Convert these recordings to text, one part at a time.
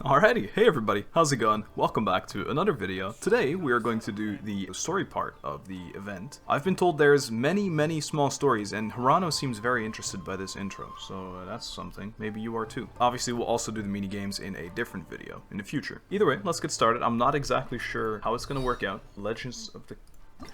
Alrighty, hey everybody, how's it going? Welcome back to another video. Today we are going to do the story part of the event. I've been told there's many small stories, and Hirano seems very interested by this intro, so that's something. Maybe you are too. Obviously we'll also do the minigames in a different video in the future. Either way, let's get started. I'm not exactly sure how it's gonna work out. Legends of the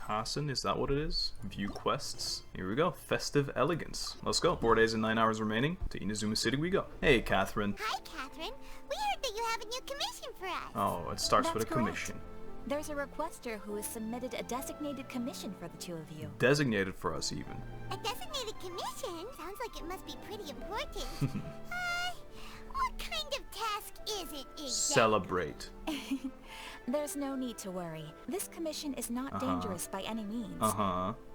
Kasen, is that what it is? View quests. Here we go. Festive Elegance. Let's go. 4 days and 9 hours remaining. To Inazuma City we go. Hey, Catherine. Hi, Catherine. We heard that you have a new commission for us. Oh, it starts with a correct. commission. There's a requester who has submitted a designated commission for the two of you. Designated for us, even. A designated commission? Sounds like it must be pretty important. What kind of task is it exactly? Celebrate. There's no need to worry. This commission is not dangerous by any means.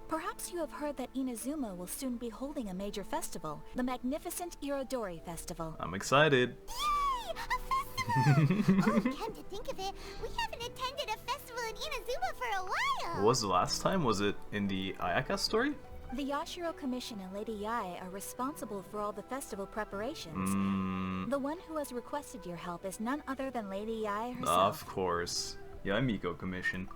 Perhaps you have heard that Inazuma will soon be holding a major festival, the magnificent Irodori Festival. I'm excited. Yay! A festival! Oh, come to think of it, we haven't attended a festival in Inazuma for a while. What was the last time? Was it in the Ayaka story? The Yashiro Commission and Lady Yae are responsible for all the festival preparations. The one who has requested your help is none other than Lady Yae herself. Of course. Yaimiko Commission.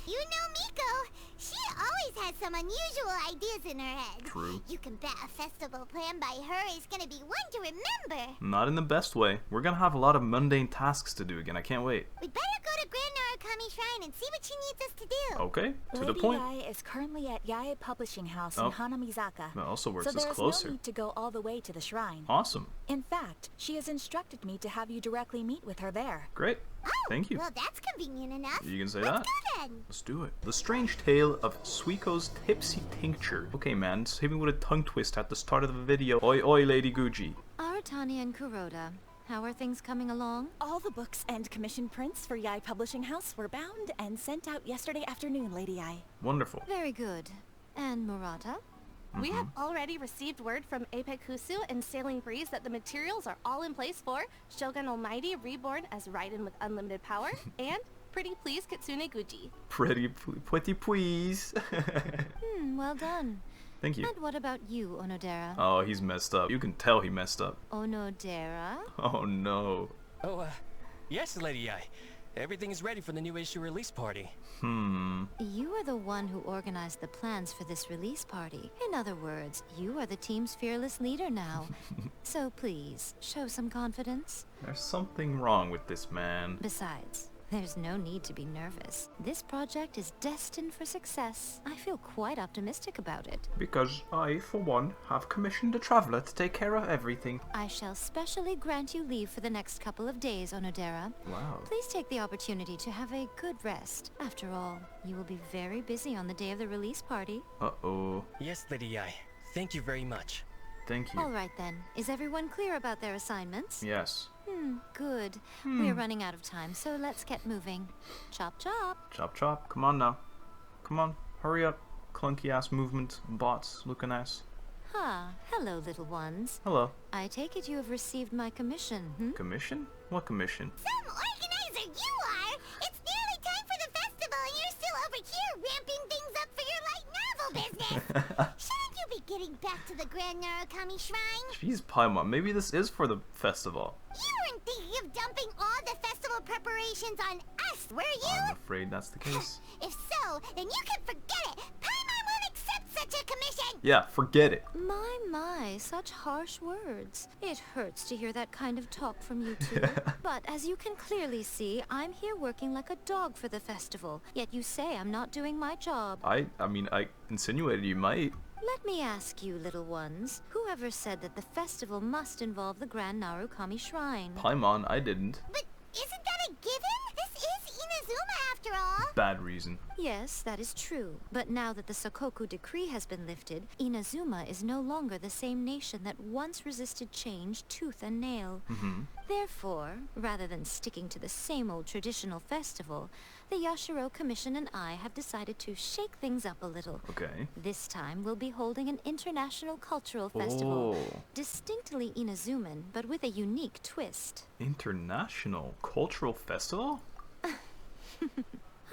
You know Miko. She always has some unusual ideas in her head. True. You can bet a festival planned by her is gonna be one to remember. Not in the best way. We're gonna have a lot of mundane tasks to do again. I can't wait. We'd better go to Grand Narukami Shrine and see what she needs us to do. Okay, to Lady the point. Yae is currently at Yae Publishing House in Hanamizaka. That also works so as there's closer. no need to go all the way to the shrine. Awesome. In fact, she has instructed me to have you directly meet with her there. Great. Oh, Thank you. Well, that's convenient enough. You can say Let's that. go then. Let's do it. The Strange Tale of Suiko's Tipsy Tincture. Okay, man, just hit me with a tongue twist at the start of the video. Oi, oi, Lady Guji. Aratani and Kuroda, how are things coming along? All the books and commission prints for Yae Publishing House were bound and sent out yesterday afternoon, Lady Yae. Wonderful. Very good. And Murata? We have already received word from Apekusu and Sailing Breeze that the materials are all in place for Shogun Almighty Reborn as Raiden with Unlimited Power and Pretty Please Kitsune Guji. Pretty please. Well done. Thank you. And what about you, Onodera? Oh, he's messed up. You can tell he messed up. Onodera? Oh no. Oh, yes, Lady Ai. Everything is ready for the new issue release party. You are the one who organized the plans for this release party. In other words, you are the team's fearless leader now. So please, show some confidence. There's something wrong with this man. Besides, there's no need to be nervous. This project is destined for success. I feel quite optimistic about it. Because I, for one, have commissioned a traveler to take care of everything. I shall specially grant you leave for the next couple of days, Onodera. Wow. Please take the opportunity to have a good rest. After all, you will be very busy on the day of the release party. Uh-oh. Yes, Lady Ai. Thank you very much. Thank you. All right then. Is everyone clear about their assignments? Yes. Good. We're running out of time, so let's get moving. Chop chop. Chop chop. Come on now. Come on. Hurry up. Clunky ass movement. Bots looking ass. Hello, little ones. Hello. I take it you have received my commission, Commission? What commission? Some organizer you are! It's nearly time for the festival and you're still over here ramping things up for your light novel business! Shouldn't you be getting back to the Grand Narukami Shrine? Jeez, Paimon. Maybe this is for the festival. You weren't thinking of dumping all the festival preparations on us, were you? I'm afraid that's the case. If so, then you can forget it! Paimon won't accept such a commission! Yeah, forget it. My, such harsh words. It hurts to hear that kind of talk from you two. But as you can clearly see, I'm here working like a dog for the festival. Yet you say I'm not doing my job. I mean, I insinuated you might. Let me ask you, little ones, whoever said that the festival must involve the Grand Narukami Shrine? Paimon, I didn't. But isn't that a given? This is Inazuma after all! Bad reason. Yes, that is true. But now that the Sokoku decree has been lifted, Inazuma is no longer the same nation that once resisted change tooth and nail. Therefore, rather than sticking to the same old traditional festival, the Yashiro Commission and I have decided to shake things up a little. Okay. This time, we'll be holding an international cultural festival. Oh. Distinctly Inazuman, but with a unique twist. International Cultural Festival?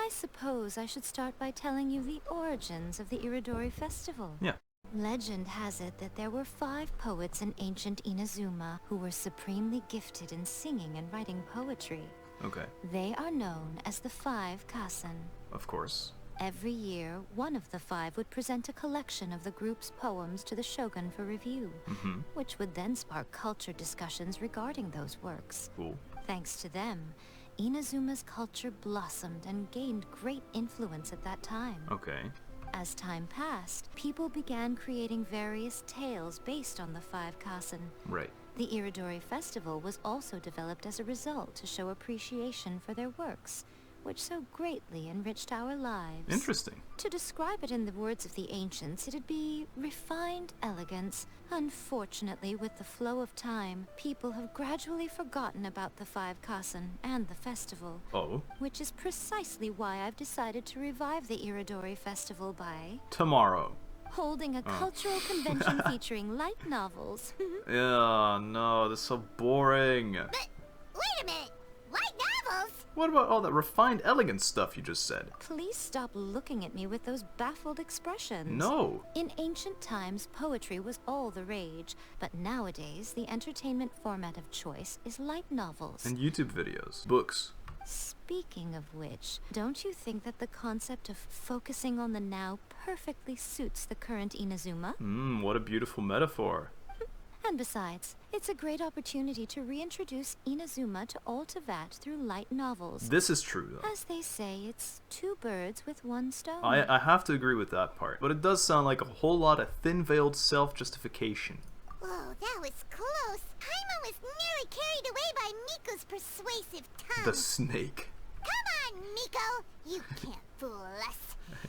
I suppose I should start by telling you the origins of the Irodori Festival. Yeah. Legend has it that there were 5 poets in ancient Inazuma who were supremely gifted in singing and writing poetry. Okay. They are known as the 5 Kasen. Of course. Every year, one of the 5 would present a collection of the group's poems to the shogun for review, which would then spark culture discussions regarding those works. Cool. Thanks to them, Inazuma's culture blossomed and gained great influence at that time. Okay. As time passed, people began creating various tales based on the 5 Kasen. Right. The Irodori Festival was also developed as a result to show appreciation for their works, which so greatly enriched our lives. Interesting. To describe it in the words of the ancients, it'd be refined elegance. Unfortunately, with the flow of time, people have gradually forgotten about the 5 Kasen and the festival. Oh. Which is precisely why I've decided to revive the Irodori Festival by Tomorrow. holding a cultural convention featuring light novels. Yeah, no, that's so boring. But wait a minute. Light novels? What about all that refined elegance stuff you just said? Please stop looking at me with those baffled expressions. No. In ancient times, poetry was all the rage, but nowadays, the entertainment format of choice is light novels. And YouTube videos. Books. Speaking of which, don't you think that the concept of focusing on the now perfectly suits the current Inazuma? What a beautiful metaphor. And besides, it's a great opportunity to reintroduce Inazuma to Altavat through light novels. This is true, though. As they say, it's 2 birds with 1 stone. I have to agree with that part. But it does sound like a whole lot of thin-veiled self-justification. Whoa, that was close. Paimon was nearly carried away by Miko's persuasive tongue. The snake. Come on, Miko. You can't fool us.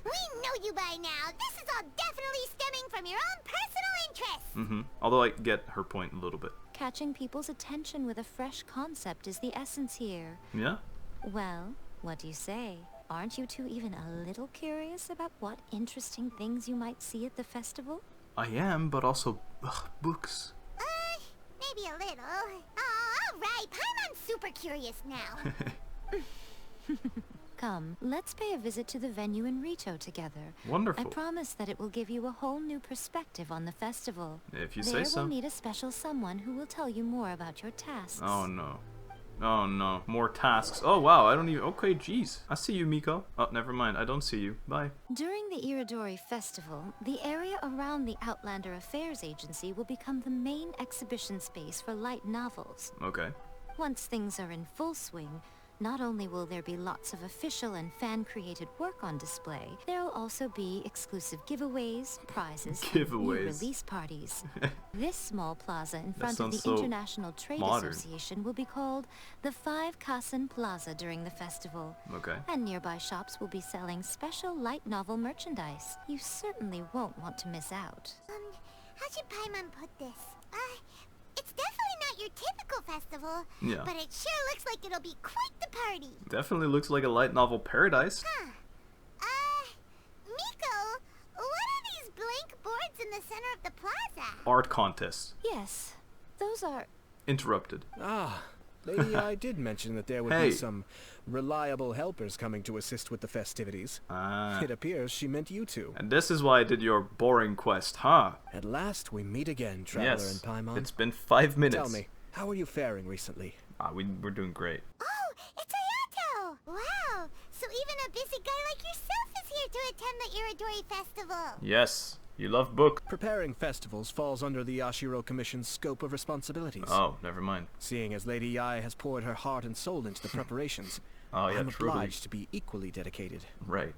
We know you by now. This is all definitely stemming from your own personal interests. Although I get her point a little bit. Catching people's attention with a fresh concept is the essence here. Yeah? Well, what do you say? Aren't you two even a little curious about what interesting things you might see at the festival? I am, but also, books. Maybe a little. All right. Paimon's super curious now. Come, let's pay a visit to the venue in Rito together. Wonderful. I promise that it will give you a whole new perspective on the festival. If you there say so. we'll meet a special someone who will tell you more about your tasks. Oh no. Oh no. More tasks. Oh wow, I don't even... Okay, jeez. I see you, Miko. Oh, never mind. I don't see you. Bye. During the Irodori Festival, the area around the Outlander Affairs Agency will become the main exhibition space for light novels. Okay. Once things are in full swing, not only will there be lots of official and fan-created work on display, there will also be exclusive giveaways, prizes, and new release parties. This small plaza in front of the so International Trade modern. Association will be called the 5 Kasen Plaza during the festival. Okay. And nearby shops will be selling special light novel merchandise. You certainly won't want to miss out. How should Paimon put this? It's definitely not your typical festival. Yeah. But it sure looks like it'll be quite the party. Definitely looks like a light novel paradise. Huh. Miko, what are these blank boards in the center of the plaza? Art contest. Yes, those are... Interrupted. Ah, Lady I did mention that there would Hey. be some reliable helpers coming to assist with the festivities. It appears she meant you two. And this is why I did your boring quest, huh? At last we meet again, Traveler Yes. and Paimon. It's been 5 minutes. Tell me, how are you faring recently? We're doing great. Oh, it's Ayato! Wow, so even a busy guy like yourself is here to attend the Irodori Festival. Yes. You love books. Preparing festivals falls under the Yashiro Commission's scope of responsibilities. Oh, never mind. Seeing as Lady Yai has poured her heart and soul into the preparations, Oh, yeah, I'm truly. obliged to be equally dedicated. Right.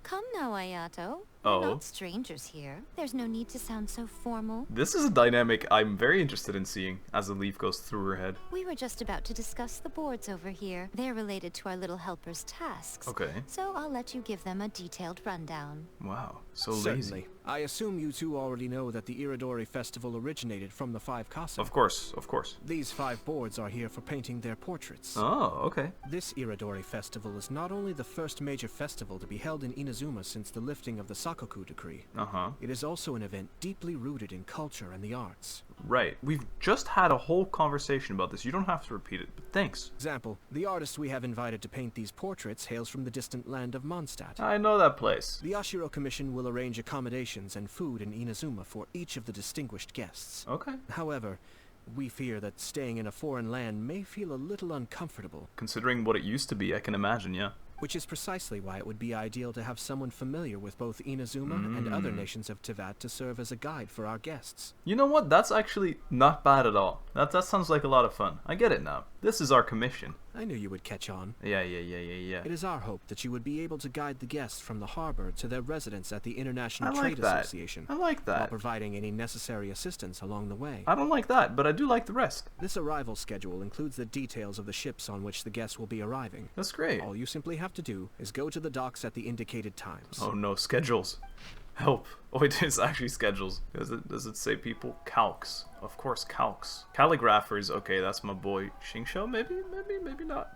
Come now, Ayato. Oh. We're not strangers here. There's no need to sound so formal. This is a dynamic I'm very interested in seeing as the leaf goes through her head. We were just about to discuss the boards over here. They're related to our little helper's tasks. Okay. So I'll let you give them a detailed rundown. Wow. So Certainly. lazy. I assume you two already know that the Irodori Festival originated from the 5 Kasen. Of course, of course. These 5 boards are here for painting their portraits. Oh, okay. This Irodori Festival is not only the first major festival to be held in Inazuma since the lifting of the Sakoku Decree. Uh-huh. It is also an event deeply rooted in culture and the arts. Right. We've just had a whole conversation about this. You don't have to repeat it, but thanks. Example, the artist we have invited to paint these portraits hails from the distant land of Mondstadt. I know that place. The Ashiro Commission will arrange accommodations and food in Inazuma for each of the distinguished guests. Okay. However, we fear that staying in a foreign land may feel a little uncomfortable. Considering what it used to be, I can imagine, yeah. Which is precisely why it would be ideal to have someone familiar with both Inazuma and other nations of Teyvat to serve as a guide for our guests. You know what? That's actually not bad at all. That sounds like a lot of fun. I get it now. This is our commission. I knew you would catch on. Yeah. It is our hope that you would be able to guide the guests from the harbor to their residence at the International Trade Association. I like that. While providing any necessary assistance along the way. I don't like that, but I do like the rest. This arrival schedule includes the details of the ships on which the guests will be arriving. That's great. All you simply have to do is go to the docks at the indicated times. Oh no, schedules. Help. Oh, it is actually schedules. Does it say people? Calcs. Of course, calcs. Calligraphers. Okay, that's my boy. Xingxiao? Maybe not.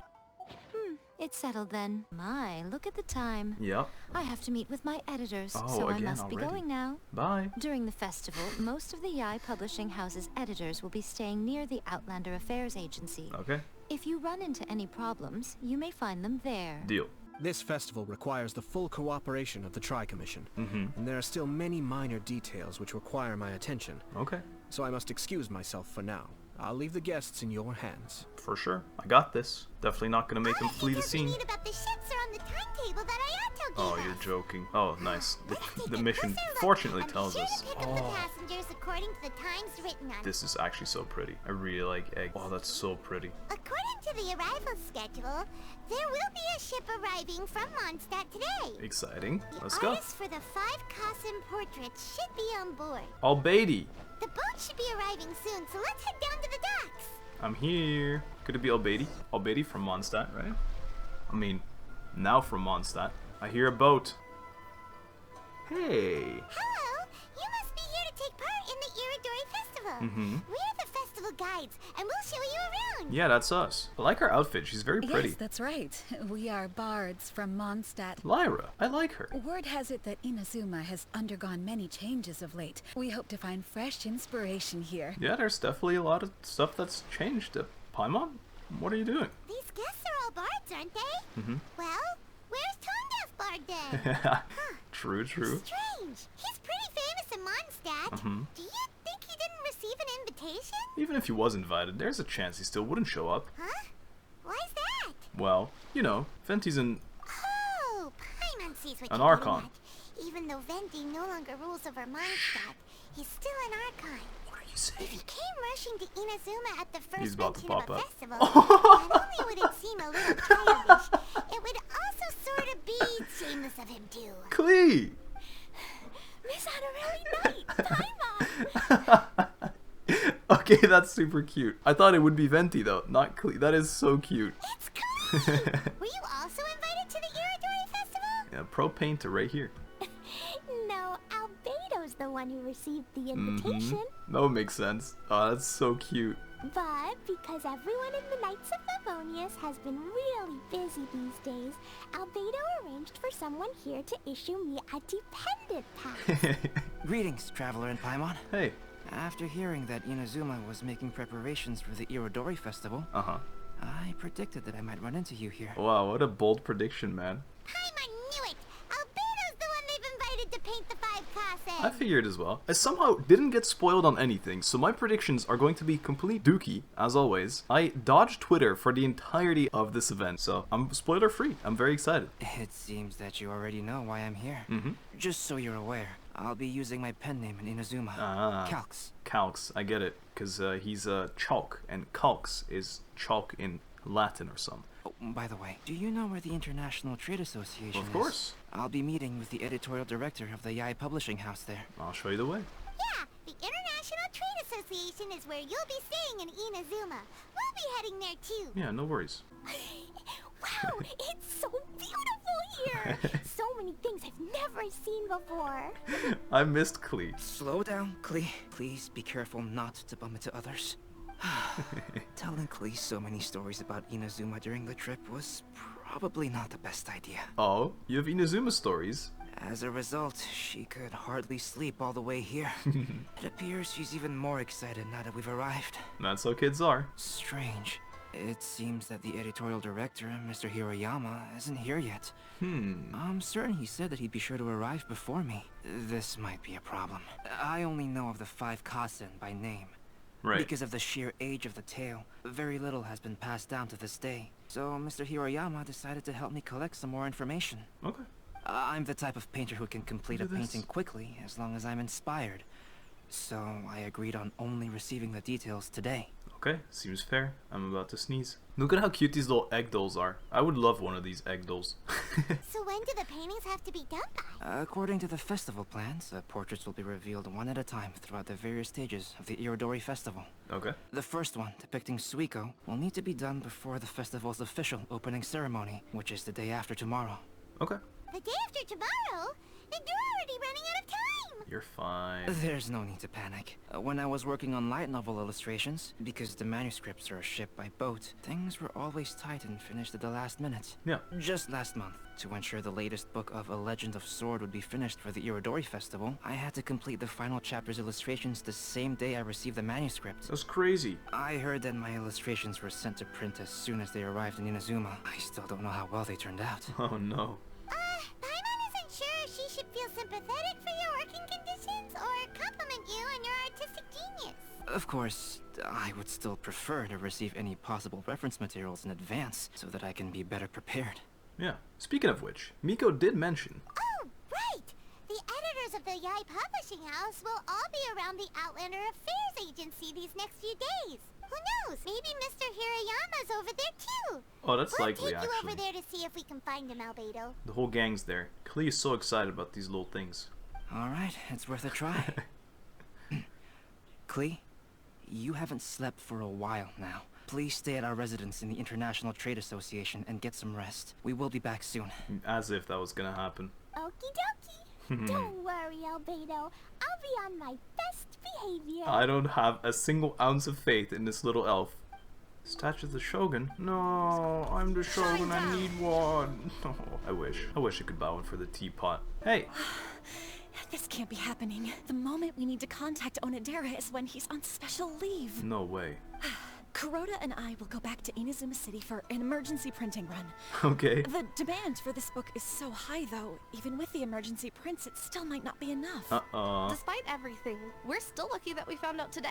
It's settled then. My, look at the time. Yep. I have to meet with my editors, Oh, so I again must be already. going now. Bye. During the festival, most of the Yai Publishing House's editors will be staying near the Outlander Affairs Agency. Okay. If you run into any problems, you may find them there. Deal. This festival requires the full cooperation of the Tri-Commission, and there are still many minor details which require my attention. Okay. So I must excuse myself for now. I'll leave the guests in your hands. For sure. I got this. Definitely not gonna make them flee the scene. Read about the ships are on the timetable that Ayato gave Oh, us. you're joking. Oh, nice. Let's take The a mission closer look. fortunately I'm tells sure us. to pick up the passengers according to the times written on it. This is actually so pretty. I really like egg. Oh, that's so pretty. According to the arrival schedule, there will be a ship arriving from Mondstadt today. Exciting. The Let's go. artists for the 5 Kasim portraits should be on board. Albedo. The boat should be arriving soon, so let's head down to the docks. I'm here. Could it be Albedo? Albedo from Mondstadt, right? I mean, now from Mondstadt. I hear a boat. Hey. Hello, you must be here to take part in the Irodori Festival. We're the festival guides, and we'll show you around. Yeah, that's us. I like her outfit. She's very pretty. Yes, that's right. We are bards from Mondstadt. Lyra, I like her. Word has it that Inazuma has undergone many changes of late. We hope to find fresh inspiration here. Yeah, there's definitely a lot of stuff that's changed. Paimon, what are you doing? These guests are all bards, aren't they? Well, where's Tondef Bard then? True. Strange. He's pretty famous in Mondstadt. Do you think he didn't receive an invitation? Even if he was invited, there's a chance he still wouldn't show up. Huh? Why's that? Well, you know, Venti's an... Oh, Paimon sees what An you're Archon. getting at. Even though Venti no longer rules over Mondstadt, he's still an Archon. What are you If saying? he came rushing to Inazuma at the He's first about to mention of pop a up. festival, not only would it seem a little childish, it would also sort of be shameless of him too. Klee! Miss had a really night. Paimon! Okay, that's super cute. I thought it would be Venti though, not Klee. That is so cute. It's cool! Were you also invited to the Irodori Festival? Yeah, pro painter right here. No, Albedo's the one who received the invitation. That makes sense. Oh, that's so cute. But because everyone in the Knights of Favonius has been really busy these days, Albedo arranged for someone here to issue me a dependent pass. Greetings, Traveler and Paimon. Hey. After hearing that Inazuma was making preparations for the Irodori Festival, I predicted that I might run into you here. Wow, what a bold prediction, man. Paimon knew it! Albedo's the one they've invited to paint the 5 classes! I figured as well. I somehow didn't get spoiled on anything, so my predictions are going to be complete dookie, as always. I dodged Twitter for the entirety of this event, so I'm spoiler free. I'm very excited. It seems that you already know why I'm here. Just so you're aware, I'll be using my pen name in Inazuma. Calx. Calx, I get it, because he's chalk, and calx is chalk in Latin or something. Oh, by the way, do you know where the International Trade Association is? Of course. I'll be meeting with the editorial director of the Yai Publishing House there. I'll show you the way. Yeah, the International Trade Association is where you'll be staying in Inazuma. We'll be heading there too. Yeah, no worries. Wow, it's so beautiful here! So many things I've never seen before. I missed Klee. Slow down, Klee. Please be careful not to bump into others. Telling Klee so many stories about Inazuma during the trip was probably not the best idea. Oh, you have Inazuma stories? As a result, she could hardly sleep all the way here. It appears she's even more excited now that we've arrived. That's how kids are. Strange. It seems that the editorial director, Mr. Hiroyama, isn't here yet. I'm certain he said that he'd be sure to arrive before me. This might be a problem. I only know of the 5 Kasen by name. Right. Because of the sheer age of the tale, very little has been passed down to this day. So Mr. Hiroyama decided to help me collect some more information. Okay. I'm the type of painter who can complete a painting quickly as long as I'm inspired. So I agreed on only receiving the details today. Okay, seems fair. I'm about to sneeze. Look at how cute these little egg dolls are. I would love one of these egg dolls. So when do the paintings have to be done by? According to the festival plans, portraits will be revealed one at a time throughout the various stages of the Irodori festival. Okay. The first one, depicting Suiko, will need to be done before the festival's official opening ceremony, which is the day after tomorrow. Okay. The day after tomorrow? Then you're already running out of time! You're fine. There's no need to panic. When I was working on light novel illustrations, because the manuscripts are shipped by boat, things were always tight and finished at the last minute. Yeah. Just last month, to ensure the latest book of A Legend of Sword would be finished for the Irodori Festival, I had to complete the final chapter's illustrations the same day I received the manuscript. That's crazy. I heard that my illustrations were sent to print as soon as they arrived in Inazuma. I still don't know how well they turned out. Oh no. Paimon isn't sure if she should feel sympathetic for your working conditions or compliment you on your artistic genius. Of course, I would still prefer to receive any possible reference materials in advance so that I can be better prepared. Yeah. Speaking of which, Miko did mention. Oh, right! The editors of the Yai Publishing House will all be around the Outlander Affairs Agency these next few days. Who knows? Maybe Mr. Hirayama's over there too. Oh, that's We'll likely, take you actually. over there to see if we can find him, Albedo. The whole gang's there. Klee is so excited about these little things. Alright, it's worth a try. Klee, you haven't slept for a while now. Please stay at our residence in the International Trade Association and get some rest. We will be back soon. As if that was gonna happen. Okie dokie. Don't worry, Albedo. I'll be on my best behavior. I don't have a single ounce of faith in this little elf. Statue of the Shogun? No, I'm the Shogun, I need one. Oh, I wish I could buy one for the teapot. Hey! This can't be happening. The moment we need to contact Onodera is when he's on special leave. No way. Kuroda and I will go back to Inazuma City for an emergency printing run. Okay. The demand for this book is so high, though. Even with the emergency prints, it still might not be enough. Despite everything, we're still lucky that we found out today.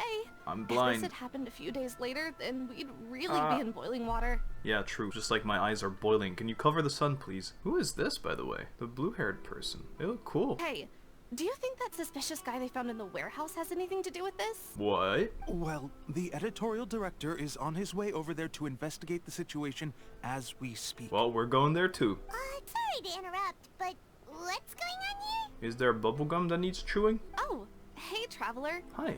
I'm blind. If this had happened a few days later, then we'd really be in boiling water. Yeah, true. Just like my eyes are boiling. Can you cover the sun, please? Who is this, by the way? The blue-haired person. They look cool. Hey, do you think that suspicious guy they found in the warehouse has anything to do with this? What? Well, the editorial director is on his way over there to investigate the situation as we speak. Well, we're going there too. Sorry to interrupt, but what's going on here? Is there bubblegum that needs chewing? Oh, hey, traveler. Hi.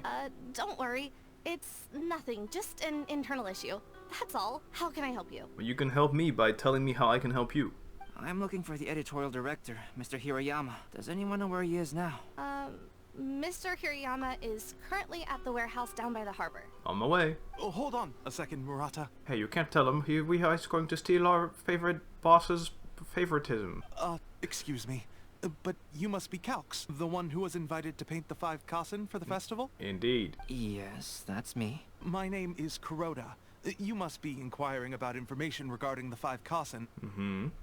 Don't worry. It's nothing, just an internal issue. That's all. How can I help you? Well, you can help me by telling me how I can help you. I'm looking for the editorial director, Mr. Hiroyama. Does anyone know where he is now? Mr. Hirayama is currently at the warehouse down by the harbor. On my way. Oh, hold on a second, Murata. Hey, you can't tell him. We are going to steal our favorite boss's favoritism. Excuse me. But you must be Calx, the one who was invited to paint the 5 Kasen for the festival? Indeed. Yes, that's me. My name is Kuroda. You must be inquiring about information regarding the 5 Kasen.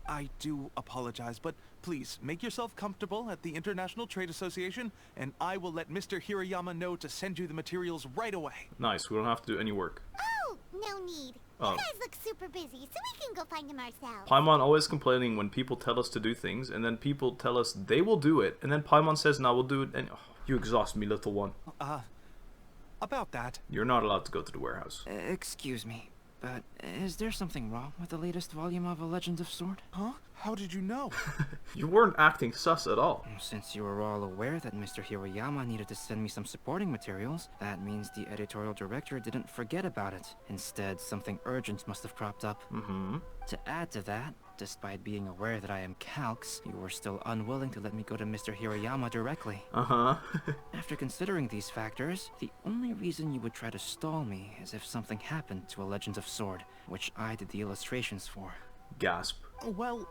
I do apologize, but please make yourself comfortable at the International Trade Association, and I will let Mr. Hirayama know to send you the materials right away. Nice, we don't have to do any work. Oh, no need. You guys look super busy, so we can go find him ourselves. Paimon always complaining when people tell us to do things, and then people tell us they will do it, and then Paimon says, "No, we'll do it," and you exhaust me, little one. About that. You're not allowed to go to the warehouse. Excuse me, but is there something wrong with the latest volume of A Legend of Sword? Huh? How did you know? You weren't acting sus at all. Since you were all aware that Mr. Hiroyama needed to send me some supporting materials, that means the editorial director didn't forget about it. Instead, something urgent must have cropped up. To add to that, despite being aware that I am Calx, you were still unwilling to let me go to Mr. Hiroyama directly. After considering these factors, the only reason you would try to stall me is if something happened to A Legend of Sword, which I did the illustrations for. Gasp. Well,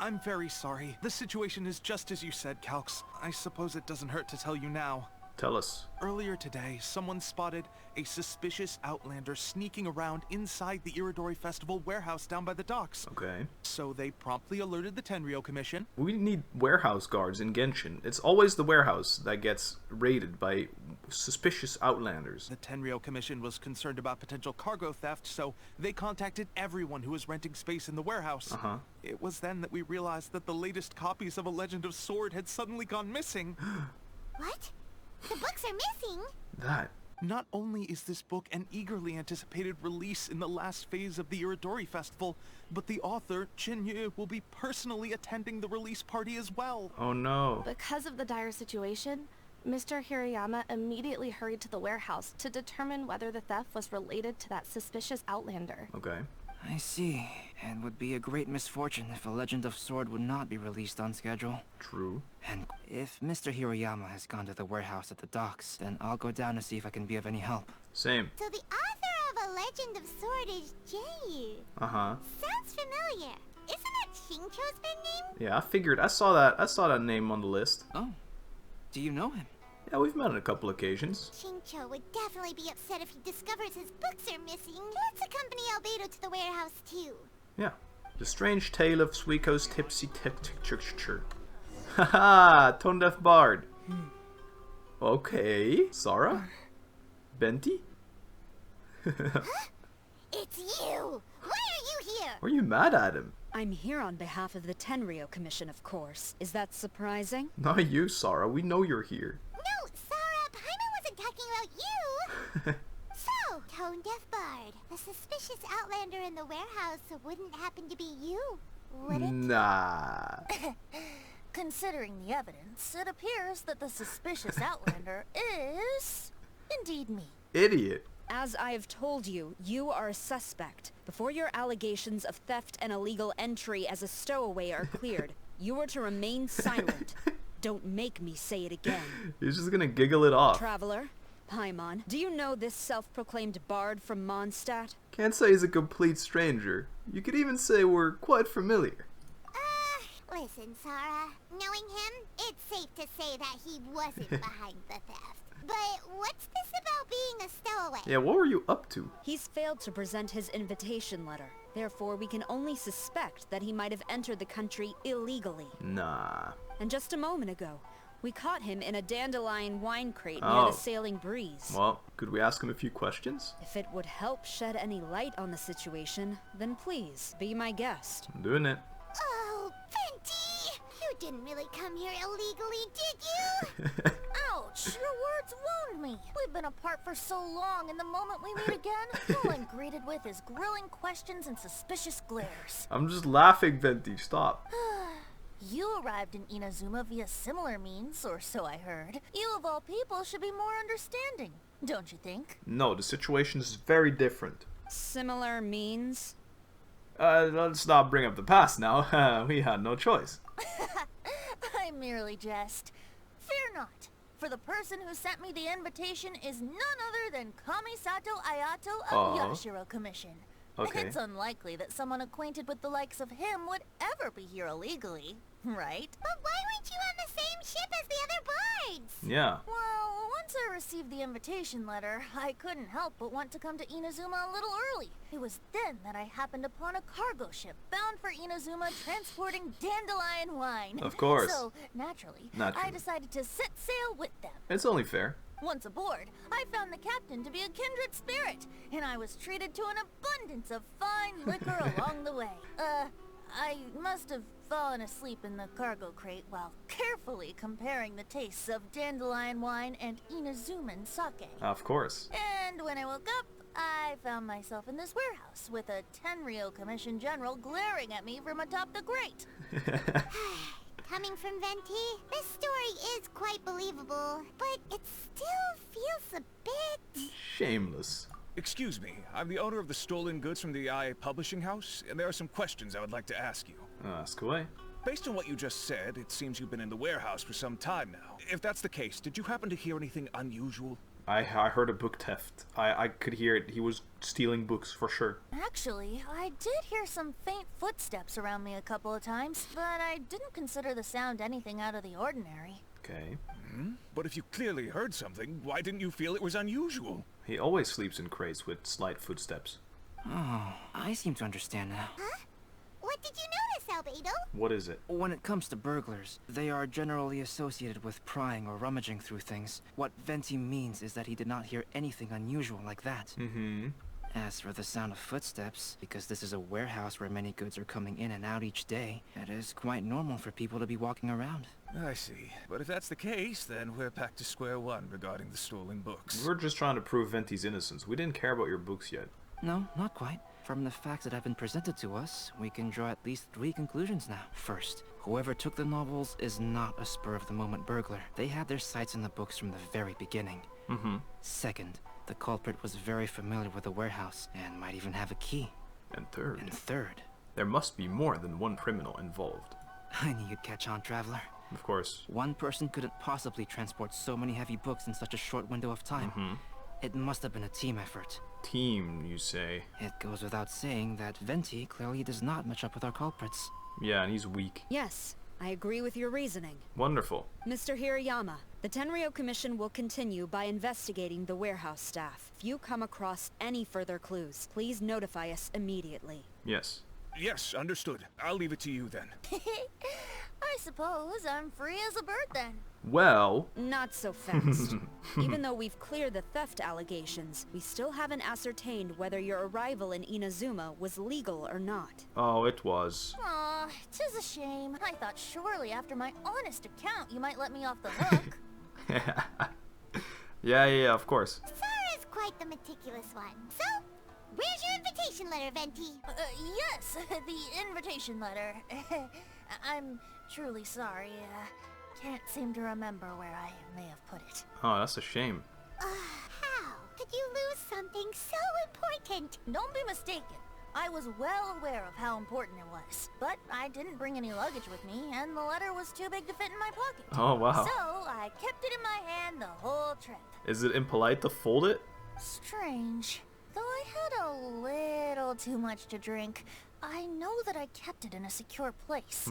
I'm very sorry. The situation is just as you said, Calx. I suppose it doesn't hurt to tell you now. Tell us. Earlier today, someone spotted a suspicious outlander sneaking around inside the Irodori Festival warehouse down by the docks. Okay. So they promptly alerted the Tenryou Commission. We need warehouse guards in Genshin. It's always the warehouse that gets raided by suspicious outlanders. The Tenryou Commission was concerned about potential cargo theft, so they contacted everyone who was renting space in the warehouse. It was then that we realized that the latest copies of A Legend of Sword had suddenly gone missing. What? The books are missing? That. Not only is this book an eagerly anticipated release in the last phase of the Irodori Festival, but the author, Jinyu, will be personally attending the release party as well. Oh no. Because of the dire situation, Mr. Hirayama immediately hurried to the warehouse to determine whether the theft was related to that suspicious outlander. Okay. I see. It would be a great misfortune if A Legend of Sword would not be released on schedule. True. And if Mr. Hirayama has gone to the warehouse at the docks, then I'll go down to see if I can be of any help. Same. So the author of A Legend of Sword is Jinyu. Sounds familiar. Isn't that Xingqiu's pen name? Yeah, I figured. I saw that name on the list. Oh. Do you know him? Yeah, we've met on a couple occasions. Xingqiu would definitely be upset if he discovers his books are missing. Let's accompany albedo to the warehouse too. Yeah. The Strange Tale of Suiko's Tipsy Tick. Haha, Tone Deaf Bard. Okay. Sarah? Benti? It's you! Why are you here? Were you mad at him? I'm here on behalf of the Tenryou Commission, of course. Is that surprising? Not you, Sarah. We know you're here. No, Sarah, Paimon wasn't talking about you! So, Tone Deaf Bard, the suspicious outlander in the warehouse wouldn't happen to be you, would it? Nah. Considering the evidence, it appears that the suspicious outlander is indeed me. Idiot. As I have told you, you are a suspect. Before your allegations of theft and illegal entry as a stowaway are cleared, you are to remain silent. Don't make me say it again. He's just gonna giggle it off. Traveler, Paimon, do you know this self-proclaimed bard from Mondstadt? Can't say he's a complete stranger. You could even say we're quite familiar. Listen, Sarah. Knowing him, it's safe to say that he wasn't behind the theft. But what's this about being a stowaway? Yeah, what were you up to? He's failed to present his invitation letter. Therefore, we can only suspect that he might have entered the country illegally. Nah. And just a moment ago, we caught him in a dandelion wine crate near the Sailing Breeze. Well, could we ask him a few questions? If it would help shed any light on the situation, then please, be my guest. I'm doing it. Oh, Venti! You didn't really come here illegally, did you? Ouch! Your words wound me. We've been apart for so long, and the moment we meet again, all I'm greeted with is grilling questions and suspicious glares. I'm just laughing, Venti. Stop. You arrived in Inazuma via similar means, or so I heard. You of all people should be more understanding, don't you think? No, the situation is very different. Similar means? Let's not bring up the past now. We had no choice. I merely jest. Fear not, for the person who sent me the invitation is none other than Kamisato Ayato of Yashiro Commission. Okay. It's unlikely that someone acquainted with the likes of him would ever be here illegally, right? But why weren't you on the same ship as the other bards? Yeah. Well, once I received the invitation letter, I couldn't help but want to come to Inazuma a little early. It was then that I happened upon a cargo ship bound for Inazuma transporting dandelion wine. Of course. So, naturally, I decided to set sail with them. It's only fair. Once aboard, I found the captain to be a kindred spirit, and I was treated to an abundance of fine liquor along the way. I must have fallen asleep in the cargo crate while carefully comparing the tastes of dandelion wine and Inazuman sake. Of course. And when I woke up, I found myself in this warehouse with a Tenryou Commission general glaring at me from atop the grate. Coming from Venti, this story is quite believable, but it still feels a bit... shameless. Excuse me, I'm the owner of the stolen goods from the IA publishing house, and there are some questions I would like to ask you. Ask away. Based on what you just said, it seems you've been in the warehouse for some time now. If that's the case, did you happen to hear anything unusual? I heard a book theft. I could hear it. He was stealing books for sure. Actually, I did hear some faint footsteps around me a couple of times, but I didn't consider the sound anything out of the ordinary. Okay. But if you clearly heard something, why didn't you feel it was unusual? He always sleeps in crates with slight footsteps. Oh, I seem to understand now. Huh? What did you notice, albedo? What is it? When it comes to burglars, they are generally associated with prying or rummaging through things. What Venti means is that he did not hear anything unusual like that. As for the sound of footsteps, because this is a warehouse where many goods are coming in and out each day, it is quite normal for people to be walking around. I see. But if that's the case, then we're back to square one regarding the stolen books. We're just trying to prove Venti's innocence. We didn't care about your books yet. No, not quite. From the facts that have been presented to us, we can draw at least 3 conclusions now. First, whoever took the novels is not a spur-of-the-moment burglar. They had their sights on the books from the very beginning. Second, the culprit was very familiar with the warehouse and might even have a key. And third, there must be more than one criminal involved. I knew you'd catch on, Traveler. Of course. One person couldn't possibly transport so many heavy books in such a short window of time. It must have been a team effort. Team, you say? It goes without saying that Venti clearly does not match up with our culprits. Yeah, and he's weak. Yes, I agree with your reasoning. Wonderful. Mr. Hirayama, the Tenryou Commission will continue by investigating the warehouse staff. If you come across any further clues, please notify us immediately. Yes. Yes, understood. I'll leave it to you then. I suppose I'm free as a bird then. Well... Not so fast. Even though we've cleared the theft allegations, we still haven't ascertained whether your arrival in Inazuma was legal or not. Oh, it was. Aw, 'tis a shame. I thought surely after my honest account you might let me off the hook. Yeah, of course. Sara's quite the meticulous one. So, where's your invitation letter, Venti? Yes, the invitation letter. I'm truly sorry. Can't seem to remember where I may have put it. Oh, that's a shame. How could you lose something so important? Don't be mistaken. I was well aware of how important it was, but I didn't bring any luggage with me, and the letter was too big to fit in my pocket. Oh, wow. So I kept it in my hand the whole trip. Is it impolite to fold it? Strange. Though I had a little too much to drink, I know that I kept it in a secure place.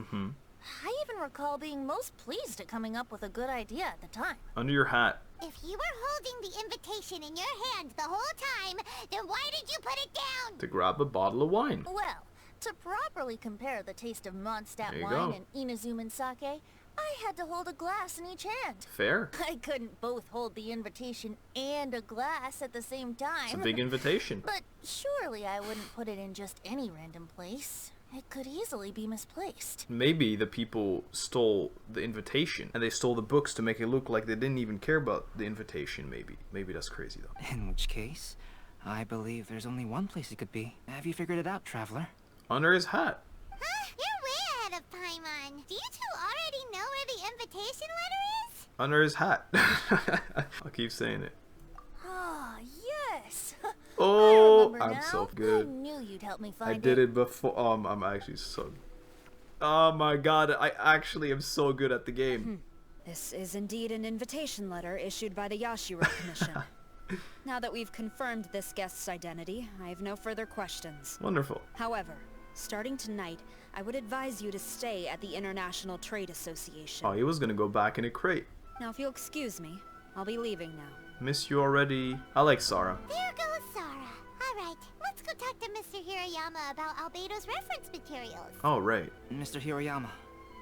I even recall being most pleased at coming up with a good idea at the time. Under your hat. If you were holding the invitation in your hand the whole time, then why did you put it down? To grab a bottle of wine. Well, to properly compare the taste of Mondstadt There you wine go. and Inazuman sake, I had to hold a glass in each hand. Fair. I couldn't both hold the invitation and a glass at the same time. It's a big invitation. But surely I wouldn't put it in just any random place. It could easily be misplaced. Maybe the people stole the invitation and they stole the books to make it look like they didn't even care about the invitation, maybe. Maybe that's crazy though. In which case, I believe there's only one place it could be. Have you figured it out, Traveler? Under his hat. Huh? You're way ahead of Paimon. Do you two already know where the invitation letter is? Under his hat. I'll keep saying it. Ah, yes. Oh, I I'm now. so good. I knew you'd help me find I did it before. I'm actually so... Oh my god, I actually am so good at the game. This is indeed an invitation letter issued by the Yashiro Commission. Now that we've confirmed this guest's identity, I have no further questions. Wonderful. However, starting tonight, I would advise you to stay at the International Trade Association. Oh, he was gonna go back in a crate. Now, if you'll excuse me, I'll be leaving now. Miss you already. I like Sara. There goes Sara. Alright, let's go talk to Mr. Hirayama about Albedo's reference materials. Oh, right. Mr. Hirayama,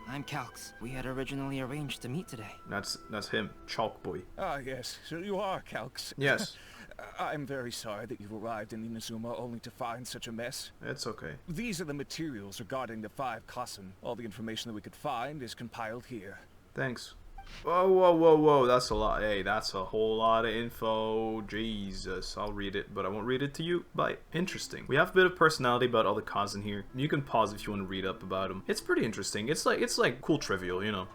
I'm Calx. We had originally arranged to meet today. That's him. Chalk boy. Ah, yes. So you are Calx. Yes. I'm very sorry that you've arrived in Inazuma only to find such a mess. It's okay. These are the materials regarding the 5 Kasen. All the information that we could find is compiled here. Thanks. Whoa. That's a lot. Hey, that's a whole lot of info. Jesus. I'll read it, but I won't read it to you. Bye. Interesting. We have a bit of personality about all the Kazen here. You can pause if you want to read up about them. It's pretty interesting. It's like cool trivial, you know.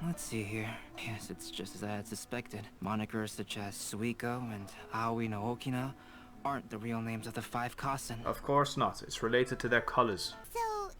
Let's see here. Yes, it's just as I had suspected. Monikers such as Suiko and Aoi no Okina aren't the real names of the 5 Kasen. Of course not. It's related to their colors. So,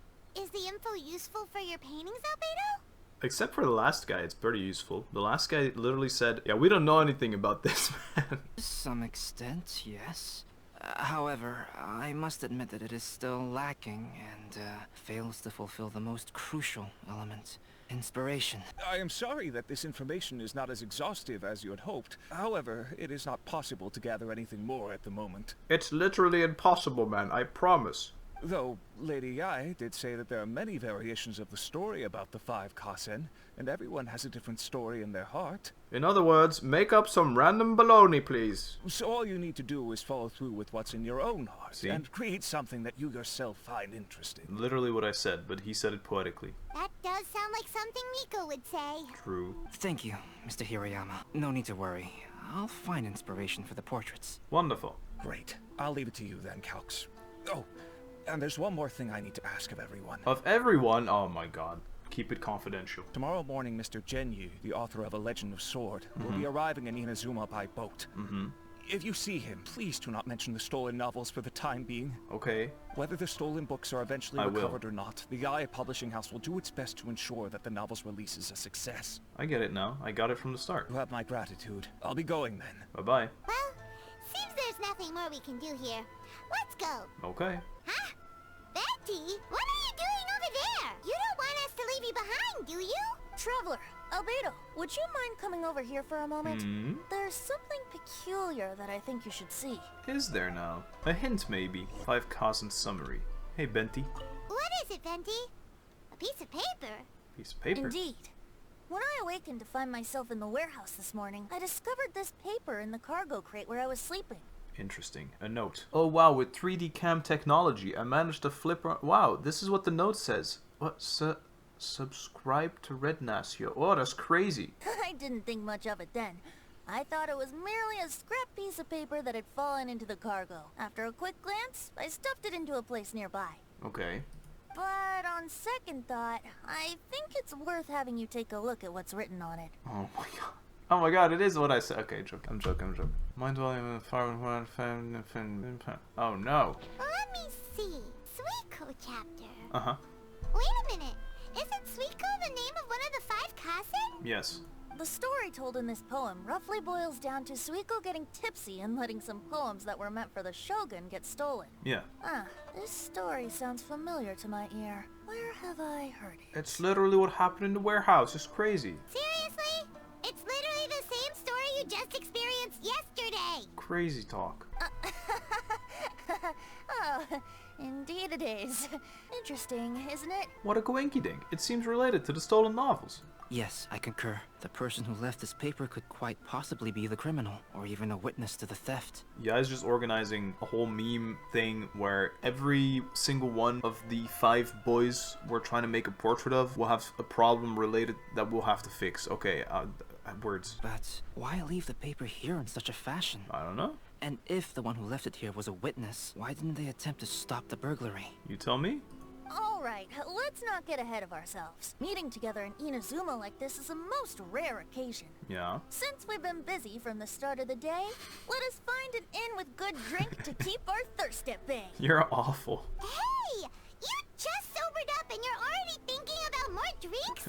is the info useful for your paintings, Albedo? Except for the last guy, it's pretty useful. The last guy literally said, yeah, we don't know anything about this, man. To some extent, yes. However, I must admit that it is still lacking and fails to fulfill the most crucial element. Inspiration. I am sorry that this information is not as exhaustive as you had hoped. However, it is not possible to gather anything more at the moment. It's literally impossible, man, I promise. Though, Lady Yai did say that there are many variations of the story about the 5 Kasen, and everyone has a different story in their heart. In other words, make up some random baloney, please. So all you need to do is follow through with what's in your own heart, and create something that you yourself find interesting. Literally what I said, but he said it poetically. That does sound like something Miko would say. True. Thank you, Mr. Hiroyama. No need to worry. I'll find inspiration for the portraits. Wonderful. Great. I'll leave it to you then, Calx. Oh, and there's one more thing I need to ask of everyone. Of everyone? Oh my god. Keep it confidential. Tomorrow morning, Mr. Genyu, the author of A Legend of Sword, will be arriving in Inazuma by boat. If you see him, please do not mention the stolen novels for the time being. Okay. Whether the stolen books are eventually recovered or not, the Yae Publishing House will do its best to ensure that the novel's release is a success. I get it now. I got it from the start. You have my gratitude. I'll be going then. Bye-bye. Well, seems there's nothing more we can do here. Let's go. Okay. Huh? Betty, what are you doing over there? You don't want us to leave you behind, do you? Traveler, albedo, would you mind coming over here for a moment? There's something peculiar that I think you should see. Is there now? A hint, maybe. 5 Kasen summary. Hey, Benti. What is it, Venti? A piece of paper? Piece of paper? Indeed. When I awakened to find myself in the warehouse this morning, I discovered this paper in the cargo crate where I was sleeping. Interesting. A note. Oh wow, with 3D cam technology, I managed to flip around. Wow, this is what the note says. What? Subscribe to RednasYo. Oh, that's crazy. I didn't think much of it then. I thought it was merely a scrap piece of paper that had fallen into the cargo. After a quick glance, I stuffed it into a place nearby. Okay. But on second thought, I think it's worth having you take a look at what's written on it. Oh my god. Oh my god, it is what I said. Okay, I'm joking. Mind volume of oh no. Let me see. Suiko chapter. Uh-huh. Wait a minute. Isn't Suiko the name of one of the 5 Kasen? Yes. The story told in this poem roughly boils down to Suiko getting tipsy and letting some poems that were meant for the shogun get stolen. Yeah. This story sounds familiar to my ear. Where have I heard it? It's literally what happened in the warehouse. It's crazy. Seriously? It's literally the same story you just experienced yesterday. Crazy talk. Oh, indeed it is. Interesting, isn't it? What a coinky dink. It seems related to the stolen novels. Yes, I concur. The person who left this paper could quite possibly be the criminal, or even a witness to the theft. Yeah, he's just organizing a whole meme thing where every single one of the 5 boys we're trying to make a portrait of will have a problem related that we'll have to fix. Okay, words. But why leave the paper here in such a fashion? I don't know. And if the one who left it here was a witness, why didn't they attempt to stop the burglary? You tell me? Alright, let's not get ahead of ourselves. Meeting together in Inazuma like this is a most rare occasion. Yeah. Since we've been busy from the start of the day, let us find an inn with good drink to keep our thirst at bay. You're awful. Hey! You just sobered up and you're already thinking about more drinks?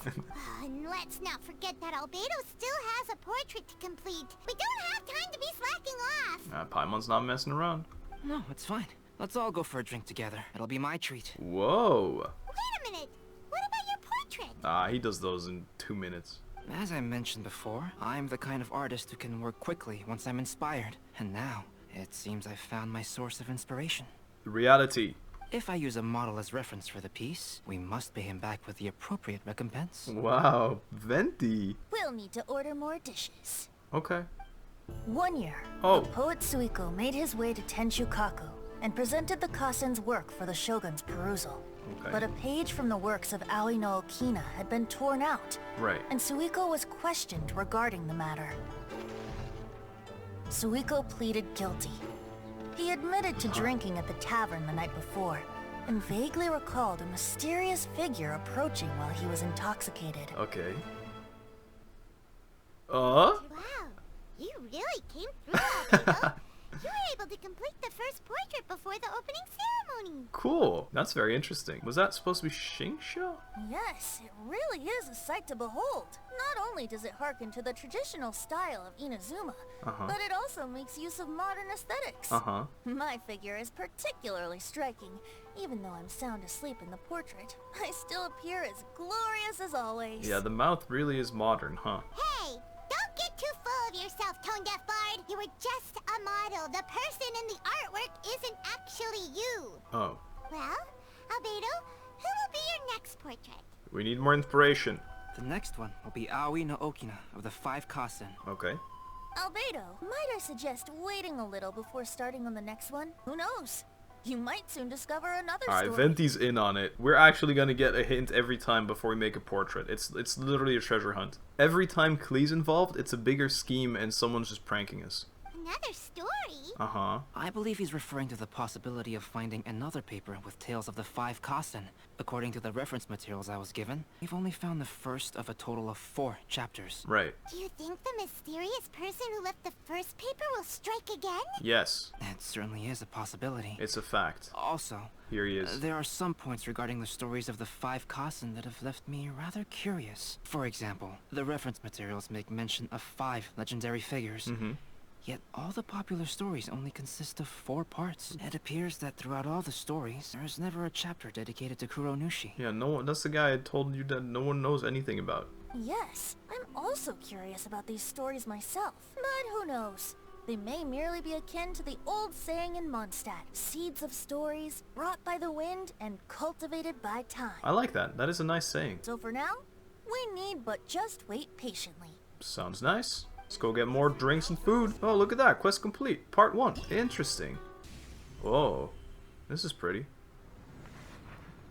And let's not forget that Albedo still has a portrait to complete. We don't have time to be slacking off. Paimon's not messing around. No, it's fine. Let's all go for a drink together. It'll be my treat. Whoa. Wait a minute. What about your portrait? He does those in 2 minutes. As I mentioned before, I'm the kind of artist who can work quickly once I'm inspired. And now, it seems I've found my source of inspiration. Reality. If I use a model as reference for the piece, we must pay him back with the appropriate recompense. Wow, Venti. We'll need to order more dishes. Okay. One year, the poet Suiko made his way to Tenshukaku and presented the Kasen's work for the shogun's perusal. Okay. But a page from the works of Aoi no Okina had been torn out. Right. And Suiko was questioned regarding the matter. Suiko pleaded guilty. He admitted to drinking at the tavern the night before, and vaguely recalled a mysterious figure approaching while he was intoxicated. Okay. Wow, you really came through, Albedo. You were able to complete the first portrait before the opening ceremony. Cool. That's very interesting. Was that supposed to be Shingsha? Yes, it really is a sight to behold. Not only does it harken to the traditional style of Inazuma, but it also makes use of modern aesthetics. My figure is particularly striking. Even though I'm sound asleep in the portrait, I still appear as glorious as always. Yeah, the mouth really is modern, huh? Hey, don't get too full of yourself, tone-deaf bard. You were just a model. The person in the artwork isn't actually you. Oh. Well, Albedo, who will be your next portrait? We need more inspiration. The next one will be Aoi no Okina of the 5 Kasen. Okay. Albedo, might I suggest waiting a little before starting on the next one? Who knows? You might soon discover another story. Alright, Venti's in on it. We're actually gonna get a hint every time before we make a portrait. It's literally a treasure hunt. Every time Klee's involved, it's a bigger scheme and someone's just pranking us. Another story? I believe he's referring to the possibility of finding another paper with tales of the 5 Kasen. According to the reference materials I was given, we've only found the first of a total of 4 chapters. Right. Do you think the mysterious person who left the first paper will strike again? Yes. It certainly is a possibility. It's a fact. Also, here he is. There are some points regarding the stories of the 5 Kasen that have left me rather curious. For example, the reference materials make mention of 5 legendary figures. Yet all the popular stories only consist of 4 parts. It appears that throughout all the stories, there is never a chapter dedicated to Kuronushi. Yeah, no one. That's the guy I told you that no one knows anything about. Yes, I'm also curious about these stories myself. But who knows? They may merely be akin to the old saying in Mondstadt, seeds of stories brought by the wind and cultivated by time. I like that. That is a nice saying. So for now, we need but just wait patiently. Sounds nice. Let's go get more drinks and food. Oh, look at that. Quest complete. Part 1. Interesting. Whoa. This is pretty.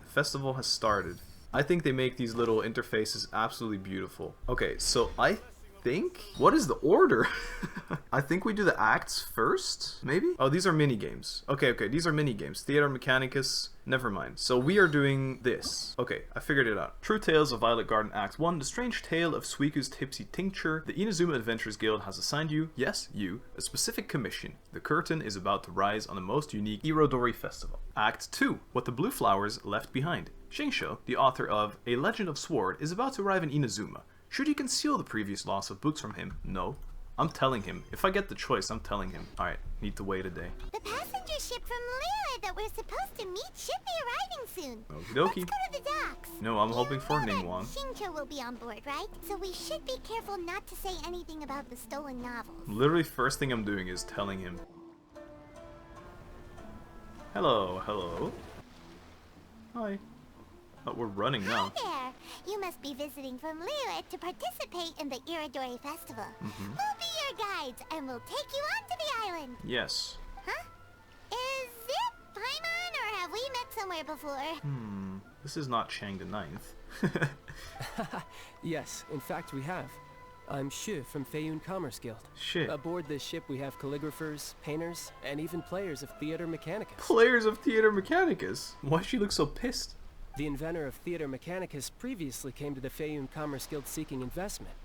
The festival has started. I think they make these little interfaces absolutely beautiful. Okay, so I think... What is the order? I think we do the acts first, maybe? Oh, these are mini-games. Okay, these are mini-games. Theater Mechanicus. Never mind. So we are doing this. Okay, I figured it out. True Tales of Violet Garden Act 1. The Strange Tale of Suiku's Tipsy Tincture. The Inazuma Adventures Guild has assigned you, yes, you, a specific commission. The curtain is about to rise on the most unique Irodori festival. Act 2. What the Blue Flowers Left Behind. Shingsho, the author of A Legend of Sword, is about to arrive in Inazuma. Should you conceal the previous loss of books from him? No. I'm telling him. If I get the choice, I'm telling him. Alright, need to wait a day. The passenger ship from Liyue that we're supposed to meet should be arriving soon. Okie dokie. Let's go to the docks. No, I'm hoping for Ningguang. Shingsho will be on board, right? So we should be careful not to say anything about the stolen novels. Literally, first thing I'm doing is telling him. Hello, hello. Hi. Oh, we're running now. Hi there. You must be visiting from Liyue to participate in the Irodori Festival. We'll be your guides, and we'll take you onto the island. Yes. Huh? Is it Paimon, or have we met somewhere before? This is not Chang the Ninth. Yes, in fact we have. I'm Shu from Feiyun Commerce Guild. Shit. Aboard this ship we have calligraphers, painters, and even players of Theater Mechanicus. Players of Theater Mechanicus? Why does she look so pissed? The inventor of Theater Mechanicus previously came to the Feiyun Commerce Guild seeking investment.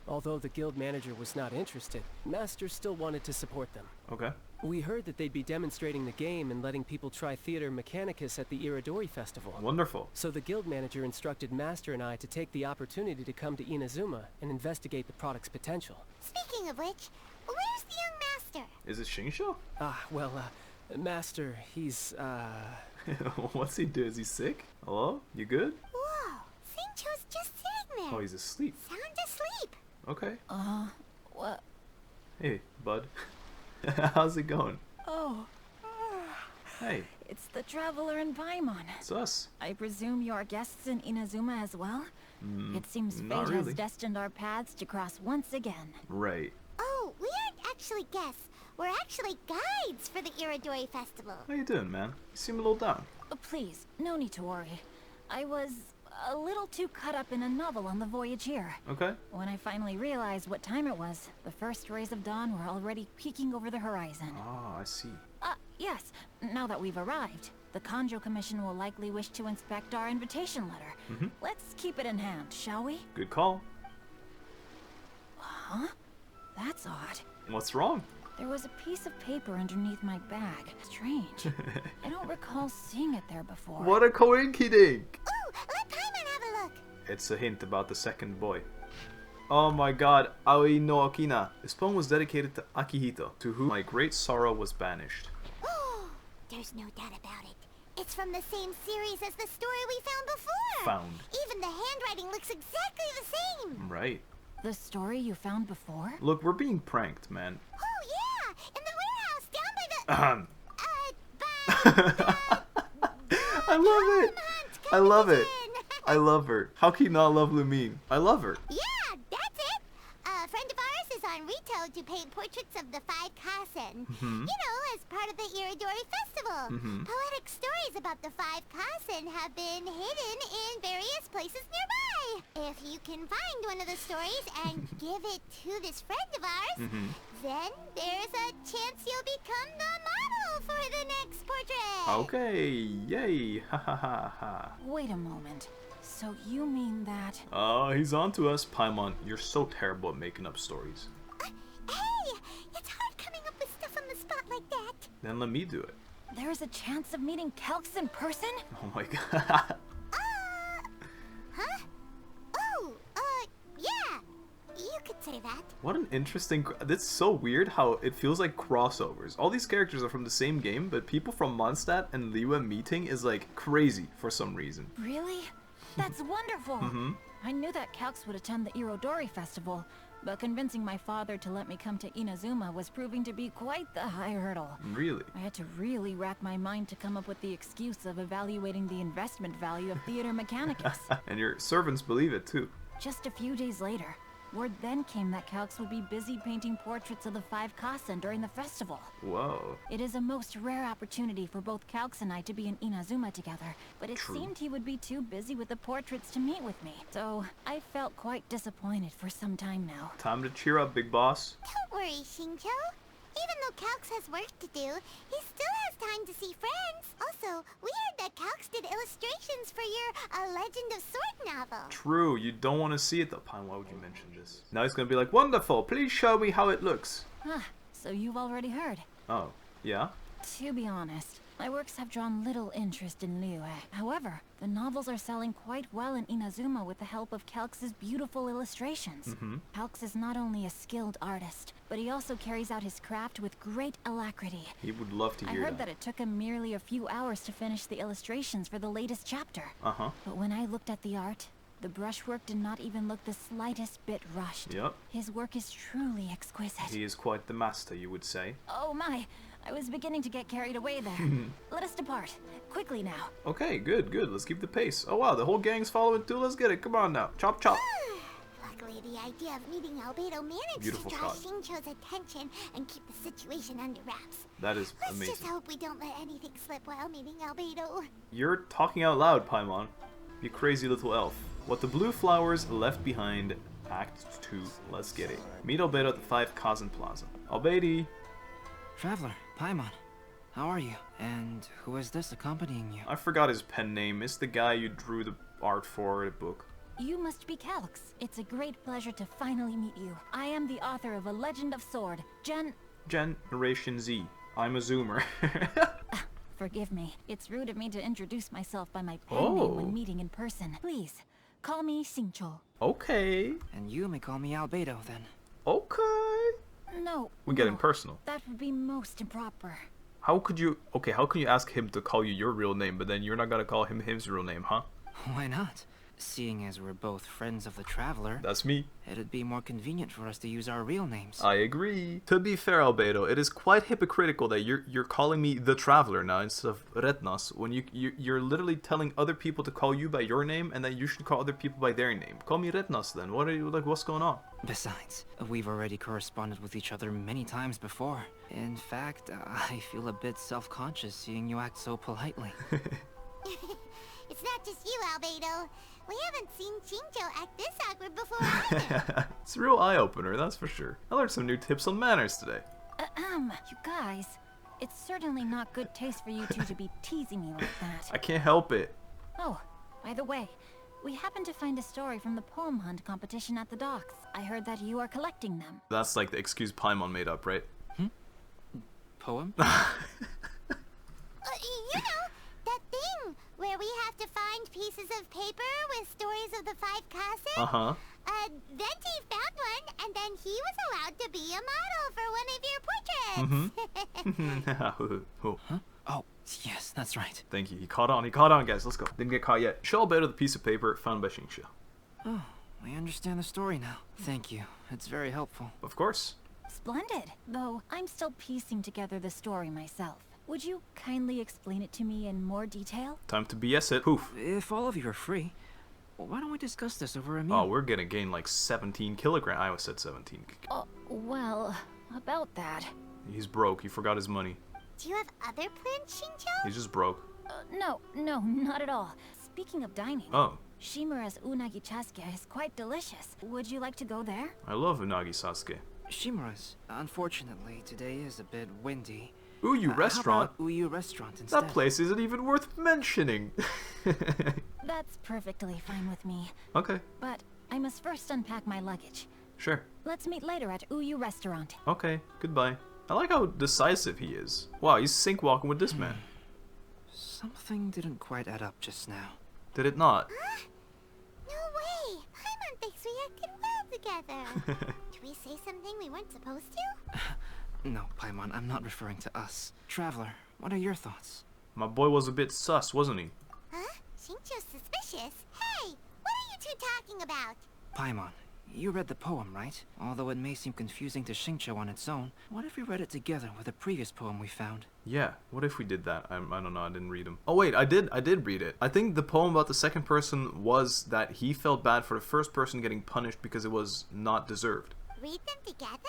Although the guild manager was not interested, Master still wanted to support them. Okay. We heard that they'd be demonstrating the game and letting people try Theater Mechanicus at the Irodori Festival. Wonderful. So the guild manager instructed Master and I to take the opportunity to come to Inazuma and investigate the product's potential. Speaking of which, where's the young master? Is it Shingsho? Master, he's, What's he do? Is he sick? Hello? You good? Whoa, Shingsho's just sitting there. Oh, he's asleep. Sound asleep. Okay. What? Hey, bud. How's it going? Oh. Hey. It's the Traveler and Paimon. It's us. I presume you are guests in Inazuma as well? It seems fate not really. has destined our paths to cross once again. Right. Oh, we aren't actually guests. We're actually guides for the Irodori Festival. How you doing, man? You seem a little down. Please, no need to worry. I was a little too caught up in a novel on the voyage here. Okay. When I finally realized what time it was, the first rays of dawn were already peeking over the horizon. Ah, I see. Yes. Now that we've arrived, the Kanjo Commission will likely wish to inspect our invitation letter. Let's keep it in hand, shall we? Good call. Huh? That's odd. What's wrong? There was a piece of paper underneath my bag. Strange. I don't recall seeing it there before. What a coinkydink! Ooh, let Paimon have a look. It's a hint about the second boy. Oh my god, Aoi no Okina. This poem was dedicated to Akihito, to whom my great sorrow was banished. There's no doubt about it. It's from the same series as the story we found before. Found. Even the handwriting looks exactly the same. Right. The story you found before? Look, we're being pranked, man. Oh yeah, in the warehouse down by the... I love it. I love it. I love her. How can you not love Lumine? I love her. Yeah, that's it. A friend of ours is on Rito to paint portraits of the 5 Kasen. You know, as part of the Irodori festival. Poetic stories about the 5 Kasen have been hidden in various places nearby. If you can find one of the stories and give it to this friend of ours, then there's a chance you'll become the model for the next portrait. Okay, yay. Ha ha ha ha. Wait a moment. So you mean that... He's on to us. Paimon, you're so terrible at making up stories. Hey, it's hard coming up with stuff on the spot like that. Then let me do it. There's a chance of meeting Calx in person? Oh my god. Huh? Oh, yeah. You could say that. What an interesting... That's so weird how it feels like crossovers. All these characters are from the same game, but people from Mondstadt and Liyue meeting is like crazy for some reason. Really? That's wonderful! I knew that Calx would attend the Irodori festival, but convincing my father to let me come to Inazuma was proving to be quite the high hurdle. Really? I had to really rack my mind to come up with the excuse of evaluating the investment value of Theater Mechanicus. And your servants believe it too. Just a few days later, word then came that Calx would be busy painting portraits of the 5 Kasen during the festival. Whoa. It is a most rare opportunity for both Calx and I to be in Inazuma together, but it seemed he would be too busy with the portraits to meet with me. So I felt quite disappointed for some time now. Time to cheer up, big boss. Don't worry, Shinjo. Even though Calx has work to do, he still has time to see friends. Also, we heard that Calx did illustrations for your A Legend of Sword novel. True, you don't want to see it though. Paimon, why would you mention this? Now he's gonna be like, wonderful, please show me how it looks. So you've already heard. Oh, yeah? To be honest, my works have drawn little interest in Liyue. However, the novels are selling quite well in Inazuma with the help of Calx's beautiful illustrations. Calx is not only a skilled artist, but he also carries out his craft with great alacrity. He would love to hear I heard that it took him merely a few hours to finish the illustrations for the latest chapter. But when I looked at the art, the brushwork did not even look the slightest bit rushed. Yep. His work is truly exquisite. He is quite the master, you would say. Oh my, I was beginning to get carried away there. Let us depart. Quickly now. Okay, good, good. Let's keep the pace. Oh wow, the whole gang's following too. Let's get it. Come on now. Chop, chop. Luckily, the idea of meeting Albedo managed Beautiful to draw shot. Shincho's attention and keep the situation under wraps. That is Let's amazing. just hope we don't let anything slip while meeting Albedo. You're talking out loud, Paimon. You crazy little elf. What the blue flowers left behind. Act 2. Let's get it. Meet Albedo at the 5 Kazen Plaza. Albedo! Traveler, Paimon, how are you? And who is this accompanying you? I forgot his pen name. It's the guy you drew the art for in a book. You must be Calx. It's a great pleasure to finally meet you. I am the author of A Legend of Sword, Generation Z. I'm a zoomer. Forgive me. It's rude of me to introduce myself by my pen name when meeting in person. Please, call me Shincho. Okay. And you may call me Albedo, then. Okay. No. We're getting personal. That would be most improper. How could you... Okay, how can you ask him to call you your real name, but then you're not gonna call him his real name, huh? Why not? Seeing as we're both friends of the Traveler... That's me. It'd be more convenient for us to use our real names. I agree. To be fair, Albedo, it is quite hypocritical that you're calling me the Traveler now instead of Rednas, when you're literally telling other people to call you by your name and that you should call other people by their name. Call me Rednas then. What are you, like, what's going on? Besides, we've already corresponded with each other many times before. In fact, I feel a bit self-conscious seeing you act so politely. It's not just you, Albedo. We haven't seen Shinjo act this awkward before either. It's a real eye-opener, that's for sure. I learned some new tips on manners today. You guys, it's certainly not good taste for you two to be teasing me like that. I can't help it. Oh, by the way, we happened to find a story from the poem hunt competition at the docks. I heard that you are collecting them. That's like the excuse Paimon made up, right? poem? You know, that thing where we have to find pieces of paper with stories of the 5 Kasen? Uh-huh. Venti found one, and then he was allowed to be a model for one of your portraits. Huh? Oh, yes, that's right. Thank you. He caught on, guys. Let's go. Didn't get caught yet. Show albedo the piece of paper found by Xingqiu. Oh, I understand the story now. Thank you. It's very helpful. Of course. Splendid. Though I'm still piecing together the story myself. Would you kindly explain it to me in more detail? Time to BS it. Poof. If all of you are free, why don't we discuss this over a meal? Oh, we're gonna gain like 17 kilograms. I always said 17. Oh, well, about that. He's broke. He forgot his money. Do you have other plans, Xingqiu? He's just broke. No, not at all. Speaking of dining, Oh. Shimura's unagi chasuke is quite delicious. Would you like to go there? I love unagi sasuke. Shimura's. Unfortunately, today is a bit windy. Uyu restaurant? How about Uyu restaurant instead? That place isn't even worth mentioning. That's perfectly fine with me. Okay. But I must first unpack my luggage. Sure. Let's meet later at Uyu restaurant. Okay, goodbay. I like how decisive he is. Wow, he's sync walking with this man. Something didn't quite add up just now. Did it not? Huh? No way! Paimon thinks we acted well together. Did we say something we weren't supposed to? No, Paimon, I'm not referring to us. Traveler, what are your thoughts? My boy was a bit sus, wasn't he? Huh? Xingqiu's suspicious? Hey! What are you two talking about? Paimon, you read the poem, right? Although it may seem confusing to Xingqiu on its own, what if we read it together with a previous poem we found? Yeah, what if we did that? I don't know, I didn't read them. Oh wait, I did read it. I think the poem about the second person was that he felt bad for the first person getting punished because it was not deserved. Read them together?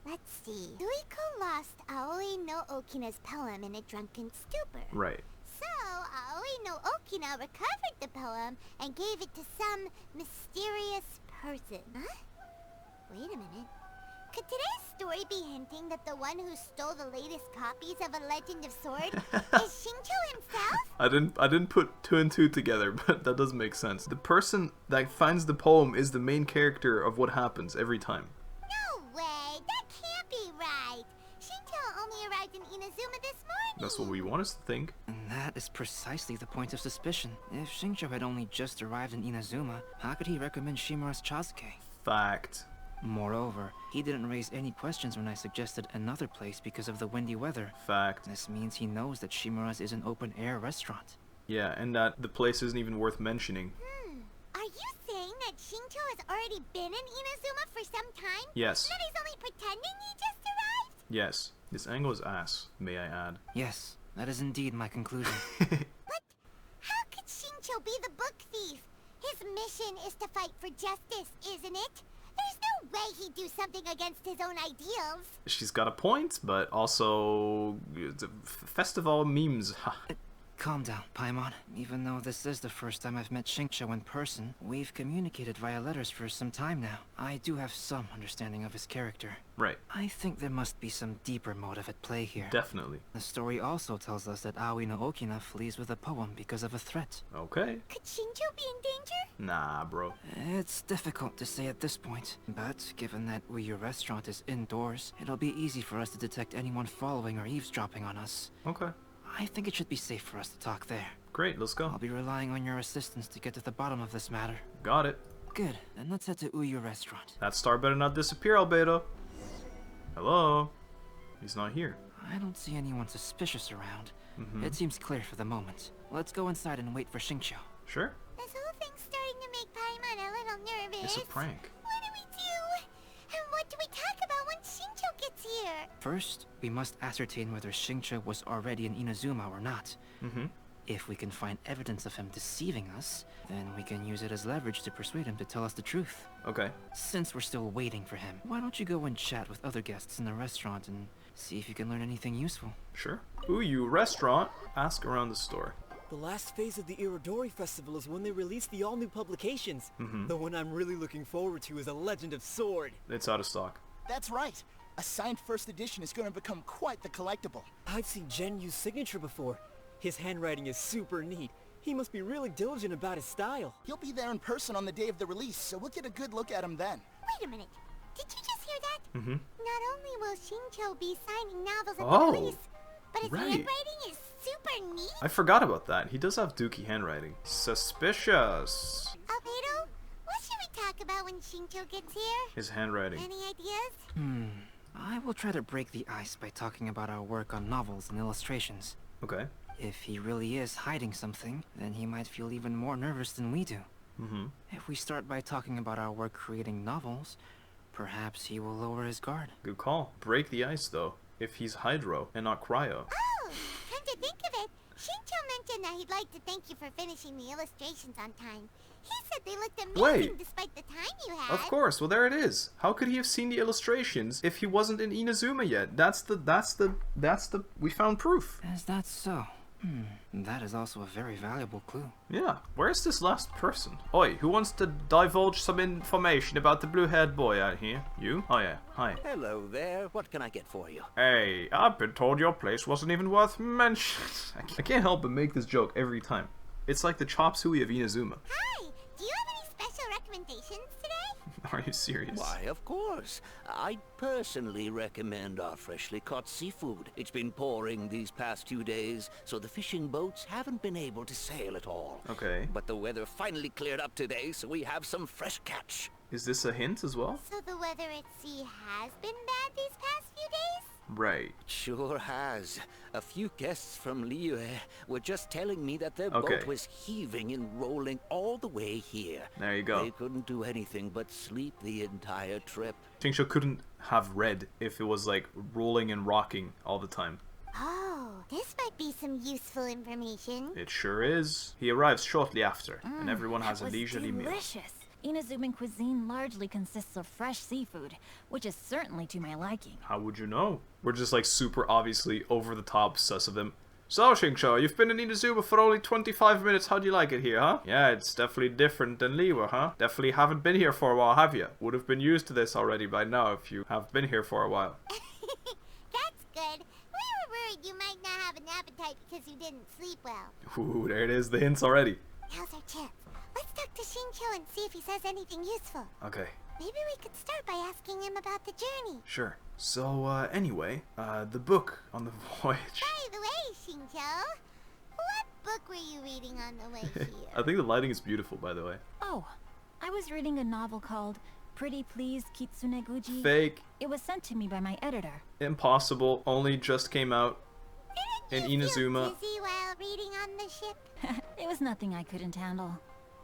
Let's see. Suiko lost Aoi no Okina's poem in a drunken stupor. Right. So, Aoi no Okina recovered the poem and gave it to some mysterious person. Huh? Wait a minute. Could today's story be hinting that the one who stole the latest copies of A Legend of Sword is Xingqiu himself? I didn't put 2 and 2 together, but that does make sense. The person that finds the poem is the main character of what happens every time. No way! That can't be right! Xingqiu only arrived in Inazuma this morning! That's what we want us to think. And that is precisely the point of suspicion. If Xingqiu had only just arrived in Inazuma, how could he recommend Shimura's chasuke? Fact. Moreover, he didn't raise any questions when I suggested another place because of the windy weather. Fact. This means he knows that Shimura's is an open-air restaurant. Yeah, and that the place isn't even worth mentioning. Are you saying that Xingqiu has already been in Inazuma for some time? Yes. That he's only pretending he just arrived? Yes. This angle is ass, may I add. Yes, that is indeed my conclusion. But how could Xingqiu be the book thief? His mission is to fight for justice, isn't it? There's no way he'd do something against his own ideals. She's got a point, but also festival memes. Calm down, Paimon. Even though this is the first time I've met Xingqiu in person, we've communicated via letters for some time now. I do have some understanding of his character. Right. I think there must be some deeper motive at play here. Definitely. The story also tells us that Aoi no Okina flees with a poem because of a threat. Okay. Could Xingqiu be in danger? Nah, bro. It's difficult to say at this point, but given that Uyu restaurant is indoors, it'll be easy for us to detect anyone following or eavesdropping on us. Okay. I think it should be safe for us to talk there. Great, let's go. I'll be relying on your assistance to get to the bottom of this matter. Got it. Good, then let's head to Uyu restaurant. That star better not disappear, albedo. Hello? He's not here. I don't see anyone suspicious around. It seems clear for the moment. Let's go inside and wait for Xingqiu. Sure. This whole thing's starting to make Paimon a little nervous. It's a prank. What do we do? And what do we talk about when Xingqiu gets here? First, we must ascertain whether Xingqiu was already in Inazuma or not. If we can find evidence of him deceiving us, then we can use it as leverage to persuade him to tell us the truth. Okay. Since we're still waiting for him, why don't you go and chat with other guests in the restaurant and see if you can learn anything useful? Sure. Uyu restaurant. Ask around the store. The last phase of the Irodori Festival is when they release the all-new publications. The one I'm really looking forward to is A Legend of Sword. It's out of stock. That's right. A signed first edition is going to become quite the collectible. I've seen Genyu's signature before. His handwriting is super neat. He must be really diligent about his style. He'll be there in person on the day of the release, so we'll get a good look at him then. Wait a minute. Did you just hear that? Mm-hmm. Not only will Shincho be signing novels at the Oh, police, but his right. handwriting is super neat. I forgot about that. He does have dookie handwriting. Suspicious. Albedo, what should we talk about when Shincho gets here? His handwriting. Any ideas? I will try to break the ice by talking about our work on novels and illustrations. Okay. If he really is hiding something, then he might feel even more nervous than we do. Mm-hmm. If we start by talking about our work creating novels, perhaps he will lower his guard. Good call. Break the ice, though, if he's hydro and not cryo. Oh, come to think of it, Shincho mentioned that he'd like to thank you for finishing the illustrations on time. He said they looked amazing Wait. despite the time you had. Of course. Well, there it is. How could he have seen the illustrations if he wasn't in Inazuma yet? That's the. We found proof. Is that so? That is also a very valuable clue. Yeah. Where's this last person? Oi, who wants to divulge some information about the blue-haired boy out here? You? Oh yeah. Hi. Hello there. What can I get for you? Hey, I've been told your place wasn't even worth mentioning. I can't help but make this joke every time. It's like the chop suey of Inazuma. Hi, do you have any special recommendations today? Are you serious? Why, of course. I personally recommend our freshly caught seafood. It's been pouring these past few days, so the fishing boats haven't been able to sail at all. Okay. But the weather finally cleared up today, so we have some fresh catch. Is this a hint as well? So the weather at sea has been bad these past few days? Right. Sure has. A few guests from Liyue were just telling me that their Okay. boat was heaving and rolling all the way here. There you go. They couldn't do anything but sleep the entire trip. Shincho couldn't have read if it was like rolling and rocking all the time. Oh, this might be some useful information. It sure is. He arrives shortly after, and everyone has a That was leisurely meal. delicious. Inazuman cuisine largely consists of fresh seafood, which is certainly to my liking. How would you know? We're just like super obviously over the top sus of him. So, Shincho, you've been in Inazuma for only 25 minutes. How do you like it here, huh? Yeah, it's definitely different than Liyue, huh? Definitely haven't been here for a while, have you? Would have been used to this already by now if you have been here for a while. That's good. We were worried you might not have an appetite because you didn't sleep well. Ooh, there it is, the hints already. Now's our chance. Let's talk to Shincho and see if he says anything useful. Okay. Maybe we could start by asking him about the journey. Sure. So, anyway, the book on the voyage. By the way, Shincho, what book were you reading on the way here? I think the lighting is beautiful, by the way. Oh, I was reading a novel called Pretty Please Kitsune Guji. Fake. It was sent to me by my editor. Impossible. Only just came out in Inazuma. Busy while reading on the ship? It was nothing I couldn't handle.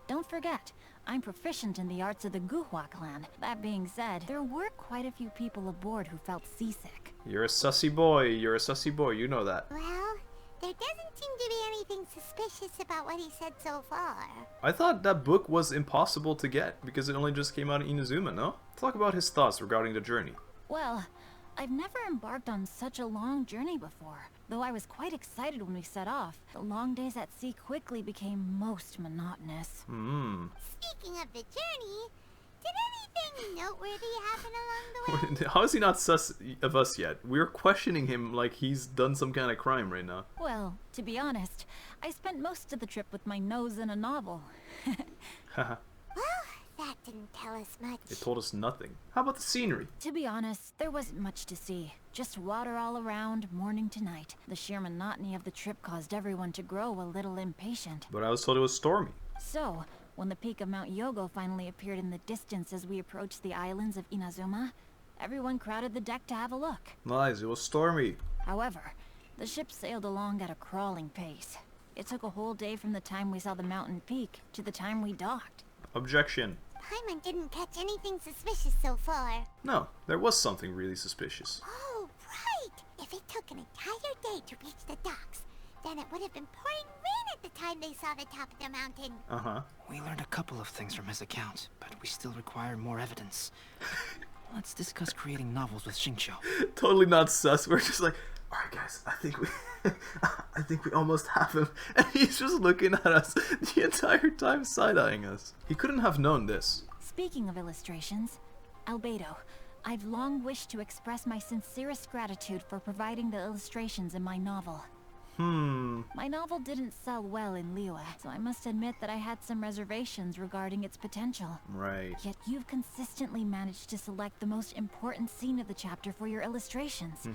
Don't forget, I'm proficient in the arts of the Guhua clan. That being said, there were quite a few people aboard who felt seasick. You're a sussy boy. You're a sussy boy. You know that. Well, there doesn't seem to be anything suspicious about what he said so far. I thought that book was impossible to get because it only just came out in Inazuma, no? Talk about his thoughts regarding the journey. Well, I've never embarked on such a long journey before. Though I was quite excited when we set off, the long days at sea quickly became most monotonous. Speaking of the journey, did anything noteworthy happen along the way? How is he not sus of us yet? We're questioning him like he's done some kind of crime right now. Well, to be honest, I spent most of the trip with my nose in a novel. Haha. Well, that didn't tell us much. It told us nothing. How about the scenery? To be honest, there wasn't much to see. Just water all around, morning to night. The sheer monotony of the trip caused everyone to grow a little impatient. But I was told it was stormy. So, when the peak of Mount Yogo finally appeared in the distance as we approached the islands of Inazuma, everyone crowded the deck to have a look. Lies, it was stormy. However, the ship sailed along at a crawling pace. It took a whole day from the time we saw the mountain peak to the time we docked. Objection. Paimon didn't catch anything suspicious so far. No, there was something really suspicious. Oh, right! If it took an entire day to reach the docks, then it would have been pouring rain at the time they saw the top of the mountain. Uh-huh. We learned a couple of things from his account, but we still require more evidence. Let's discuss creating novels with Shincho. Totally not sus. We're just like, alright guys, I think we almost have him. And he's just looking at us the entire time, side-eyeing us. He couldn't have known this. Speaking of illustrations, albedo, I've long wished to express my sincerest gratitude for providing the illustrations in my novel. My novel didn't sell well in Liyue, so I must admit that I had some reservations regarding its potential. Right. Yet you've consistently managed to select the most important scene of the chapter for your illustrations.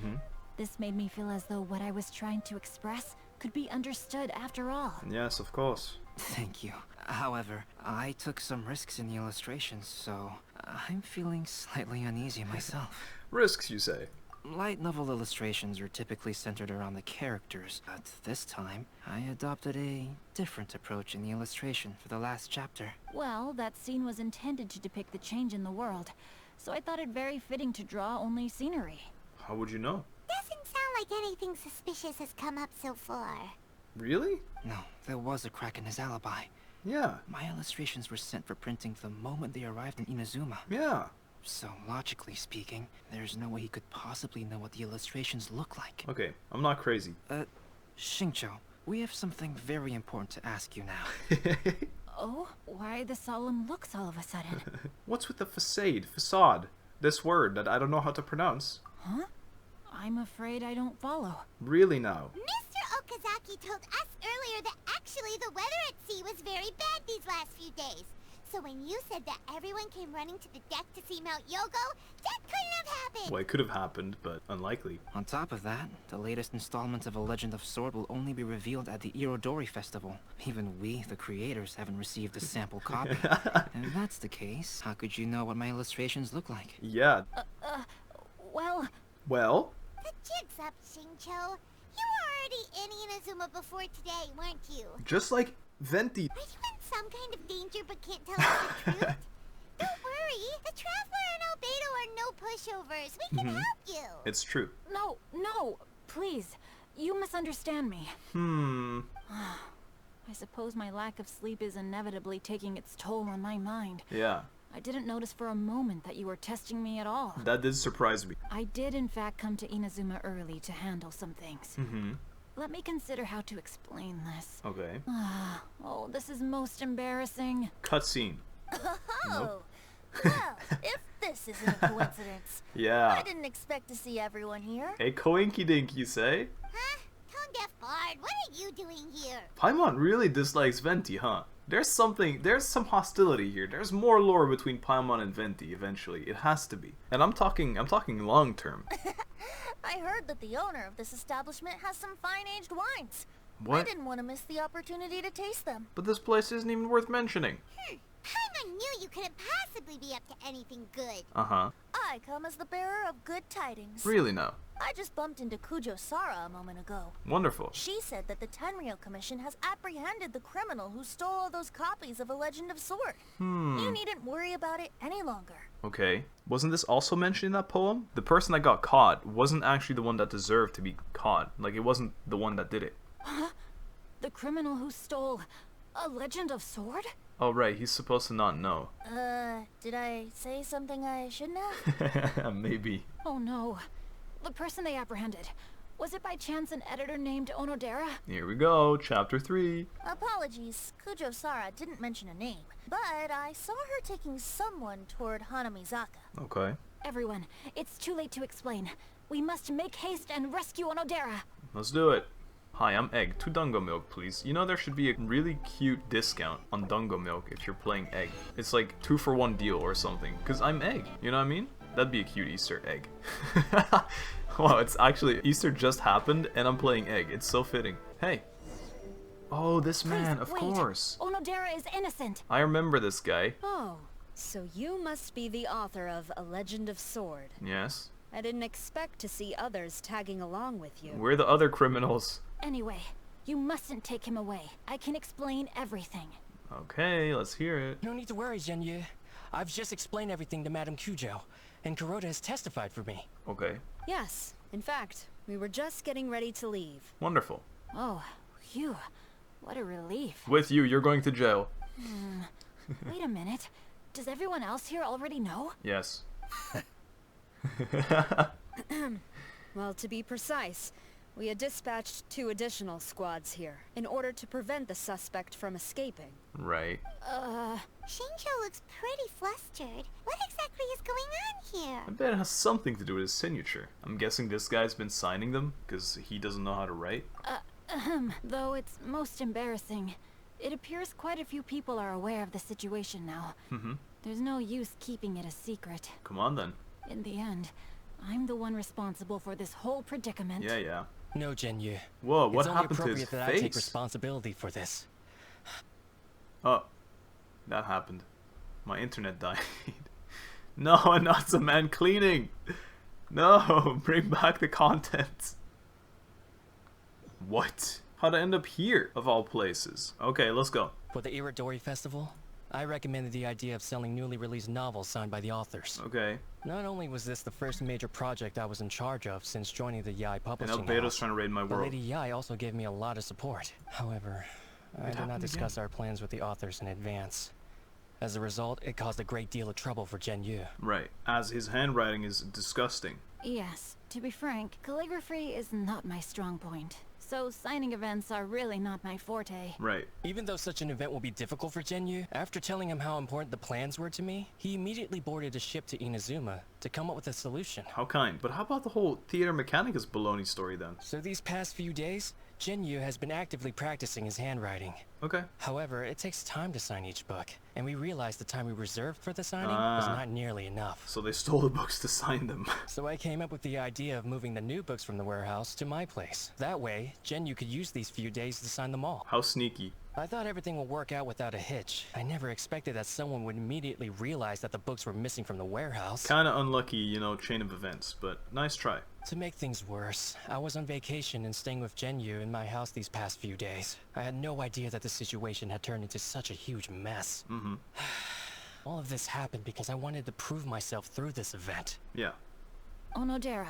This made me feel as though what I was trying to express could be understood after all. Yes, of course. Thank you. However, I took some risks in the illustrations, so I'm feeling slightly uneasy myself. Risks, you say? Light novel illustrations are typically centered around the characters, but this time, I adopted a different approach in the illustration for the last chapter. Well, that scene was intended to depict the change in the world, so I thought it very fitting to draw only scenery. How would you know? Doesn't sound like anything suspicious has come up so far. Really? No, there was a crack in his alibi. Yeah. My illustrations were sent for printing the moment they arrived in Inazuma. Yeah. So, logically speaking, there's no way he could possibly know what the illustrations look like. Okay, I'm not crazy. Xingqiu, we have something very important to ask you now. Oh? Why the solemn looks all of a sudden? What's with the facade? This word that I don't know how to pronounce. Huh? I'm afraid I don't follow. Really now? Mr. Okazaki told us earlier that actually the weather at sea was very bad these last few days. So when you said that everyone came running to the deck to see Mount Yogo, that couldn't have happened! Well, it could have happened, but unlikely. On top of that, the latest installment of A Legend of Sword will only be revealed at the Irodori Festival. Even we, the creators, haven't received a sample copy. And if that's the case, how could you know what my illustrations look like? Yeah. Well... Well? The jig's up, Xingqiu. You were already in Inazuma before today, weren't you? Just like Venti. Are you in some kind of danger but can't tell us the truth? Don't worry, the Traveler and Albedo are no pushovers. We can help you. It's true. No, please. You misunderstand me. I suppose my lack of sleep is inevitably taking its toll on my mind. Yeah. I didn't notice for a moment that you were testing me at all. That did surprise me. I did in fact come to Inazuma early to handle some things. Let me consider how to explain this. Okay. Oh, this is most embarrassing. Cutscene. Oh, well, if this isn't a coincidence. Yeah. I didn't expect to see everyone here. A coinky dink, you say? Huh? Tone deaf bard, what are you doing here? Paimon really dislikes Venti, huh? There's some hostility here. There's more lore between Paimon and Venti eventually. It has to be. And I'm talking long term. I heard that the owner of this establishment has some fine-aged wines. What? I didn't want to miss the opportunity to taste them. But this place isn't even worth mentioning. Paimon knew you couldn't possibly be up to anything good. I come as the bearer of good tidings. Really now? I just bumped into Kujo Sara a moment ago. Wonderful. She said that the Tenryou Commission has apprehended the criminal who stole all those copies of A Legend of Sword. You needn't worry about it any longer. Okay. Wasn't this also mentioned in that poem? The person that got caught wasn't actually the one that deserved to be caught. Like, it wasn't the one that did it. Huh? The criminal who stole A Legend of Sword? Oh, right. He's supposed to not know. Did I say something I shouldn't have? Maybe. Oh no. The person they apprehended. Was it by chance an editor named Onodera? Here we go. Chapter 3. Apologies. Kujo Sara didn't mention a name. But I saw her taking someone toward Hanamizaka. Okay. Everyone, it's too late to explain. We must make haste and rescue Onodera. Let's do it. Hi, I'm Egg. 2 Dungo Milk, please. You know there should be a really cute discount on Dungo Milk if you're playing Egg. It's like 2 for 1 deal or something. Because I'm Egg. You know what I mean? That'd be a cute Easter egg. Wow, it's actually... Easter just happened and I'm playing Egg. It's so fitting. Hey. Oh, this man, of course. Onodera is innocent. I remember this guy. Oh, so you must be the author of A Legend of Sword. Yes. I didn't expect to see others tagging along with you. We're the other criminals. Anyway, you mustn't take him away. I can explain everything. Okay, let's hear it. No need to worry, Zhenyu. I've just explained everything to Madame Kujo, and Kuroda has testified for me. Okay. Yes, in fact, we were just getting ready to leave. Wonderful. Oh, phew. What a relief. With you, you're going to jail. Wait a minute. Does everyone else here already know? Yes. Well, to be precise, we had dispatched 2 additional squads here in order to prevent the suspect from escaping. Right. Xingqiu looks pretty flustered. What exactly is going on here? I bet it has something to do with his signature. I'm guessing this guy's been signing them because he doesn't know how to write. Though it's most embarrassing. It appears quite a few people are aware of the situation now. There's no use keeping it a secret. Come on then. In the end, I'm the one responsible for this whole predicament. Yeah. No, Zhenyu. Whoa, what it's only happened to his appropriate that face? I take responsibility for this. Oh, that happened. My internet died. No, not the man cleaning. No, bring back the contents. What? How'd I end up here, of all places? Okay, let's go. For the Irodori Festival, I recommended the idea of selling newly released novels signed by the authors. Okay. Not only was this the first major project I was in charge of since joining the Yai publishing And Albedo's house, trying to raid my but world. Lady Yai also gave me a lot of support. However, I did not discuss our plans with the authors in advance. As a result, it caused a great deal of trouble for Zhenyu. Right, as his handwriting is disgusting. Yes, to be frank, calligraphy is not my strong point. So signing events are really not my forte. Right. Even though such an event will be difficult for Zhenyu, after telling him how important the plans were to me, he immediately boarded a ship to Inazuma to come up with a solution. How kind. But how about the whole Theater Mechanicus baloney story then? So these past few days, Zhenyu has been actively practicing his handwriting. Okay. However, it takes time to sign each book, and we realized the time we reserved for the signing was not nearly enough. So they stole the books to sign them. So I came up with the idea of moving the new books from the warehouse to my place. That way, Zhenyu could use these few days to sign them all. How sneaky. I thought everything would work out without a hitch. I never expected that someone would immediately realize that the books were missing from the warehouse. Kinda unlucky, you know, chain of events, but nice try. To make things worse, I was on vacation and staying with Zhenyu in my house these past few days. I had no idea that the situation had turned into such a huge mess. All of this happened because I wanted to prove myself through this event. Yeah. Onodera,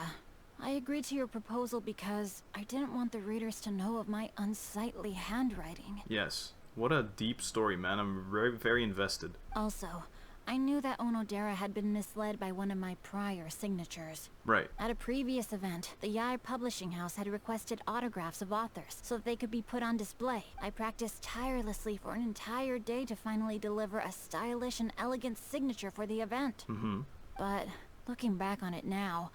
I agreed to your proposal because I didn't want the readers to know of my unsightly handwriting. Yes. What a deep story, man. I'm very, very invested. Also, I knew that Onodera had been misled by one of my prior signatures. Right. At a previous event, the Yai publishing house had requested autographs of authors so that they could be put on display. I practiced tirelessly for an entire day to finally deliver a stylish and elegant signature for the event. But looking back on it now,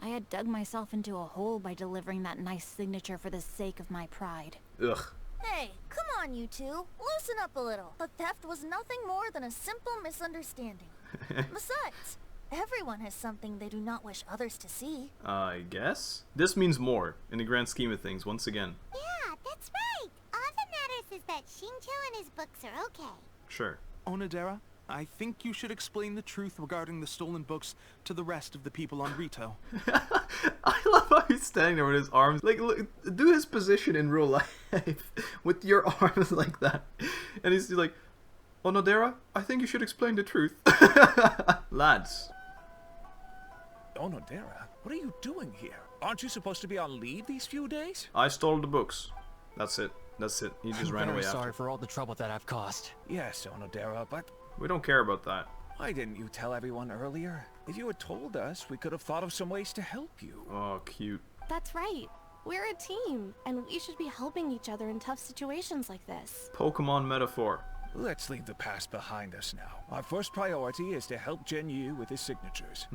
I had dug myself into a hole by delivering that nice signature for the sake of my pride. Ugh. Hey, come on, you two. Loosen up a little. The theft was nothing more than a simple misunderstanding. Besides, everyone has something they do not wish others to see. I guess? This means more, in the grand scheme of things, once again. Yeah, that's right. All that matters is that Shincho and his books are okay. Sure. Onodera, I think you should explain the truth regarding the stolen books to the rest of the people on Rito. I love how he's standing there with his arms. Like, look, do his position in real life with your arms like that. And he's like, Onodera, I think you should explain the truth. Lads. Onodera, what are you doing here? Aren't you supposed to be on leave these few days? I stole the books. That's it. That's it. He just ran away I'm sorry after. for all the trouble that I've caused. Yes, Onodera, but We don't care about that. why didn't you tell everyone earlier? If you had told us, we could have thought of some ways to help you. Oh, cute. That's right. We're a team, and we should be helping each other in tough situations like this. Pokemon metaphor. Let's leave the past behind us now. Our first priority is to help Zhenyu with his signatures.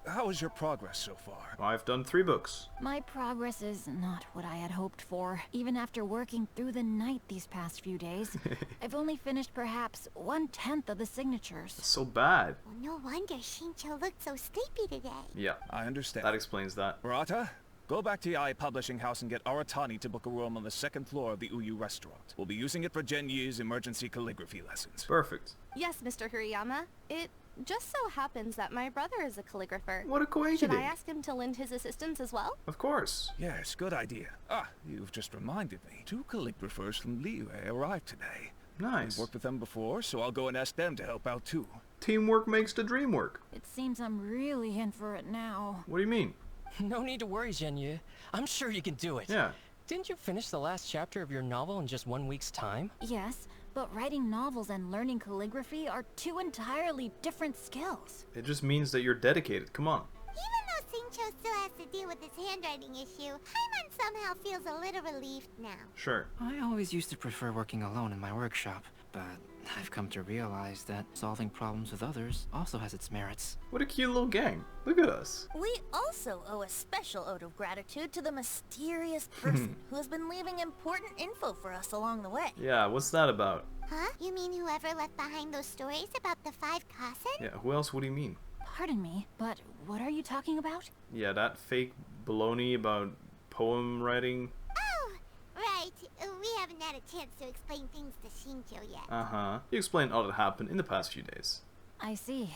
How is your progress so far? I've done 3 books. My progress is not what I had hoped for. Even after working through the night these past few days, I've only finished perhaps 1/10 of the signatures. It's so bad. Well, no wonder Shincho looked so sleepy today. Yeah. I understand. That explains that. Murata, go back to Yai Publishing House and get Aratani to book a room on the 2nd floor of the UU restaurant. We'll be using it for Zhenyu's emergency calligraphy lessons. Perfect. Yes, Mr. Hirayama. It just so happens that my brother is a calligrapher. What a coincidence. Should I ask him to lend his assistance as well? Of course. Yes, good idea. Ah, you've just reminded me. 2 calligraphers from Liyue arrived today. Nice. I've worked with them before, so I'll go and ask them to help out too. Teamwork makes the dream work. It seems I'm really in for it now. What do you mean? No need to worry, Zhenyu. I'm sure you can do it. Yeah. Didn't you finish the last chapter of your novel in just 1 week's time? Yes, but writing novels and learning calligraphy are 2 entirely different skills. It just means that you're dedicated. Come on. Even though Shincho still has to deal with his handwriting issue, Paimon somehow feels a little relieved now. Sure. I always used to prefer working alone in my workshop, but I've come to realize that solving problems with others also has its merits. What a cute little gang. Look at us. We also owe a special ode of gratitude to the mysterious person who has been leaving important info for us along the way. Yeah, what's that about? Huh? You mean whoever left behind those stories about the 5 Kasen? Yeah, who else would he mean? Pardon me, but what are you talking about? Yeah, that fake baloney about poem writing. Oh, right. We haven't had a chance to explain things to Shinjo yet. Uh-huh. He explained all that happened in the past few days. I see.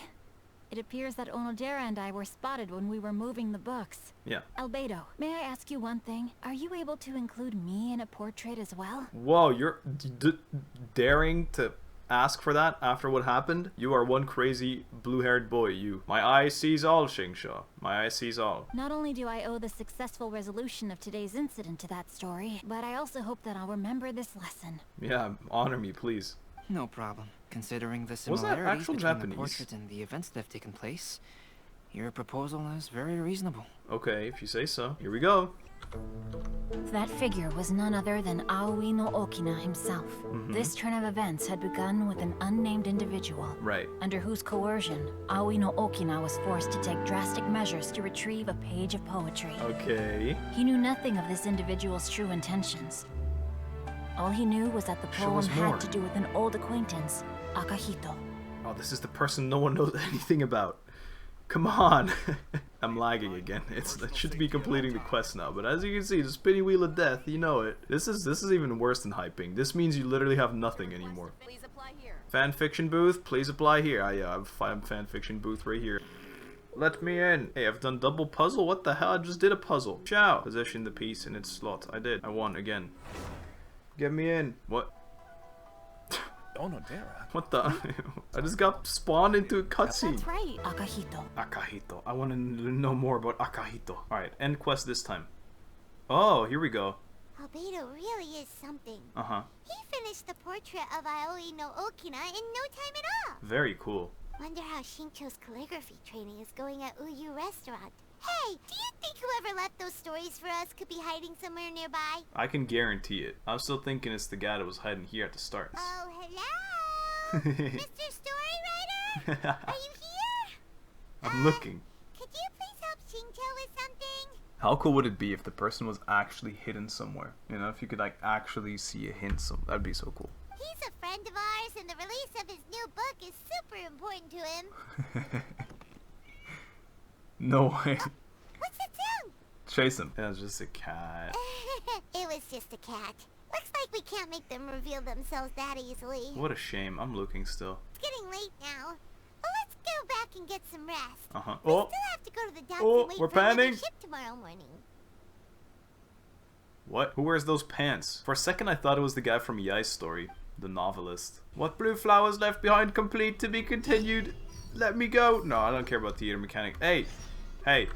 It appears that Onodera and I were spotted when we were moving the books. Yeah. Albedo, may I ask you one thing? Are you able to include me in a portrait as well? Whoa, you're daring to ask for that after what happened? You are one crazy blue-haired boy, you. My eye sees all, Xingqiu. My eye sees all. Not only do I owe the successful resolution of today's incident to that story, but I also hope that I'll remember this lesson. Yeah, honor me, please. No problem. Considering the Was similarities that actual between Japanese? the portrait and the events that have taken place, your proposal is very reasonable. Okay, if you say so. Here we go. That figure was none other than Aoi no Okina himself. This turn of events had begun with an unnamed individual. Right. Under whose coercion, Aoi no Okina was forced to take drastic measures to retrieve a page of poetry. Okay. He knew nothing of this individual's true intentions. All he knew was that the poem had to do with an old acquaintance, Akahito. Oh, this is the person no one knows anything about. Come on. I'm lagging again. It should be completing the quest now, but as you can see, the spinning wheel of death, you know it. This is even worse than hyping. This means you literally have nothing anymore. Please apply here. Fanfiction booth, please apply here. I have fanfiction booth right here. Let me in. Hey, I've done double puzzle. What the hell? I just did a puzzle. Ciao. Position the piece in its slot. I did. I won again. Get me in. What? Onodera. What the? I just got spawned into a cutscene. That's right, Akahito. Akahito. I want to know more about Akahito. Alright, end quest this time. Oh, here we go. Albedo really is something. Uh-huh. He finished the portrait of Aoi no Okina in no time at all. Very cool. Wonder how Shincho's calligraphy training is going at UU Restaurant. Hey, do you think whoever left those stories for us could be hiding somewhere nearby? I can guarantee it. I'm still thinking it's the guy that was hiding here at the start. Oh, hello? Mr. Story Writer? Are you here? I'm looking. Could you please help Shincho with something? How cool would it be if the person was actually hidden somewhere? You know, if you could like actually see a hint that'd be so cool. He's a friend of ours and the release of his new book is super important to him. No way. What's that sound? Chase him. It was just a cat. It was just a cat. Looks like we can't make them reveal themselves that easily. What a shame. I'm looking still. It's getting late now. Well, let's go back and get some rest. Uh-huh. We Oh. still have to go to the docks Oh, and wait we're for another panning. ship tomorrow morning. What? Who wears those pants? For a second I thought it was the guy from Yai's story. The novelist. What blue flowers left behind complete to be continued? Let me go. No, I don't care about theater mechanic. Hey. Hey.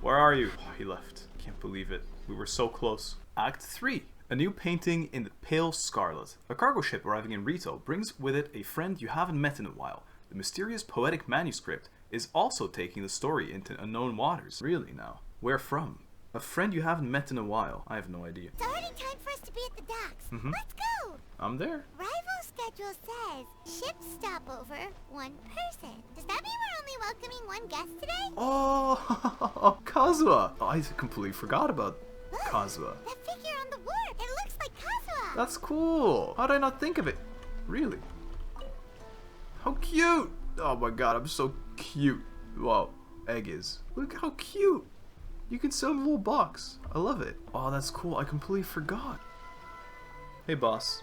Where are you? Oh, he left. Can't believe it. We were so close. Act 3. A new painting in the Pale Scarlet. A cargo ship arriving in Rito brings with it a friend you haven't met in a while. The mysterious poetic manuscript is also taking the story into unknown waters. Really now? Where from? A friend you haven't met in a while. I have no idea. It's already time for us to be at the docks. Let's go. I'm there. Rival schedule says ship stopover, 1 person. Does that mean we're only welcoming 1 guest today? Oh, Kazuha. Oh, I completely forgot about Kazuha. That figure on the wharf. It looks like Kazuha. That's cool. How did I not think of it? Really? How cute. Oh my god, I'm so cute. Wow, Egg is. Look how cute. You can sell a little box. I love it. Oh, that's cool. I completely forgot. Hey, boss.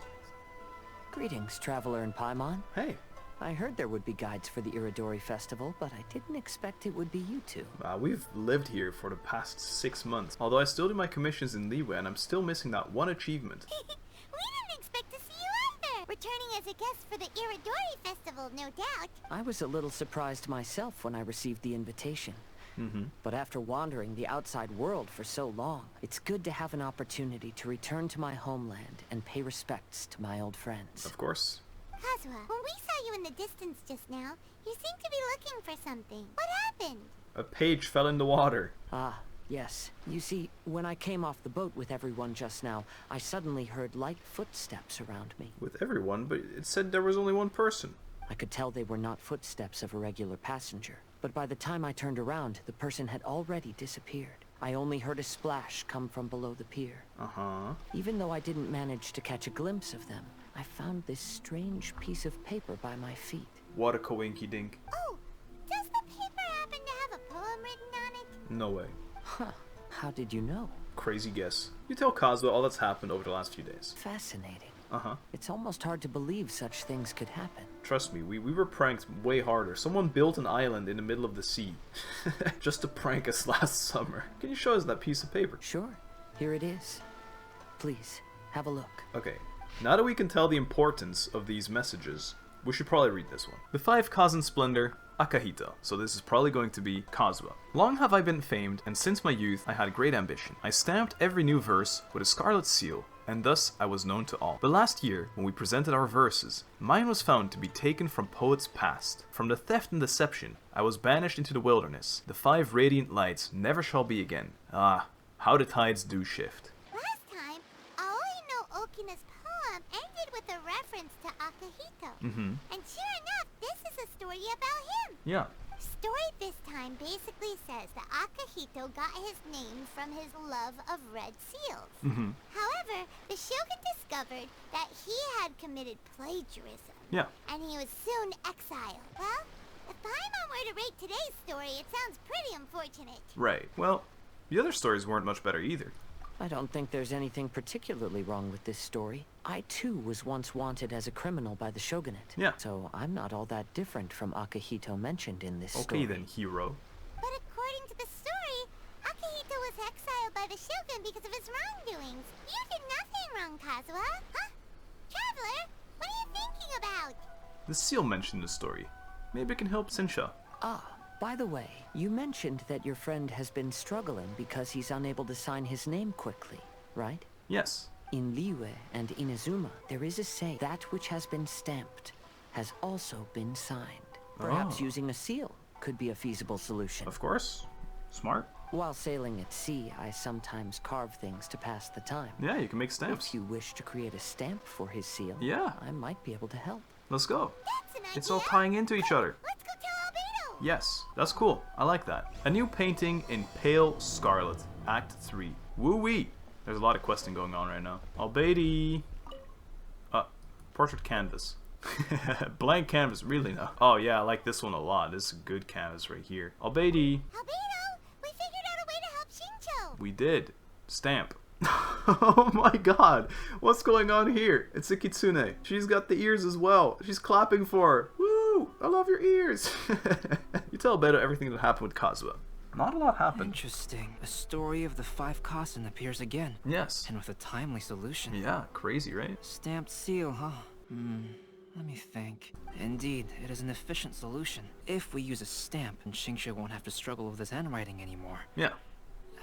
Greetings, traveler in Paimon. Hey. I heard there would be guides for the Irodori festival, but I didn't expect it would be you two. We've lived here for the past 6 months. Although I still do my commissions in Liyue, and I'm still missing that one achievement. We didn't expect to see you either. Returning as a guest for the Irodori festival, no doubt. I was a little surprised myself when I received the invitation. But after wandering the outside world for so long, it's good to have an opportunity to return to my homeland and pay respects to my old friends. Of course. Kazuha, when we saw you in the distance just now, you seemed to be looking for something. What happened? A page fell in the water. Ah, Yes. You see, when I came off the boat with everyone just now, I suddenly heard light footsteps around me. With everyone? But it said there was only one person. I could tell they were not footsteps of a regular passenger. But by the time I turned around, the person had already disappeared. I only heard a splash come from below the pier. Uh-huh. Even though I didn't manage to catch a glimpse of them, I found this strange piece of paper by my feet. What a coinky dink. Oh, does the paper happen to have a poem written on it? No way. Huh. How did you know? Crazy guess. You tell Kazuha all that's happened over the last few days. Fascinating. Uh-huh. It's almost hard to believe such things could happen. Trust me, we were pranked way harder. Someone built an island in the middle of the sea. Just to prank us last summer. Can you show us that piece of paper? Sure. Here it is. Please, have a look. Okay. Now that we can tell the importance of these messages, we should probably read this one. The 5 Kazan Splendor, Akahito. So this is probably going to be Kazuha. Long have I been famed, and since my youth I had great ambition. I stamped every new verse with a scarlet seal, and thus I was known to all. But last year, when we presented our verses, mine was found to be taken from poets past. From the theft and deception, I was banished into the wilderness. The 5 radiant lights never shall be again. Ah, how the tides do shift. Last time, Aoi no Okina's poem ended with a reference to Akahito. And sure enough, this is a story about him. Yeah. Story this time basically says that Akahito got his name from his love of red seals. However, the shogun discovered that he had committed plagiarism. Yeah. And he was soon exiled. Well, if Paimon were to rate today's story, it sounds pretty unfortunate. Right. Well, the other stories weren't much better either. I don't think there's anything particularly wrong with this story. I too was once wanted as a criminal by the shogunate. Yeah. So I'm not all that different from Akahito mentioned in this story. Okay then, hero. But according to the story, Akahito was exiled by the shogun because of his wrongdoings. You did nothing wrong, Kazuha. Huh? Traveler, what are you thinking about? The seal mentioned the story. Maybe it can help Shinsha. Ah, by the way, you mentioned that your friend has been struggling because he's unable to sign his name quickly, right? Yes. In Liyue and Inazuma, there is a saying, that which has been stamped has also been signed. Perhaps using a seal could be a feasible solution. Of course. Smart. While sailing at sea, I sometimes carve things to pass the time. Yeah, you can make stamps. If you wish to create a stamp for his seal, yeah, I might be able to help. Let's go. That's an idea. It's all tying into each other. Let's go tell Albedo. Yes, that's cool. I like that. A new painting in Pale Scarlet, Act 3. Woo-wee! There's a lot of questing going on right now. Albedo. Portrait canvas. Blank canvas, really no. Oh yeah, I like this one a lot. This is a good canvas right here. Albedo. Albedo, we figured out a way to help Shincho. We did. Stamp. Oh my god, what's going on here? It's a kitsune. She's got the ears as well. She's clapping for her. Woo! I love your ears. You tell Albedo everything that happened with Kazuha. Not a lot happened. Interesting. A story of the 5 Kasen appears again. Yes. And with a timely solution. Yeah, crazy, right? Stamped seal, huh? Let me think. Indeed, it is an efficient solution. If we use a stamp, then Shinsha won't have to struggle with his handwriting anymore. Yeah.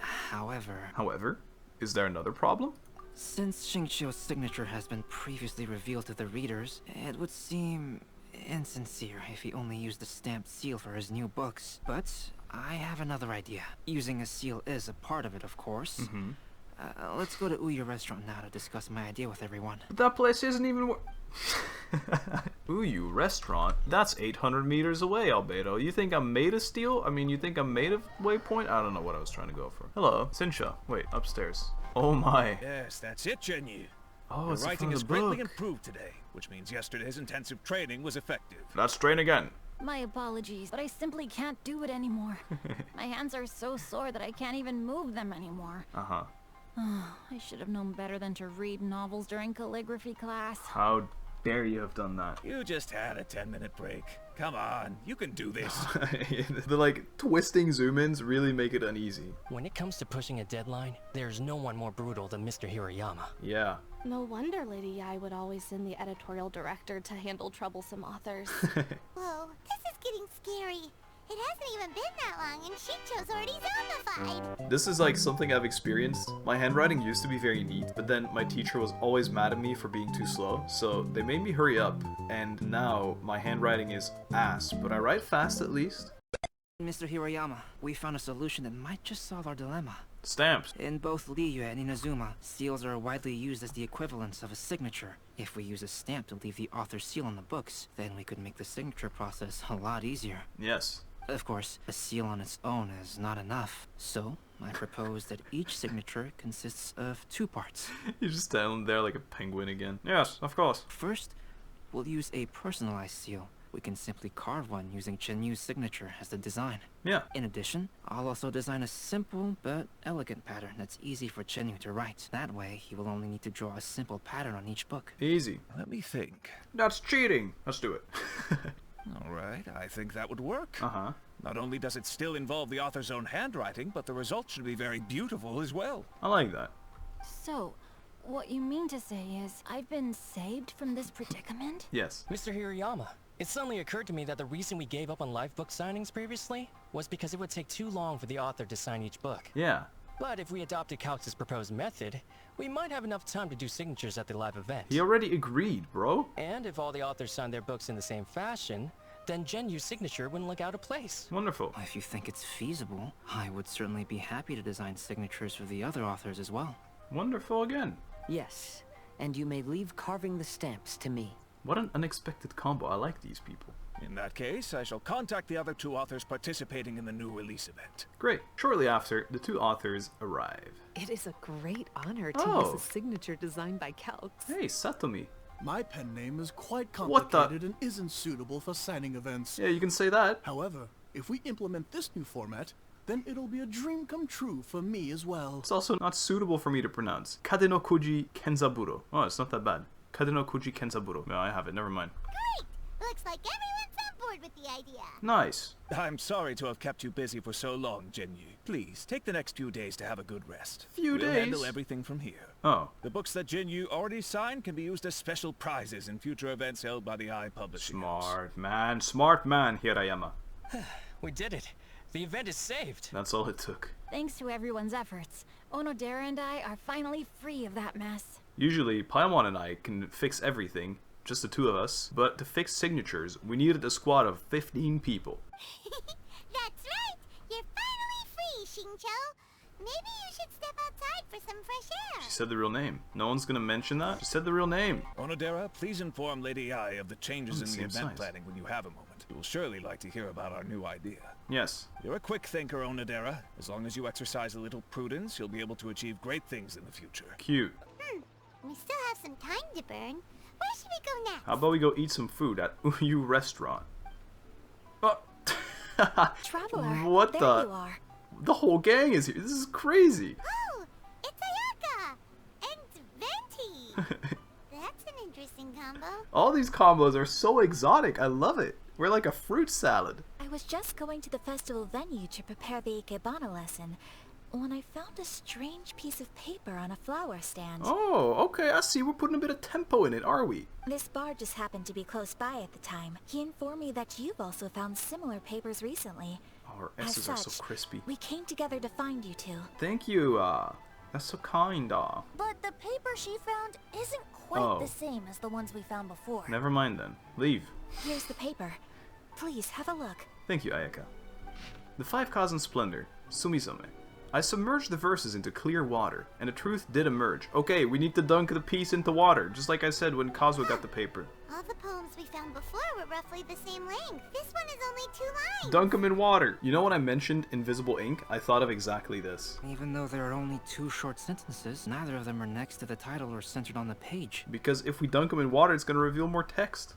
However, is there another problem? Since Shinsho's signature has been previously revealed to the readers, it would seem insincere if he only used the stamped seal for his new books. But I have another idea. Using a seal is a part of it, of course. Let's go to Ouya restaurant now to discuss my idea with everyone. But that place isn't even Ouya restaurant? That's 800 meters away, Albedo. You think I'm made of steel? I mean, you think I'm made of waypoint? I don't know what I was trying to go for. Hello, Shinsha. Wait, upstairs. Oh my. Yes, that's it, Genyu. Oh, Your it's writing from is the greatly book. improved today, which means yesterday's intensive training was effective. Let's train again. My apologies, but I simply can't do it anymore. My hands are so sore that I can't even move them anymore. I should have known better than to read novels during calligraphy class. How dare you have done that? You just had a 10-minute break. Come on, you can do this. The like twisting zoom-ins really make it uneasy. When it comes to pushing a deadline, there's no one more brutal than Mr. Hirayama. Yeah. No wonder Lady Yai would always send the editorial director to handle troublesome authors. Whoa, this is getting scary. It hasn't even been that long and Shincho's already zombified. This is like something I've experienced. My handwriting used to be very neat, but then my teacher was always mad at me for being too slow, so they made me hurry up, and now my handwriting is ass, but I write fast at least. Mr. Hiroyama, we found a solution that might just solve our dilemma. Stamps. In both Liyue and Inazuma, seals are widely used as the equivalents of a signature. If we use a stamp to leave the author's seal on the books, then we could make the signature process a lot easier. Yes. Of course, a seal on its own is not enough. So, I propose that each signature consists of 2 parts. You just stand there like a penguin again. Yes, of course. First, we'll use a personalized seal. We can simply carve one using Chenyu's signature as the design. Yeah. In addition, I'll also design a simple but elegant pattern that's easy for Chenyu to write. That way, he will only need to draw a simple pattern on each book. Easy. Let me think. That's cheating. Let's do it. Alright, I think that would work. Uh-huh. Not only does it still involve the author's own handwriting, but the result should be very beautiful as well. I like that. So, what you mean to say is I've been saved from this predicament? Yes. Mr. Hirayama, it suddenly occurred to me that the reason we gave up on live book signings previously was because it would take too long for the author to sign each book. Yeah. But if we adopted Calx's proposed method, we might have enough time to do signatures at the live event. He already agreed, bro. And if all the authors signed their books in the same fashion, then Genyu's signature wouldn't look out of place. Wonderful. If you think it's feasible, I would certainly be happy to design signatures for the other authors as well. Wonderful again. Yes, and you may leave carving the stamps to me. What an unexpected combo. I like these people. In that case, I shall contact the other 2 authors participating in the new release event. Great. Shortly after, the 2 authors arrive. It is a great honor to use a signature designed by Calx. Hey, Satomi. My pen name is quite What the- complicated and isn't suitable for signing events. Yeah, you can say that. However, if we implement this new format, then it'll be a dream come true for me as well. It's also not suitable for me to pronounce. Kade no Kuji Kenzaburo. Oh, it's not that bad. Kade no Kuji Kenzaburo. No, I have it. Never mind. Great! Looks like everyone's on board with the idea. Nice. I'm sorry to have kept you busy for so long, Genyu. Please, take the next few days to have a good rest. We'll handle everything from here. Oh. The books that Genyu already signed can be used as special prizes in future events held by the Publishing House. Smart man, Hirayama. We did it. The event is saved. That's all it took. Thanks to everyone's efforts, Onodera and I are finally free of that mess. Usually, Paimon and I can fix everything, just the 2 of us, but to fix signatures, we needed a squad of 15 people. That's right! You're finally free, Xingqiu! Maybe you should step outside for some fresh air. She said the real name. No one's gonna mention that? She said the real name. Onodera, please inform Lady Ai of the changes in the same event size. planning when you have a moment. You will surely like to hear about our new idea. Yes. You're a quick thinker, Onodera. As long as you exercise a little prudence, you'll be able to achieve great things in the future. Cute. We still have some time to burn. Where should we go next? How about we go eat some food at Uyu restaurant? Oh. Traveler, What there the? you are. The whole gang is here. This is crazy. Oh, it's Ayaka and Venti. That's an interesting combo. All these combos are so exotic. I love it. We're like a fruit salad. I was just going to the festival venue to prepare the Ikebana lesson when I found a strange piece of paper on a flower stand. Oh, okay. I see. We're putting a bit of tempo in it, are we? This bar just happened to be close by at the time. He informed me that you've also found similar papers recently. Oh, our As S's are so such, crispy. we came together to find you two. Thank you. That's so kind. But the paper she found isn't quite Oh. the same as the ones we found before. Never mind then. Leave. Here's the paper. Please have a look. Thank you, Ayaka. The 5 Kazan Splendor, Sumisame. I submerged the verses into clear water, and the truth did emerge. Okay, we need to dunk the piece into water, just like I said when Kazuha got the paper. All the poems we found before were roughly the same length. This one is only 2 lines. Dunk them in water! You know when I mentioned invisible ink? I thought of exactly this. Even though there are only 2 short sentences, neither of them are next to the title or centered on the page. Because if we dunk them in water, it's going to reveal more text.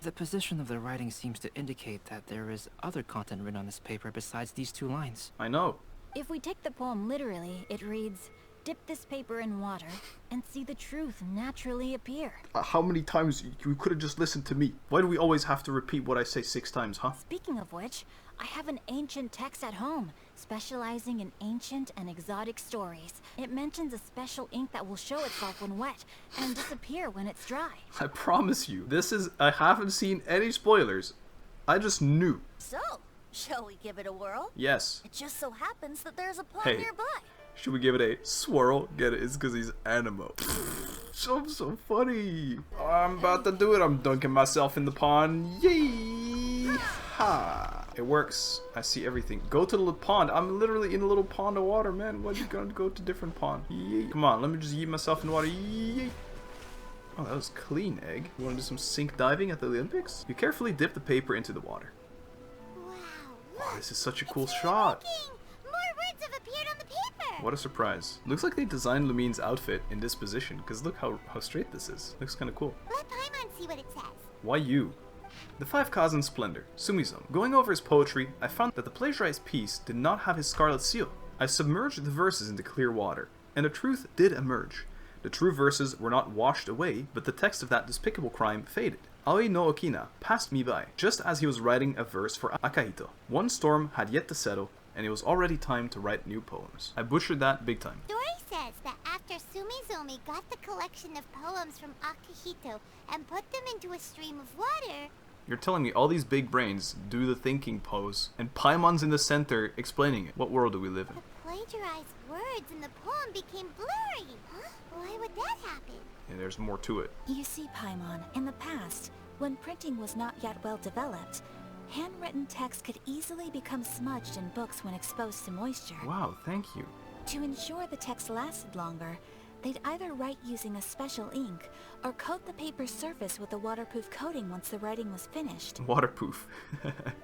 The position of the writing seems to indicate that there is other content written on this paper besides these 2 lines. I know. If we take the poem literally, it reads, "Dip this paper in water and see the truth naturally appear." How many times you could have just listened to me? Why do we always have to repeat what I say 6 times, huh? Speaking of which, I have an ancient text at home, specializing in ancient and exotic stories. It mentions a special ink that will show itself when wet and disappear when it's dry. I promise you, I haven't seen any spoilers. I just knew. So, shall we give it a whirl? Yes. It just so happens that there's a pond Hey. nearby. Should we give it a swirl? Get it? It's because he's animo. So funny. I'm about to do it. I'm dunking myself in the pond. Yay! Ha! It works. I see everything. Go to the little pond. I'm literally in a little pond of water, man. Why'd you gonna go to different pond? Yeet. Come on, let me just yeet myself in water. Yeet. Oh, that was clean, Egg. You wanna do some sink diving at the Olympics? You carefully dip the paper into the water. Wow, this is such a cool shot. More words have appeared on the paper. What a surprise. Looks like they designed Lumine's outfit in this position, because look how straight this is. Looks kind of cool. Let Paimon see what it says. Why you? The Five Kazan Splendor, Sumizomi. Going over his poetry, I found that the plagiarized piece did not have his scarlet seal. I submerged the verses into clear water, and the truth did emerge. The true verses were not washed away, but the text of that despicable crime faded. Aoi no Okina passed me by, just as he was writing a verse for Akahito. One storm had yet to settle, and it was already time to write new poems. I butchered that big time. Story says that after Sumizomi got the collection of poems from Akahito and put them into a stream of water... You're telling me all these big brains do the thinking pose, and Paimon's in the center explaining it. What world do we live in? The plagiarized words in the poem became blurry. Huh? Why would that happen? And there's more to it. You see, Paimon, in the past, when printing was not yet well developed, handwritten text could easily become smudged in books when exposed to moisture. Wow, thank you. To ensure the text lasted longer, they'd either write using a special ink or coat the paper's surface with a waterproof coating once the writing was finished. Waterproof.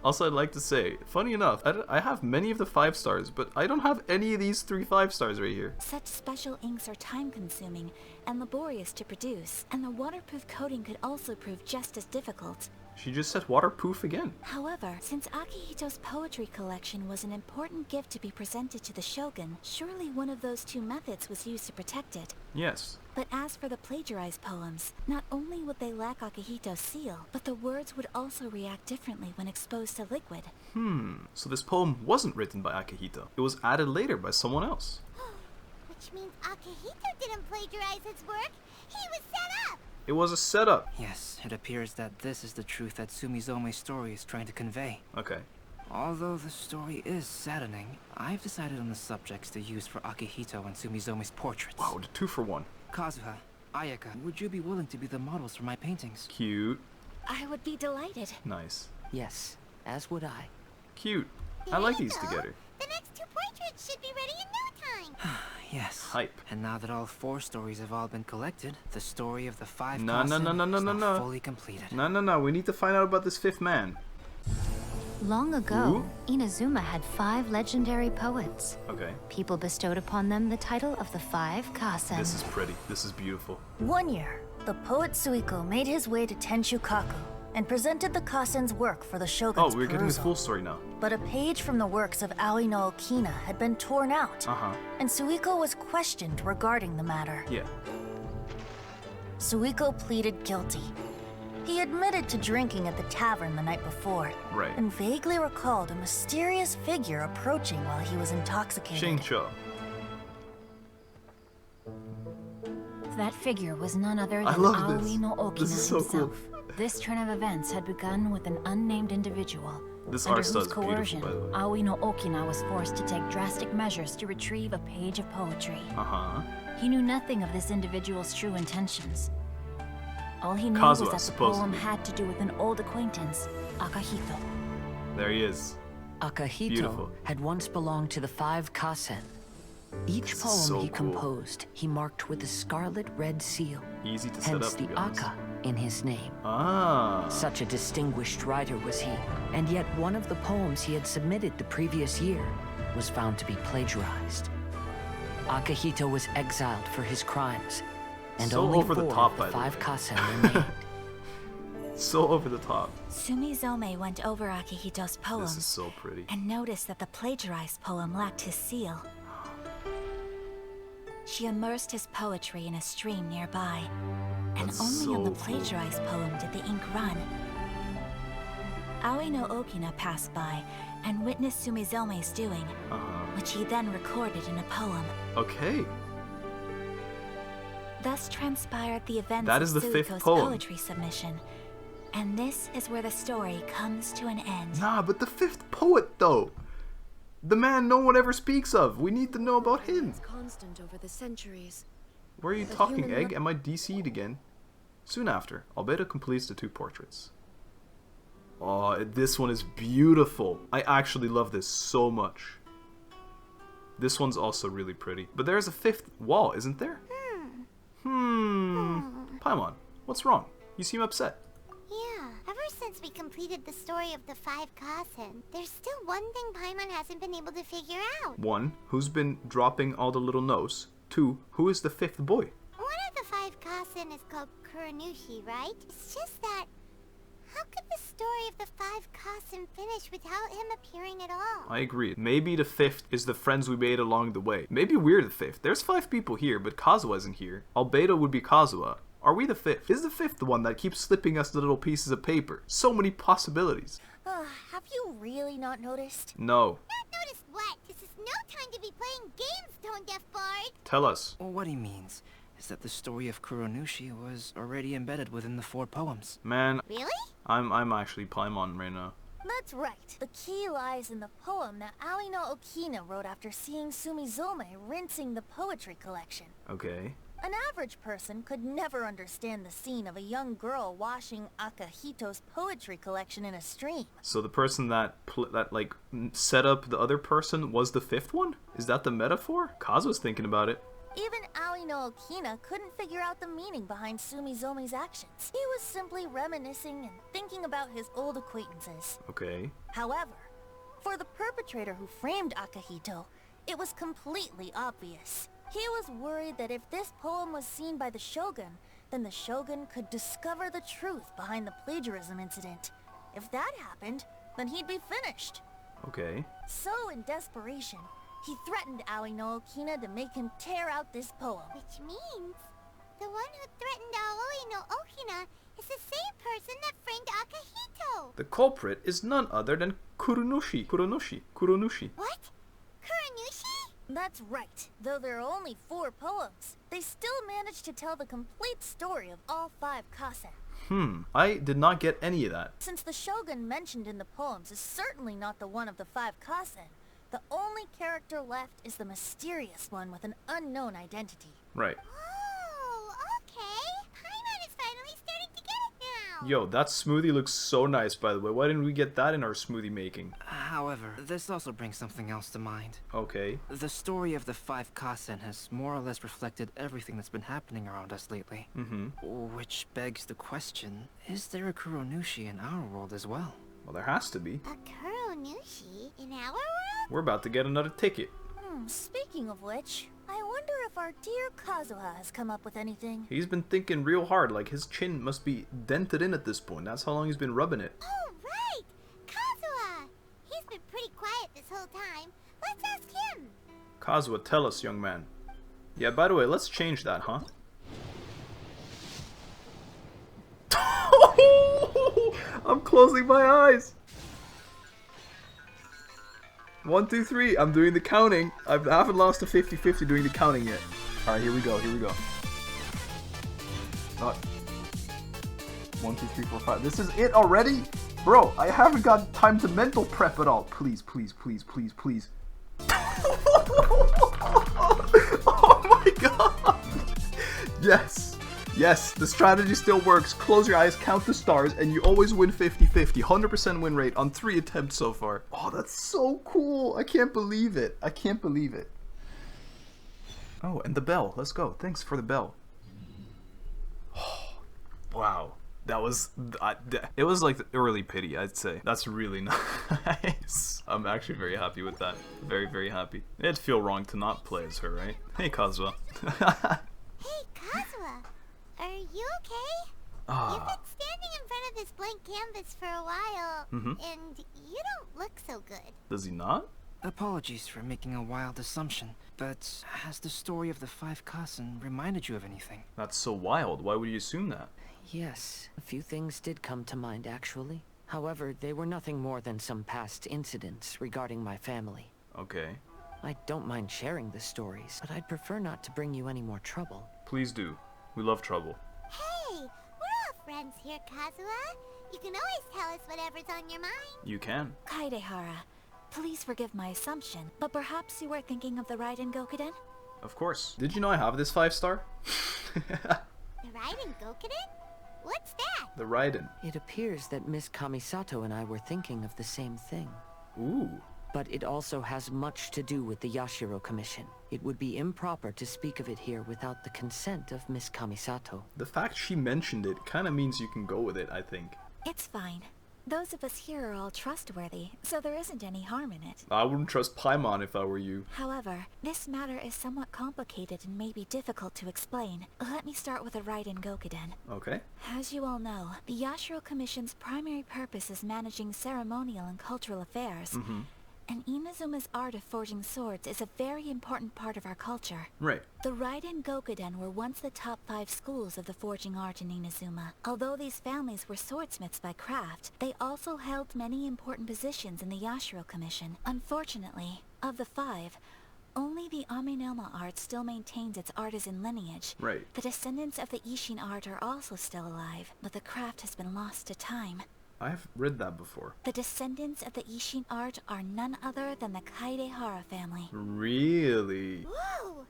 Also, I'd like to say, funny enough, I have many of the 5 stars, but I don't have any of these 3 5 stars right here. Such special inks are time-consuming and laborious to produce, and the waterproof coating could also prove just as difficult. She just said waterproof again. However, since Akihito's poetry collection was an important gift to be presented to the Shogun, surely one of those 2 methods was used to protect it. Yes. But as for the plagiarized poems, not only would they lack Akihito's seal, but the words would also react differently when exposed to liquid. So this poem wasn't written by Akihito. It was added later by someone else. Which means Akihito didn't plagiarize his work. He was set up. It was a setup. Yes, it appears that this is the truth that Sumizome's story is trying to convey. Okay. Although the story is saddening, I've decided on the subjects to use for Akihito and Sumizome's portraits. Wow, 2 for 1. Kazuha, Ayaka, would you be willing to be the models for my paintings? Cute. I would be delighted. Nice. Yes, as would I. Cute. I like these together. The next 2 portraits should be ready in no time. Yes. Hype. And now that all 4 stories have all been collected, the story of the 5 No, fully completed. No. We need to find out about this 5th man. Long ago, Inazuma had 5 legendary poets. Okay. People bestowed upon them the title of the 5 Kasen. This is pretty. This is beautiful. One year, the poet Suiko made his way to Tenshukaku and presented the Kasen's work for the Shogun's we're getting his perusal. full story now. But a page from the works of Aoi no Okina had been torn out, and Suiko was questioned regarding the matter. Yeah. Suiko pleaded guilty. He admitted to drinking at the tavern the night before, Right. and vaguely recalled a mysterious figure approaching while he was intoxicated. Shingcho. That figure was none other I than love this. Aoi no Okina This is so himself. This turn of events had begun with an unnamed individual. This under art style whose is beautiful, coercion, by the way. Aoi no Okina was forced to take drastic measures to retrieve a page of poetry. He knew nothing of this individual's true intentions. All he knew Kazuha, was that the supposedly. poem had to do with an old acquaintance, Akahito. There he is. Akahito Beautiful. had once belonged to the 5 Kasen. Each This is poem so he cool. composed, he marked with a scarlet red seal. Easy to set Hence up, to the be honest. Aka in his name. Ah. Such a distinguished writer was he, and yet one of the poems he had submitted the previous year was found to be plagiarized. Akahito was exiled for his crimes, and So only over the 4 top, of the by the 5 way. Kasen remained. So over the top. Sumizome went over Akihito's poems This is so pretty. and noticed that the plagiarized poem lacked his seal. She immersed his poetry in a stream nearby, and That's only on the so cool. plagiarized poem did the ink run. Aoi no Okina passed by and witnessed Sumizome's doing, which he then recorded in a poem. Okay. Thus transpired the events That of is the 5th Suiko's poem. poetry submission. And this is where the story comes to an end. Nah, but the 5th poet, though. The man no one ever speaks of. We need to know about him. It's constant over the centuries. Where are you The talking, human Egg? Am I DC'd again? Soon after, Albedo completes the 2 portraits. Oh, this one is beautiful. I actually love this so much. This one's also really pretty. But there's a fifth wall, isn't there? Paimon, what's wrong? You seem upset. Yeah, ever since we completed the story of the 5 Kasen, there's still one thing Paimon hasn't been able to figure out. 1, who's been dropping all the little notes? 2, who is the 5th boy? One of the 5 Kasen is called Kuronushi, right? It's just that, how could the story of the 5 Kasen finish without him appearing at all? I agree. Maybe the 5th is the friends we made along the way. Maybe we're the 5th. There's 5 people here, but Kazuha isn't here. Albedo would be Kazuha. Are we the 5th? Is the 5th the one that keeps slipping us the little pieces of paper? So many possibilities. Have you really not noticed? No. Not noticed what? This is no time to be playing games, Tone Deaf Bard. Tell us. Well, what he means is that the story of Kuronushi was already embedded within the 4 poems. Man. Really? I'm actually Paimon right now. That's right. The key lies in the poem that Ali no Okina wrote after seeing Sumizume rinsing the poetry collection. Okay. An average person could never understand the scene of a young girl washing Akahito's poetry collection in a stream. So the person that set up the other person was the 5th one? Is that the metaphor? Kazuha's thinking about it. Even Ali no Okina couldn't figure out the meaning behind Sumizume's actions. He was simply reminiscing and thinking about his old acquaintances. Okay. However, for the perpetrator who framed Akahito, it was completely obvious. He was worried that if this poem was seen by the Shogun, then the Shogun could discover the truth behind the plagiarism incident. If that happened, then he'd be finished. Okay. So in desperation, he threatened Ali no Okina to make him tear out this poem. Which means the one who threatened Aoi no Okina is the same person that framed Akahito. The culprit is none other than Kuronushi. What? Kuronushi? That's right. Though there are only 4 poems, they still managed to tell the complete story of all 5 Kasen. I did not get any of that. Since the Shogun mentioned in the poems is certainly not the one of the 5 Kasen, the only character left is the mysterious one with an unknown identity. Right. Oh, okay. Paimon is finally starting to get it now. Yo, that smoothie looks so nice, by the way. Why didn't we get that in our smoothie making? However, this also brings something else to mind. Okay. The story of the 5 Kasen has more or less reflected everything that's been happening around us lately. Which begs the question, is there a Kuronushi in our world as well? Well, there has to be. A Kuronushi in our world? We're about to get another ticket. Speaking of which, I wonder if our dear Kazuha has come up with anything. He's been thinking real hard, like his chin must be dented in at this point. That's how long he's been rubbing it. Oh, right! Kazuha! He's been pretty quiet this whole time. Let's ask him. Kazuha, tell us, young man. Yeah, by the way, let's change that, huh? I'm closing my eyes. 1, 2, 3. I'm doing the counting. I haven't lost a 50-50 doing the counting yet. Alright, here we go. 1, 2, 3, 4, 5. This is it already? Bro, I haven't got time to mental prep at all. Please, please, please, please, please. Oh my god. Yes. Yes, the strategy still works. Close your eyes, count the stars, and you always win 50-50. 100% win rate on 3 attempts so far. Oh, that's so cool. I can't believe it. I can't believe it. Oh, and the bell. Let's go. Thanks for the bell. Oh, wow. That was... it was like the early pity, I'd say. That's really nice. I'm actually very happy with that. Very, very happy. It'd feel wrong to not play as her, right? Hey, Kazuha. Hey, Kazuha. Are you okay? You've been standing in front of this blank canvas for a while, and you don't look so good. Does he not? Apologies for making a wild assumption, but has the story of the 5 Kasen reminded you of anything? That's so wild. Why would you assume that? Yes, a few things did come to mind actually. However, they were nothing more than some past incidents regarding my family. Okay. I don't mind sharing the stories, but I'd prefer not to bring you any more trouble. Please do. We love trouble. Hey, we're all friends here, Kazuha. You can always tell us whatever's on your mind. You can. Kaedehara, please forgive my assumption, but perhaps you were thinking of the Raiden Gokuden? Of course. Did you know I have this 5-star? The Raiden Gokuden? What's that? the Raiden. It appears that Miss Kamisato and I were thinking of the same thing. Ooh. But it also has much to do with the Yashiro Commission. It would be improper to speak of it here without the consent of Miss Kamisato. The fact she mentioned it kind of means you can go with it, I think. It's fine. Those of us here are all trustworthy, so there isn't any harm in it. I wouldn't trust Paimon if I were you. However, this matter is somewhat complicated and may be difficult to explain. Let me start with the Raiden Gokuden. Okay. As you all know, the Yashiro Commission's primary purpose is managing ceremonial and cultural affairs. And Inazuma's art of forging swords is a very important part of our culture. Right. The Raiden Gokuden were once the top 5 schools of the forging art in Inazuma. Although these families were swordsmiths by craft, they also held many important positions in the Yashiro Commission. Unfortunately, of the 5, only the Aminoma art still maintains its artisan lineage. Right. The descendants of the Ishin art are also still alive, but the craft has been lost to time. I've read that before. The descendants of the Ishin art are none other than the Kaidehara family. Really? Whoa!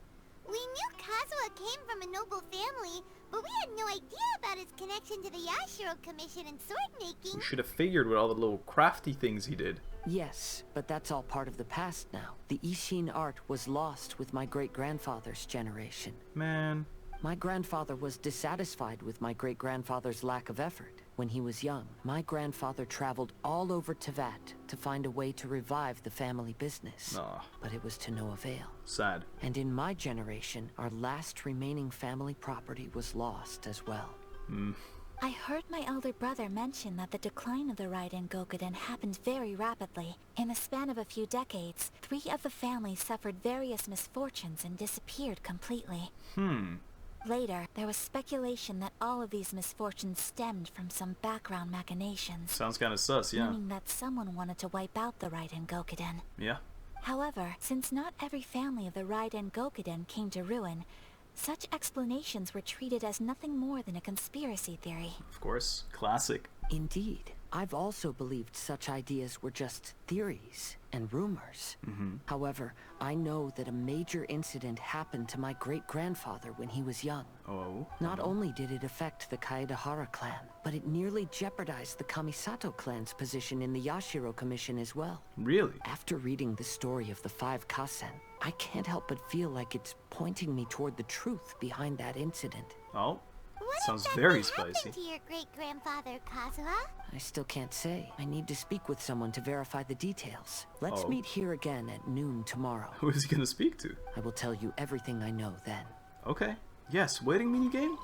We knew Kazuha came from a noble family, but we had no idea about his connection to the Yashiro Commission and sword making. You should have figured with all the little crafty things he did. Yes, but that's all part of the past now. The Ishin art was lost with my great-grandfather's generation. Man. My grandfather was dissatisfied with my great-grandfather's lack of effort. When he was young, my grandfather traveled all over Tevat to find a way to revive the family business. But it was to no avail. Sad. And in my generation, our last remaining family property was lost as well. I heard my elder brother mention that the decline of the Raiden Gokuden happened very rapidly. In the span of a few decades, 3 of the families suffered various misfortunes and disappeared completely. Later, there was speculation that all of these misfortunes stemmed from some background machinations. Sounds kind of sus, yeah. Meaning that someone wanted to wipe out the Raiden Gokuden. Yeah. However, since not every family of the Raiden Gokuden came to ruin, such explanations were treated as nothing more than a conspiracy theory. Of course. Classic. Indeed. I've also believed such ideas were just theories and rumors. However, I know that a major incident happened to my great-grandfather when he was young. Oh? Not only did it affect the Kaedehara clan, but it nearly jeopardized the Kamisato clan's position in the Yashiro Commission as well. Really? After reading the story of the 5 Kasen, I can't help but feel like it's pointing me toward the truth behind that incident. Oh? What sounds exactly very spicy. happened to your great-grandfather, Kazuha? I still can't say. I need to speak with someone to verify the details. Let's meet here again at noon tomorrow. Who is he gonna speak to? I will tell you everything I know then. Okay. Yes, waiting minigame?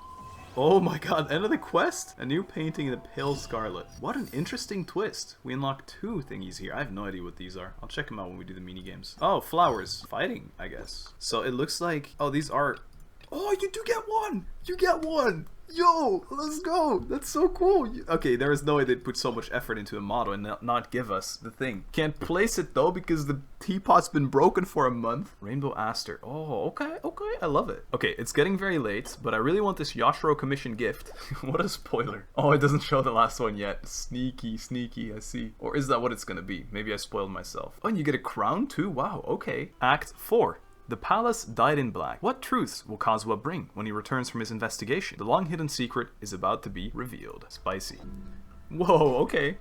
Oh my god, end of the quest? A new painting in the Pale Scarlet. What an interesting twist. We unlock 2 thingies here. I have no idea what these are. I'll check them out when we do the minigames. Oh, flowers. Fighting, I guess. So it looks like... Oh, these are... Oh, you do get one! You get one! Yo, let's go! That's so cool! Okay, there is no way they'd put so much effort into a model and not give us the thing. Can't place it though because the teapot's been broken for a month. Rainbow Aster. Oh, okay, I love it. Okay, it's getting very late, but I really want this Yashiro Commission gift. What a spoiler. Oh, it doesn't show the last one yet. Sneaky, I see. Or is that what it's gonna be? Maybe I spoiled myself. Oh, and you get a crown too? Wow, okay. Act 4. The palace dyed in black. What truths will Kazuha bring when he returns from his investigation? The long-hidden secret is about to be revealed. Spicy. Whoa, okay.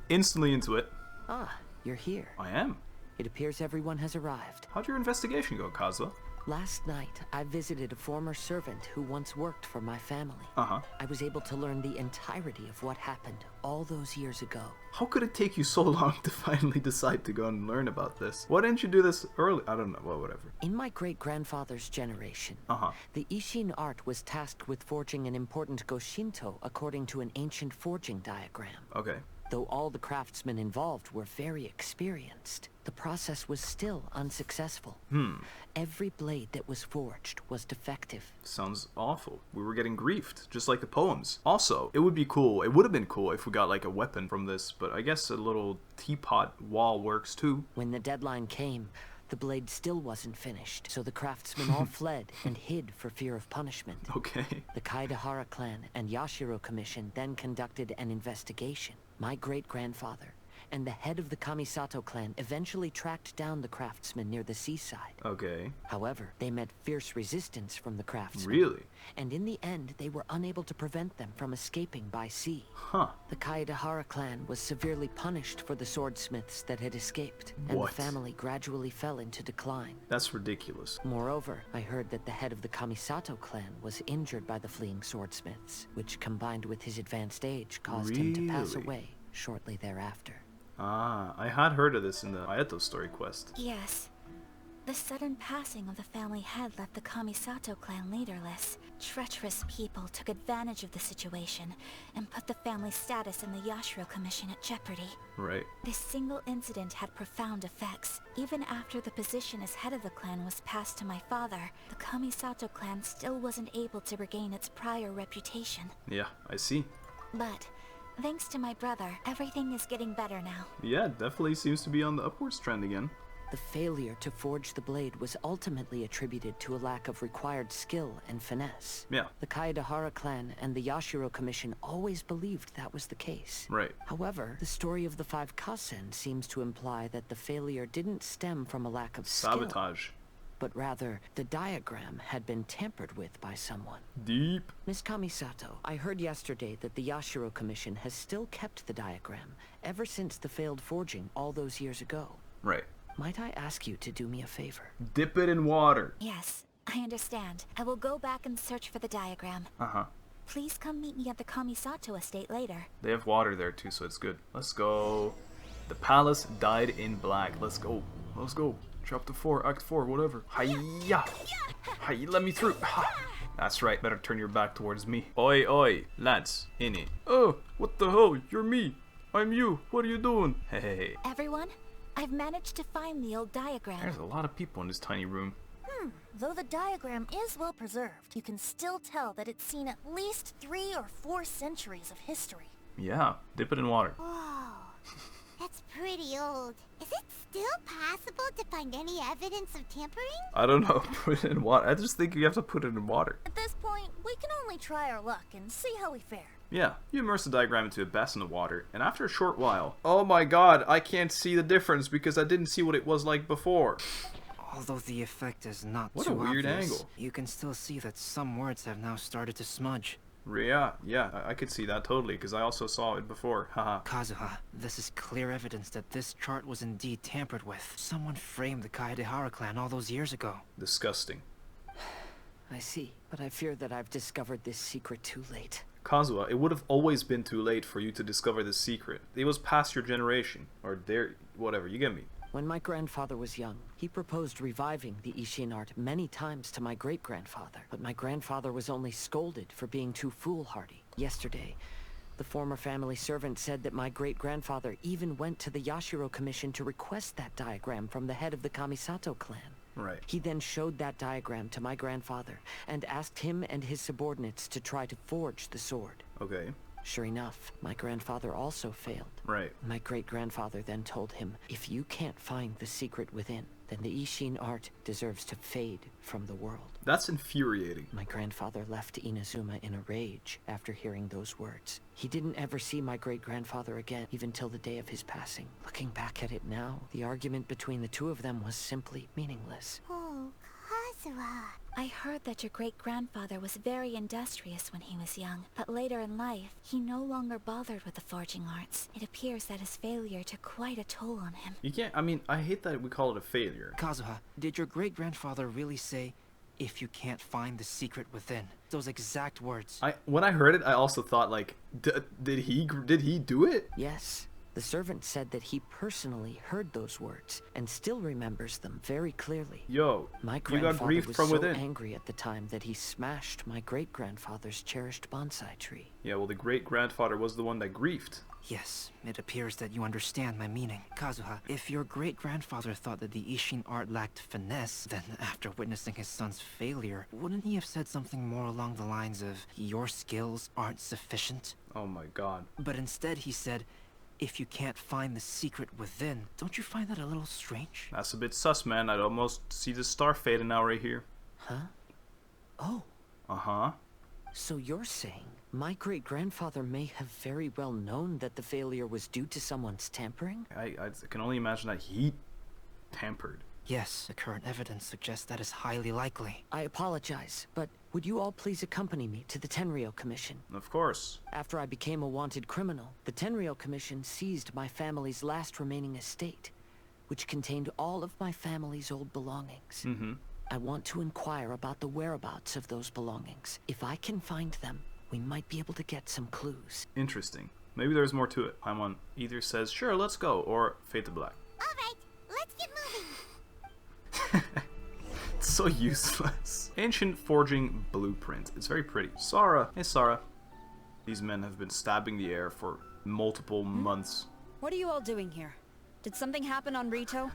Instantly into it. Ah, you're here. I am. It appears everyone has arrived. How'd your investigation go, Kazuha? Last night, I visited a former servant who once worked for my family. I was able to learn the entirety of what happened all those years ago. How could it take you so long to finally decide to go and learn about this? Why didn't you do this early? I don't know, well, whatever. In my great-grandfather's generation, the Ishin art was tasked with forging an important Goshinto according to an ancient forging diagram. Okay. Though all the craftsmen involved were very experienced, the process was still unsuccessful. Every blade that was forged was defective. Sounds awful. We were getting griefed, just like the poems. Also, it would have been cool if we got like a weapon from this, but I guess a little teapot wall works too. When the deadline came, the blade still wasn't finished, so the craftsmen all fled and hid for fear of punishment. Okay. The Kaedehara clan and Yashiro Commission then conducted an investigation. My great-grandfather and the head of the Kamisato clan eventually tracked down the craftsman near the seaside. Okay. However, they met fierce resistance from the craftsmen. Really? And in the end, they were unable to prevent them from escaping by sea. Huh. The Kaedahara clan was severely punished for the swordsmiths that had escaped, and What? the family gradually fell into decline. That's ridiculous. Moreover, I heard that the head of the Kamisato clan was injured by the fleeing swordsmiths, which combined with his advanced age caused him to pass Really? away shortly thereafter. Ah, I had heard of this in the Ayato story quest. Yes. The sudden passing of the family head left the Kamisato clan leaderless. Treacherous people took advantage of the situation and put the family's status in the Yashiro Commission at jeopardy. Right. This single incident had profound effects. Even after the position as head of the clan was passed to my father, the Kamisato clan still wasn't able to regain its prior reputation. Yeah, I see. But thanks to my brother, everything is getting better now. Yeah, definitely seems to be on the upwards trend again. The failure to forge the blade was ultimately attributed to a lack of required skill and finesse. Yeah. The Kaedahara clan and the Yashiro Commission always believed that was the case. Right. However, the story of the 5 Kasen seems to imply that the failure didn't stem from a lack of Sabotage. skill, but rather the diagram had been tampered with by someone. Deep. Miss Kamisato, I heard yesterday that the Yashiro Commission has still kept the diagram ever since the failed forging all those years ago. Right. Might I ask you to do me a favor? Dip it in water. Yes, I understand. I will go back and search for the diagram. Uh-huh. Please come meet me at the Kamisato estate later. They have water there too, so it's good. Let's go. The palace dyed in black. Let's go. Let's go. Chapter 4, Act 4, whatever. Hiya! Hi, let me through. Ha. That's right, better turn your back towards me. Oi, oi, lads, in it. Oh, what the hell? You're me. I'm you. What are you doing? Hey. Everyone, I've managed to find the old diagram. There's a lot of people in this tiny room. Though the diagram is well preserved, you can still tell that it's seen at least 3 or 4 centuries of history. Yeah, dip it in water. Whoa, that's pretty old. Is it still possible to find any evidence of tampering? I don't know, put it in water. I just think you have to put it in water. At this point, we can only try our luck and see how we fare. Yeah, you immerse the diagram into a basin of water, and after a short while... Oh my god, I can't see the difference because I didn't see what it was like before. Although the effect is not What too a weird obvious, angle. you can still see that some words have now started to smudge. Yeah, I could see that totally, because I also saw it before, haha. Kazuha, this is clear evidence that this chart was indeed tampered with. Someone framed the Kaedahara clan all those years ago. Disgusting. I see, but I fear that I've discovered this secret too late. Kazuha, it would have always been too late for you to discover this secret. It was past your generation, or their... whatever, you get me. When my grandfather was young, he proposed reviving the Ishin art many times to my great-grandfather, but my grandfather was only scolded for being too foolhardy. Yesterday, the former family servant said that my great-grandfather even went to the Yashiro Commission to request that diagram from the head of the Kamisato clan. Right. He then showed that diagram to my grandfather and asked him and his subordinates to try to forge the sword. Okay. Sure enough, my grandfather also failed. Right. My great-grandfather then told him, if you can't find the secret within, then the Ishin art deserves to fade from the world. That's infuriating. My grandfather left Inazuma in a rage after hearing those words. He didn't ever see my great-grandfather again, even till the day of his passing. Looking back at it now, the argument between the two of them was simply meaningless. Oh, Kazuha. I heard that your great-grandfather was very industrious when he was young, but later in life, he no longer bothered with the forging arts. It appears that his failure took quite a toll on him. You can't, I mean, I hate that we call it a failure. Kazuha, did your great-grandfather really say, if you can't find the secret within? Those exact words. When I heard it, I also thought, like, did he do it? Yes. The servant said that he personally heard those words and still remembers them very clearly. Yo, my you grandfather got grief was from so within. angry at the time that he smashed my great-grandfather's cherished bonsai tree. Yeah, well, the great-grandfather was the one that griefed. Yes, it appears that you understand my meaning. Kazuha, if your great-grandfather thought that the Ishin art lacked finesse, then after witnessing his son's failure, wouldn't he have said something more along the lines of, your skills aren't sufficient? Oh my god. But instead he said, if you can't find the secret within. Don't you find that a little strange? That's a bit sus, man. I'd almost see the star fading out right here. Huh? Oh. Uh-huh. So you're saying My great-grandfather may have very well known that the failure was due to someone's tampering. I can only imagine that he tampered. Yes, the current evidence suggests that is highly likely. I apologize, but would you all please accompany me to the Tenryou Commission? Of course. After I became a wanted criminal, the Tenryou Commission seized my family's last remaining estate, which contained all of my family's old belongings. I want to inquire about the whereabouts of those belongings. If I can find them, we might be able to get some clues. Interesting. Maybe there's more to it. Paimon either says, sure, let's go, or fade to black. Alright, let's get moving. It's so useless. Ancient forging blueprint. It's very pretty. Sara. Hey, Sara. These men have been stabbing the air for multiple months. What are you all doing here? Did something happen on Rito?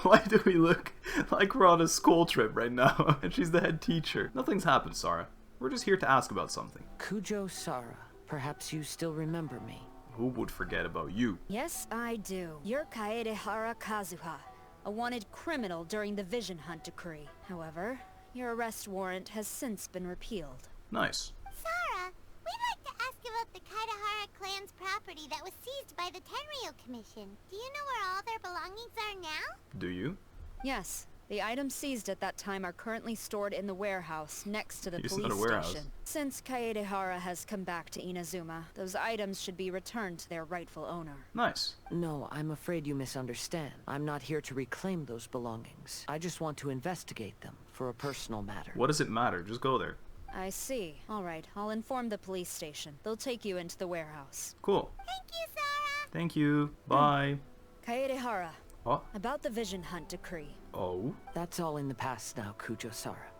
Why do we look like we're on a school trip right now? And she's the head teacher. Nothing's happened, Sara. We're just here to ask about something. Kujo Sara, perhaps you still remember me. Who would forget about you? Yes, I do. You're Kaedehara Kazuha, a wanted criminal during the Vision Hunt decree. However, your arrest warrant has since been repealed. Nice. Sara, we'd like to ask about the Kaedehara clan's property that was seized by the Tenryou Commission. Do you know where all their belongings are now? Do you? Yes. The items seized at that time are currently stored in the warehouse next to the police station. Since Kaedehara has come back to Inazuma, those items should be returned to their rightful owner. Nice. No, I'm afraid you misunderstand. I'm not here to reclaim those belongings. I just want to investigate them for a personal matter. What does it matter? Just go there. I see. Alright, I'll inform the police station. They'll take you into the warehouse. Cool. Thank you, Sara. Thank you. Bye. Kaedehara. What? About the Vision Hunt decree. Oh? That's all in the past now, Kujo Sara.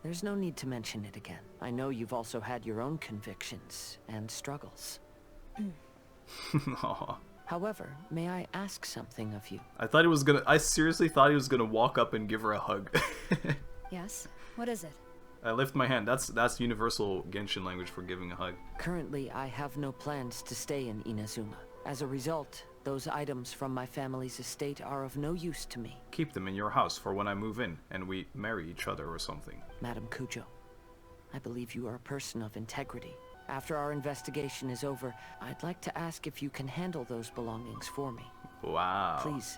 There's no need to mention it again. I know you've also had your own convictions and struggles. However, may I ask something of you? I seriously thought he was gonna walk up and give her a hug. Yes? What is it? I lift my hand. That's universal Genshin language for giving a hug. Currently, I have no plans to stay in Inazuma. As a result, those items from my family's estate are of no use to me. Keep them in your house for when I move in and we marry each other or something. Madam Kujo, I believe you are a person of integrity. After our investigation is over, I'd like to ask if you can handle those belongings for me. Wow. Please,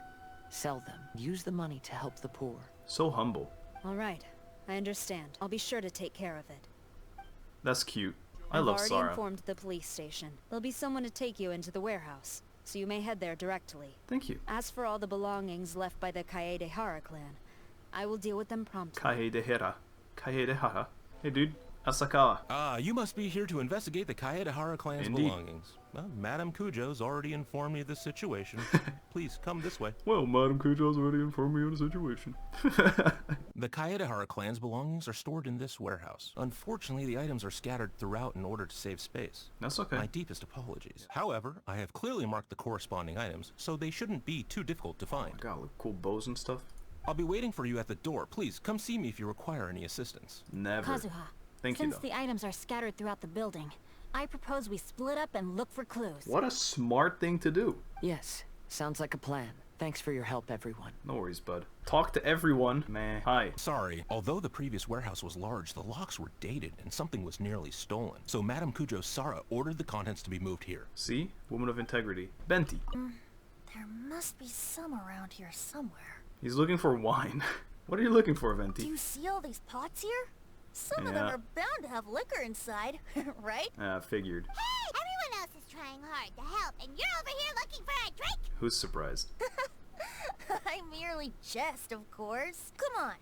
sell them. Use the money to help the poor. So humble. All right. I understand. I'll be sure to take care of it. That's cute. I love Sara. I've already informed the police station. There'll be someone to take you into the warehouse, so you may head there directly. Thank you. As for all the belongings left by the Kaedehara clan, I will deal with them promptly. Kaedehara. Hey dude, Asakawa. Ah, you must be here to investigate the Kaedehara clan's belongings. Well, Madam Kujo's already informed me of the situation. Please, come this way. Well, Madam Kujo's already informed me of the situation. The Kaedehara clan's belongings are stored in this warehouse. Unfortunately, the items are scattered throughout in order to save space. That's okay. My deepest apologies. However, I have clearly marked the corresponding items, so they shouldn't be too difficult to find. Oh, got cool bows and stuff. I'll be waiting for you at the door. Please, come see me if you require any assistance. Never. Kazuha, Thank you, since though. the items are scattered throughout the building, I propose we split up and look for clues. What a smart thing to do. Yes, sounds like a plan. Thanks for your help, everyone. No worries, bud. Talk to everyone. Meh. Hi. Sorry, although the previous warehouse was large, the locks were dated and something was nearly stolen. So Madam Kujo Sara ordered the contents to be moved here. See? Woman of integrity. Benti. There must be some around here somewhere. He's looking for wine. What are you looking for, Do Venti? you see all these pots here? Some of them are bound to have liquor inside, right? Figured. Hey, everyone else is trying hard to help, and you're over here looking for a drink? Who's surprised? I merely jest, of course. Come on.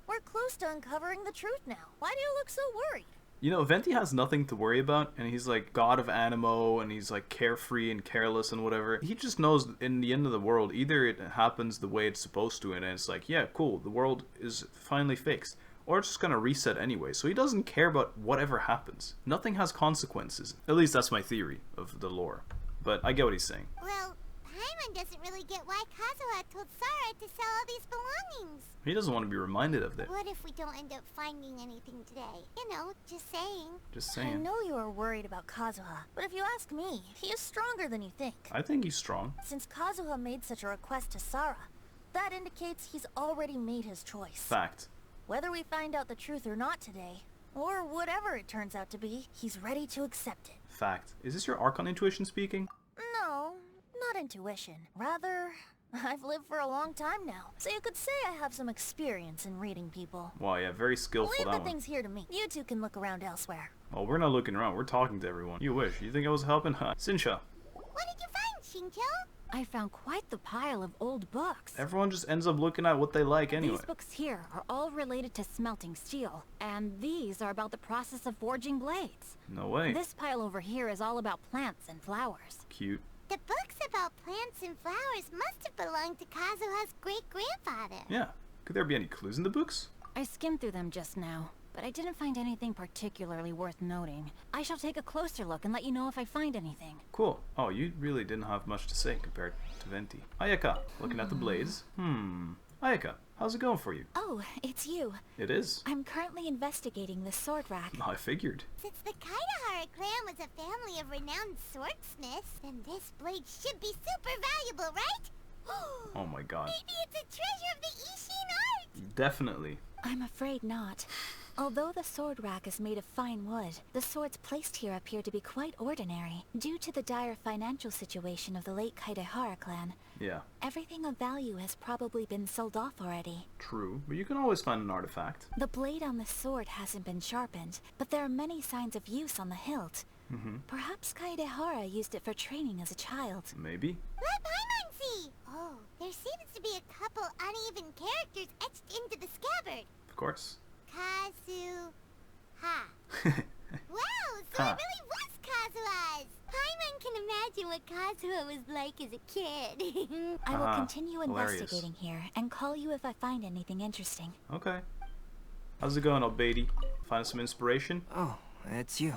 We're close to uncovering the truth now. Why do you look so worried? You know, Venti has nothing to worry about, and he's like god of animo, and he's like carefree and careless and whatever. He just knows in the end of the world, either it happens the way it's supposed to, and it's like, yeah, cool, the world is finally fixed, or it's just gonna reset anyway, so he doesn't care about whatever happens. Nothing has consequences. At least that's my theory of the lore. But I get what he's saying. Well, Paimon doesn't really get why Kazuha told Sara to sell all these belongings. He doesn't want to be reminded of that. What if we don't end up finding anything today? You know, just saying. Just I saying. know you are worried about Kazuha, but if you ask me, he is stronger than you think. I think he's strong. Since Kazuha made such a request to Sara, that indicates he's already made his choice. Fact. Whether we find out the truth or not today, Or whatever it turns out to be, he's ready to accept it. Fact. Is this your Archon intuition speaking? No, not intuition. Rather, I've lived for a long time now, so you could say I have some experience in reading people. Wow, yeah, very skillful, Leave that the one. things here to me. You two can look around elsewhere. Oh, we're not looking around, we're talking to everyone. You wish. You think I was helping? Huh? Sinsha. What did you find, Shincho? I found quite the pile of old books. Everyone just ends up looking at what they like anyway. These books here are all related to smelting steel, and these are about the process of forging blades. No way. This pile over here is all about plants and flowers. Cute. The books about plants and flowers must have belonged to Kazuha's great-grandfather. Yeah. Could there be any clues in the books? I skimmed through them just now, but I didn't find anything particularly worth noting. I shall take a closer look and let you know if I find anything. Cool. Oh, you really didn't have much to say compared to Venti. Ayaka, looking at the blades. Ayaka, how's it going for you? Oh, it's you. It is. I'm currently investigating the sword rack. I figured. Since the Kaidahara clan was a family of renowned swordsmiths, then this blade should be super valuable, right? Oh my god. Maybe it's a treasure of the Ishin art! Definitely. I'm afraid not. Although the sword rack is made of fine wood, the swords placed here appear to be quite ordinary. Due to the dire financial situation of the late Kaidahara clan, Yeah. everything of value has probably been sold off already. True, but you can always find an artifact. The blade on the sword hasn't been sharpened, but there are many signs of use on the hilt. Perhaps Kaidahara used it for training as a child. Maybe. Let Paimon see! Oh, there seems to be a couple uneven characters etched into the scabbard. Of course. Kazuha. Wow, so it really was Kazuha's! Paimon can imagine what Kazuha was like as a kid. I will continue hilarious. investigating here and call you if I find anything interesting. Okay. How's it going, Albedo? Find some inspiration? Oh, it's you.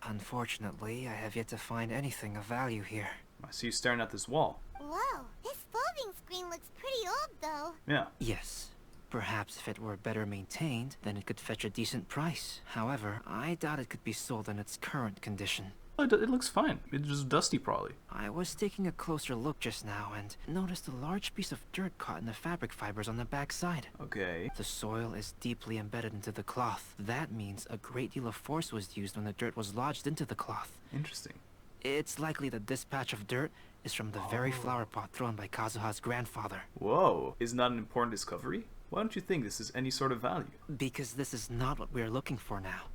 Unfortunately, I have yet to find anything of value here. I see you staring at this wall. Whoa, this folding screen looks pretty old though. Yeah. Yes. Perhaps if it were better maintained, then it could fetch a decent price. However, I doubt it could be sold in its current condition. Oh, it looks fine. It's just dusty, probably. I was taking a closer look just now and noticed a large piece of dirt caught in the fabric fibers on the back side. Okay. The soil is deeply embedded into the cloth. That means a great deal of force was used when the dirt was lodged into the cloth. Interesting. It's likely that this patch of dirt is from the very flower pot thrown by Kazuha's grandfather. Whoa. Isn't that an important discovery? Why don't you think this is any sort of value? Because this is not what we are looking for now.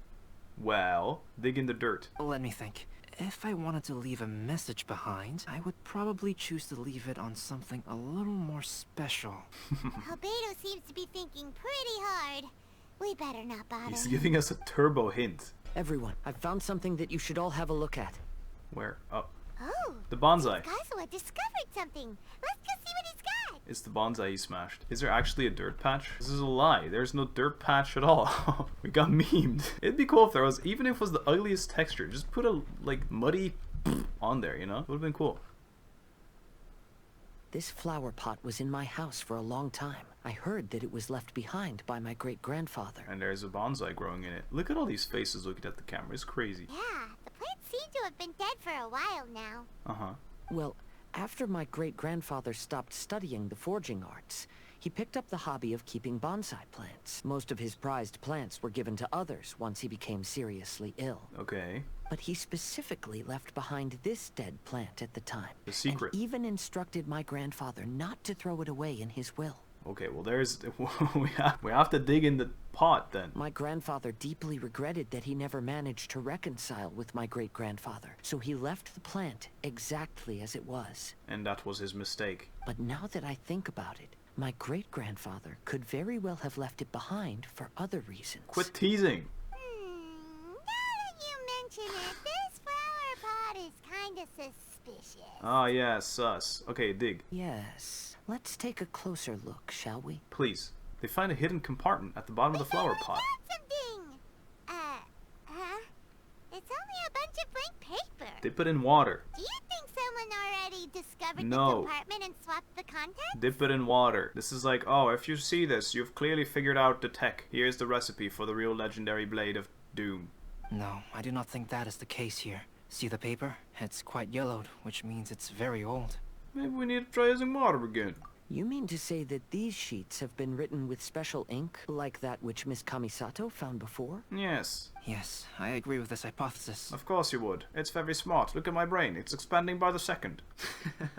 Well, dig in the dirt. Let me think. If I wanted to leave a message behind, I would probably choose to leave it on something a little more special. Albedo seems to be thinking pretty hard. We better not bother. He's giving us a turbo hint. Everyone, I've found something that you should all have a look at. Where? Oh. Oh. The bonsai. Kazuha discovered something. Let's go see what he's got. It's the bonsai he smashed. Is there actually a dirt patch? This is a lie. There's no dirt patch at all. We got memed. It'd be cool if there was, even if it was the ugliest texture, just put a, like, muddy on there, you know? It would've been cool. This flower pot was in my house for a long time. I heard that it was left behind by my great-grandfather. And there's a bonsai growing in it. Look at all these faces looking at the camera. It's crazy. Yeah, the plants seem to have been dead for a while now. Uh-huh. Well, after my great-grandfather stopped studying the forging arts, he picked up the hobby of keeping bonsai plants. Most of his prized plants were given to others once he became seriously ill. Okay. But he specifically left behind this dead plant at the time. The secret. And even instructed my grandfather not to throw it away in his will. Okay, well there's... we have to dig in the pot then. My grandfather deeply regretted that he never managed to reconcile with my great-grandfather, so he left the plant exactly as it was. And that was his mistake. But now that I think about it, my great-grandfather could very well have left it behind for other reasons. Quit teasing! Now that you mention it, this flower pot is kinda suspicious. Ah, yeah, sus. Okay, dig. Yes. Let's take a closer look, shall we? Please. They find a hidden compartment at the bottom of the flower pot. Something! It's only a bunch of blank paper. Dip it in water. Do you think someone already discovered No. the compartment and swapped the contents? Dip it in water. This is like, oh, if you see this, you've clearly figured out the tech. Here's the recipe for the real legendary Blade of Doom. No, I do not think that is the case here. See the paper? It's quite yellowed, which means it's very old. Maybe we need to try using water again. You mean to say that these sheets have been written with special ink, like that which Miss Kamisato found before? Yes. Yes, I agree with this hypothesis. Of course you would. It's very smart. Look at my brain. It's expanding by the second. Okay,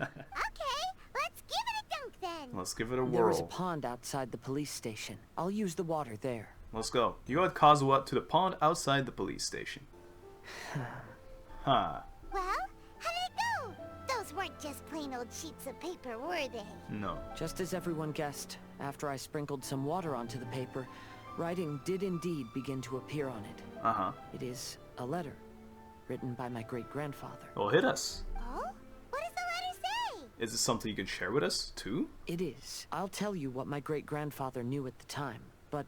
let's give it a dunk then. Let's give it a whirl. There is a pond outside the police station. I'll use the water there. Let's go. You add Kazuha to the pond outside the police station. Huh. Well, how did it go? Those weren't just plain old sheets of paper, were they? No. Just as everyone guessed, after I sprinkled some water onto the paper, writing did indeed begin to appear on it. Uh-huh. It is a letter, written by my great-grandfather. Well, hit us. Oh? What does the letter say? Is this something you can share with us, too? It is. I'll tell you what my great-grandfather knew at the time, but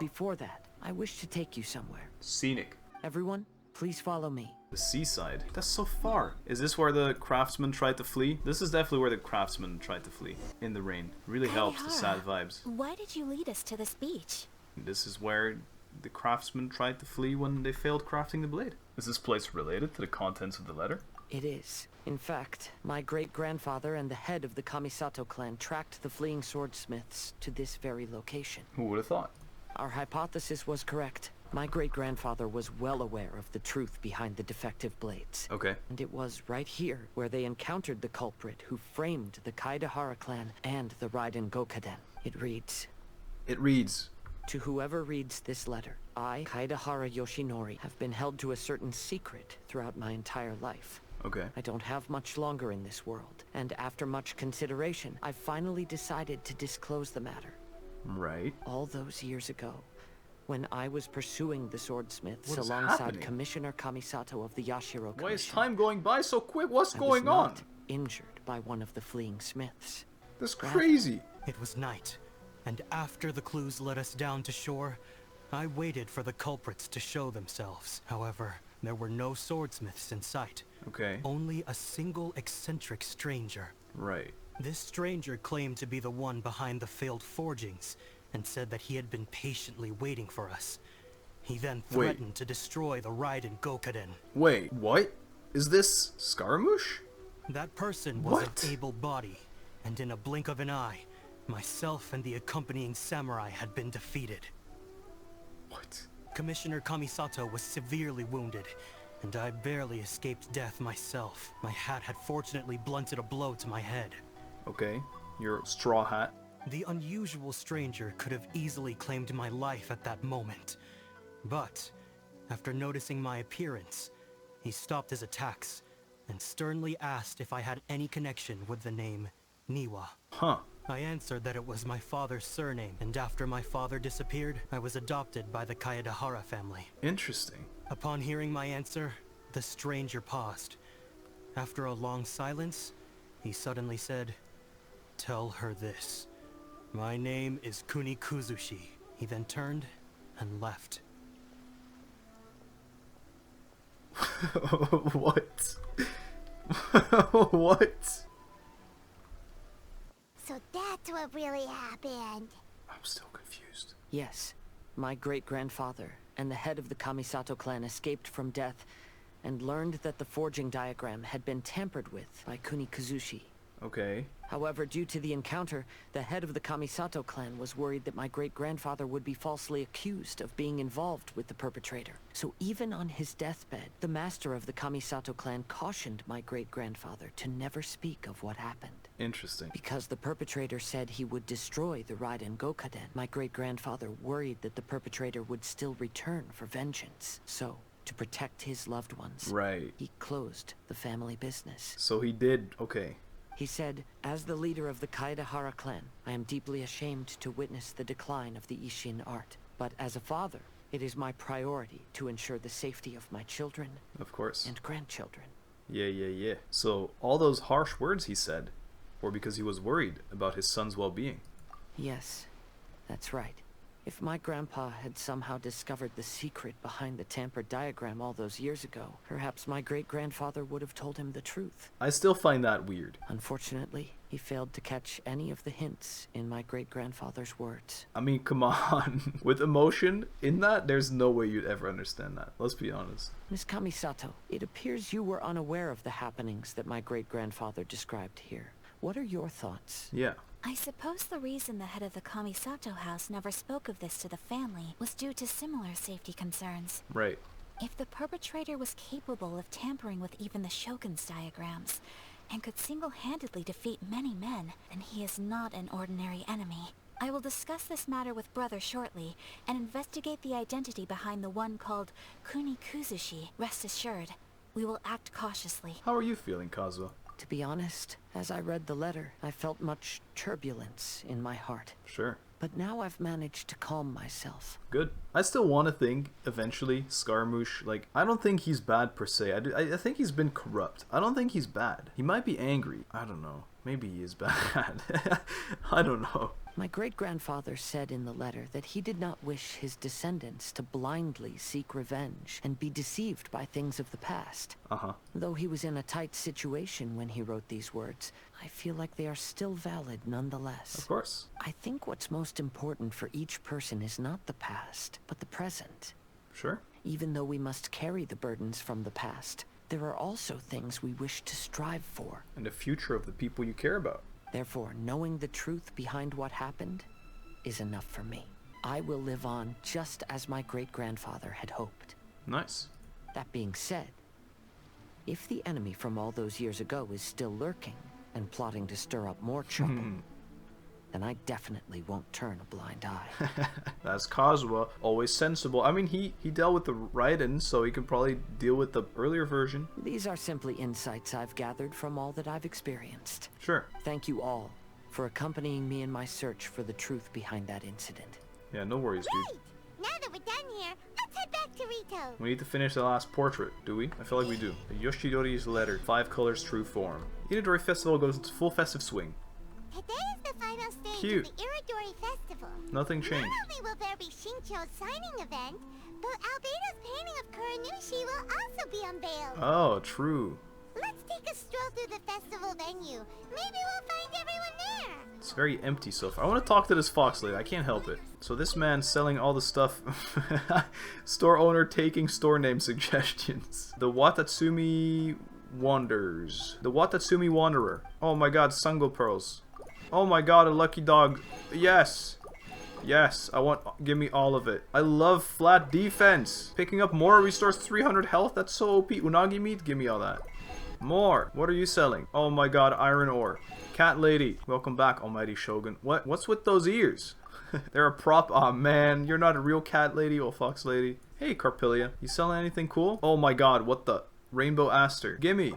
before that, I wish to take you somewhere. Scenic. Everyone, please follow me. The seaside? That's so far. Is this where the craftsman tried to flee? This is definitely where the craftsman tried to flee. In the rain. Really helps the sad vibes. Why did you lead us to this beach? This is where the craftsman tried to flee when they failed crafting the blade. Is this place related to the contents of the letter? It is. In fact, my great-grandfather and the head of the Kamisato clan tracked the fleeing swordsmiths to this very location. Who would have thought? Our hypothesis was correct. My great-grandfather was well aware of the truth behind the defective blades. Okay. And it was right here where they encountered the culprit who framed the Kaedehara clan and the Raiden Gokaden. It reads... To whoever reads this letter, I, Kaedehara Yoshinori, have been held to a certain secret throughout my entire life. Okay. I don't have much longer in this world, and after much consideration, I finally decided to disclose the matter. Right. All those years ago, when I was pursuing the swordsmiths What is alongside happening? Commissioner Kamisato of the Yashiro Commission. Why is time going by so quick? What's I going was on? not injured by one of the fleeing smiths. That's crazy. It was night, and after the clues led us down to shore, I waited for the culprits to show themselves. However, there were no swordsmiths in sight. Okay. Only a single eccentric stranger. Right. This stranger claimed to be the one behind the failed forgings, and said that he had been patiently waiting for us. He then threatened to destroy the Raiden Gokaden. Wait, what? Is this Scaramouche? That person was an able body, and in a blink of an eye, myself and the accompanying samurai had been defeated. What? Commissioner Kamisato was severely wounded, and I barely escaped death myself. My hat had fortunately blunted a blow to my head. Okay, your straw hat. The unusual stranger could have easily claimed my life at that moment. But, after noticing my appearance, he stopped his attacks and sternly asked if I had any connection with the name Niwa. Huh. I answered that it was my father's surname, and after my father disappeared, I was adopted by the Kaedehara family. Interesting. Upon hearing my answer, the stranger paused. After a long silence, he suddenly said, "Tell her this. My name is Kuni Kuzushi." He then turned and left. What? What? So that's what really happened. I'm still confused. Yes, my great-grandfather and the head of the Kamisato clan escaped from death and learned that the forging diagram had been tampered with by Kuni Kuzushi. Okay. However, due to the encounter, the head of the Kamisato clan was worried that my great-grandfather would be falsely accused of being involved with the perpetrator. So even on his deathbed, the master of the Kamisato clan cautioned my great-grandfather to never speak of what happened. Interesting. Because the perpetrator said he would destroy the Raiden Gokaden, my great-grandfather worried that the perpetrator would still return for vengeance. So, to protect his loved ones, he closed the family business. So he did, okay. He said, "As the leader of the Kaedehara clan, I am deeply ashamed to witness the decline of the Isshin art. But as a father, it is my priority to ensure the safety of my children Of course. and grandchildren." Yeah. So all those harsh words he said were because he was worried about his son's well-being. Yes, that's right. If my grandpa had somehow discovered the secret behind the tampered diagram all those years ago, perhaps my great-grandfather would have told him the truth. I still find that weird. Unfortunately, he failed to catch any of the hints in my great-grandfather's words. I mean, come on. With emotion in that, there's no way you'd ever understand that. Let's be honest. Miss Kamisato, it appears you were unaware of the happenings that my great-grandfather described here. What are your thoughts? Yeah. I suppose the reason the head of the Kamisato house never spoke of this to the family was due to similar safety concerns. Right. If the perpetrator was capable of tampering with even the Shogun's diagrams, and could single-handedly defeat many men, then he is not an ordinary enemy. I will discuss this matter with Brother shortly, and investigate the identity behind the one called Kunikuzushi. Rest assured, we will act cautiously. How are you feeling, Kazuha? To be honest, as I read the letter, I felt much turbulence in my heart. Sure. But now I've managed to calm myself. Good. I still want to think, eventually, Scaramouche, like, I don't think he's bad per se. I think he's been corrupt. I don't think he's bad. He might be angry. I don't know. Maybe he is bad. I don't know. My great-grandfather said in the letter that he did not wish his descendants to blindly seek revenge and be deceived by things of the past. Though he was in a tight situation when he wrote these words, I feel like they are still valid nonetheless. Of course. I think what's most important for each person is not the past, but the present. Sure. Even though we must carry the burdens from the past, there are also things we wish to strive for. And the future of the people you care about. Therefore, knowing the truth behind what happened is enough for me. I will live on just as my great-grandfather had hoped. Nice. That being said, if the enemy from all those years ago is still lurking and plotting to stir up more trouble, then I definitely won't turn a blind eye. That's Kazuha, always sensible. I mean, he dealt with the Raiden, so he can probably deal with the earlier version. These are simply insights I've gathered from all that I've experienced. Sure. Thank you all for accompanying me in my search for the truth behind that incident. Yeah, no worries, dude. Now that we're done here, let's head back to Rito. We need to finish the last portrait, do we? I feel like we do. Yoshidori's letter, 5 colors, true form. Irodori Festival goes into full festive swing. Today is the final stage Cute. of the Irodori Festival. Nothing changed. Not only will there be Shincho's signing event, but Albedo's painting of Kuranushi will also be unveiled. Oh, true. Let's take a stroll through the festival venue. Maybe we'll find everyone there. It's very empty so far. I want to talk to this fox lady. I can't help it. So this man selling all the stuff. Store owner taking store name suggestions. The Watatsumi Wanders. The Watatsumi Wanderer. Oh my god, Sango Pearls. Oh my god, a lucky dog. Yes. Yes, give me all of it. I love flat defense. Picking up more restores 300 health. That's so OP. Unagi meat, give me all that. More. What are you selling? Oh my god, iron ore. Cat lady. Welcome back, almighty Shogun. What's with those ears? They're a prop. Aw, man. You're not a real cat lady or fox lady. Hey, Carpilia. You selling anything cool? Oh my god, what the? Rainbow Aster. Gimme.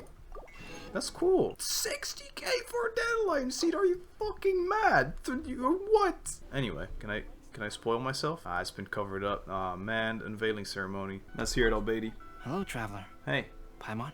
That's cool. 60k for a dandelion seed. Are you fucking mad? What? Anyway, can I spoil myself? Ah, it's been covered up. Ah, man, unveiling ceremony. Let's hear it, Albedo. Hello, traveler. Hey. Paimon?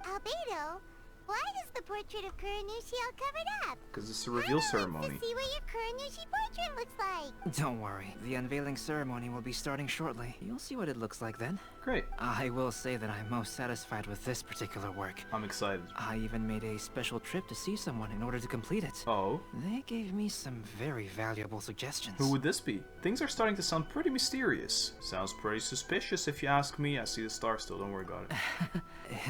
Albedo, why is the portrait of Kuranushi all covered up? Because it's a reveal ceremony. To see what your Kuranushi portrait looks like. Don't worry, the unveiling ceremony will be starting shortly. You'll see what it looks like then. Great. I will say that I'm most satisfied with this particular work. I'm excited. I even made a special trip to see someone in order to complete it. Oh? They gave me some very valuable suggestions. Who would this be? Things are starting to sound pretty mysterious. Sounds pretty suspicious if you ask me. I see the star still, don't worry about it.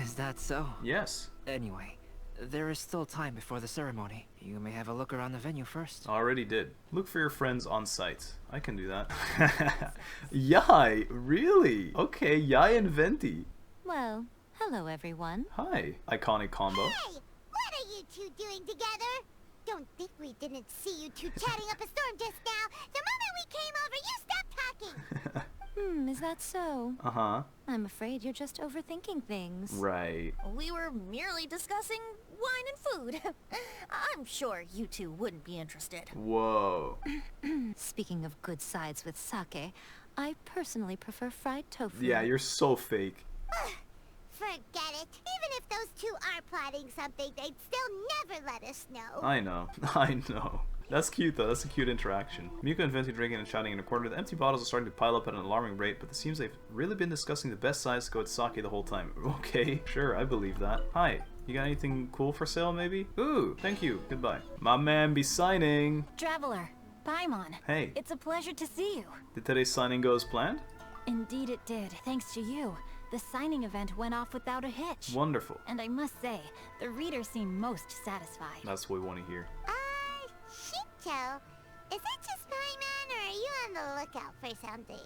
Is that so? Yes. Anyway, there is still time before the ceremony. You may have a look around the venue first. Already did. Look for your friends on site. I can do that. Yai, really? Okay, Yai and Venti. Well, hello everyone. Hi. Iconic combo. Hey, what are you two doing together? Don't think we didn't see you two chatting up a storm just now. The moment we came over, you stopped talking. Is that so? Uh-huh. I'm afraid you're just overthinking things. Right. We were merely discussing wine and food. I'm sure you two wouldn't be interested. Whoa. Speaking of good sides with sake, I personally prefer fried tofu. Yeah, you're so fake. Forget it. Even if those two are plotting something, they'd still never let us know. I know. I know. That's cute though, that's a cute interaction. Miko and Venti drinking and chatting in a corner. The empty bottles are starting to pile up at an alarming rate, but it seems they've really been discussing the best size to go with sake the whole time. Okay, sure, I believe that. Hi, you got anything cool for sale maybe? Ooh, thank you, goodbye. My man be signing. Traveler, Paimon. Hey. It's a pleasure to see you. Did today's signing go as planned? Indeed it did, thanks to you. The signing event went off without a hitch. Wonderful. And I must say, the readers seem most satisfied. That's what we want to hear. Shincho, is that just my man, or are you on the lookout for something?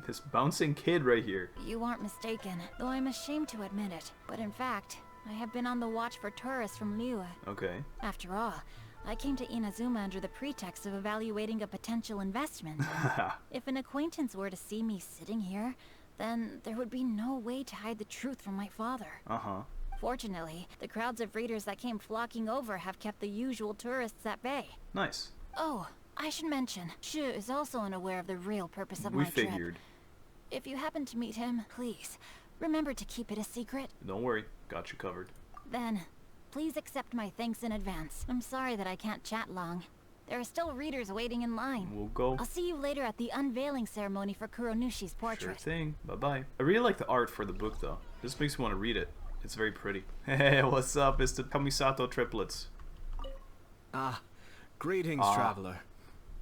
This bouncing kid right here. You aren't mistaken, though I'm ashamed to admit it. But in fact, I have been on the watch for tourists from Liyue. Okay. After all, I came to Inazuma under the pretext of evaluating a potential investment. If an acquaintance were to see me sitting here, then there would be no way to hide the truth from my father. Fortunately, the crowds of readers that came flocking over have kept the usual tourists at bay. Nice. Oh, I should mention, Shu is also unaware of the real purpose of We my trip. figured. If you happen to meet him, please, remember to keep it a secret. Don't worry, got you covered. Then, please accept my thanks in advance. I'm sorry that I can't chat long. There are still readers waiting in line. We'll go. I'll see you later at the unveiling ceremony for Kuronushi's portrait. Sure thing. Bye-bye. I really like the art for the book, though. This makes me want to read it. It's very pretty. Hey, what's up? It's the Kamisato triplets. Ah, greetings, traveler.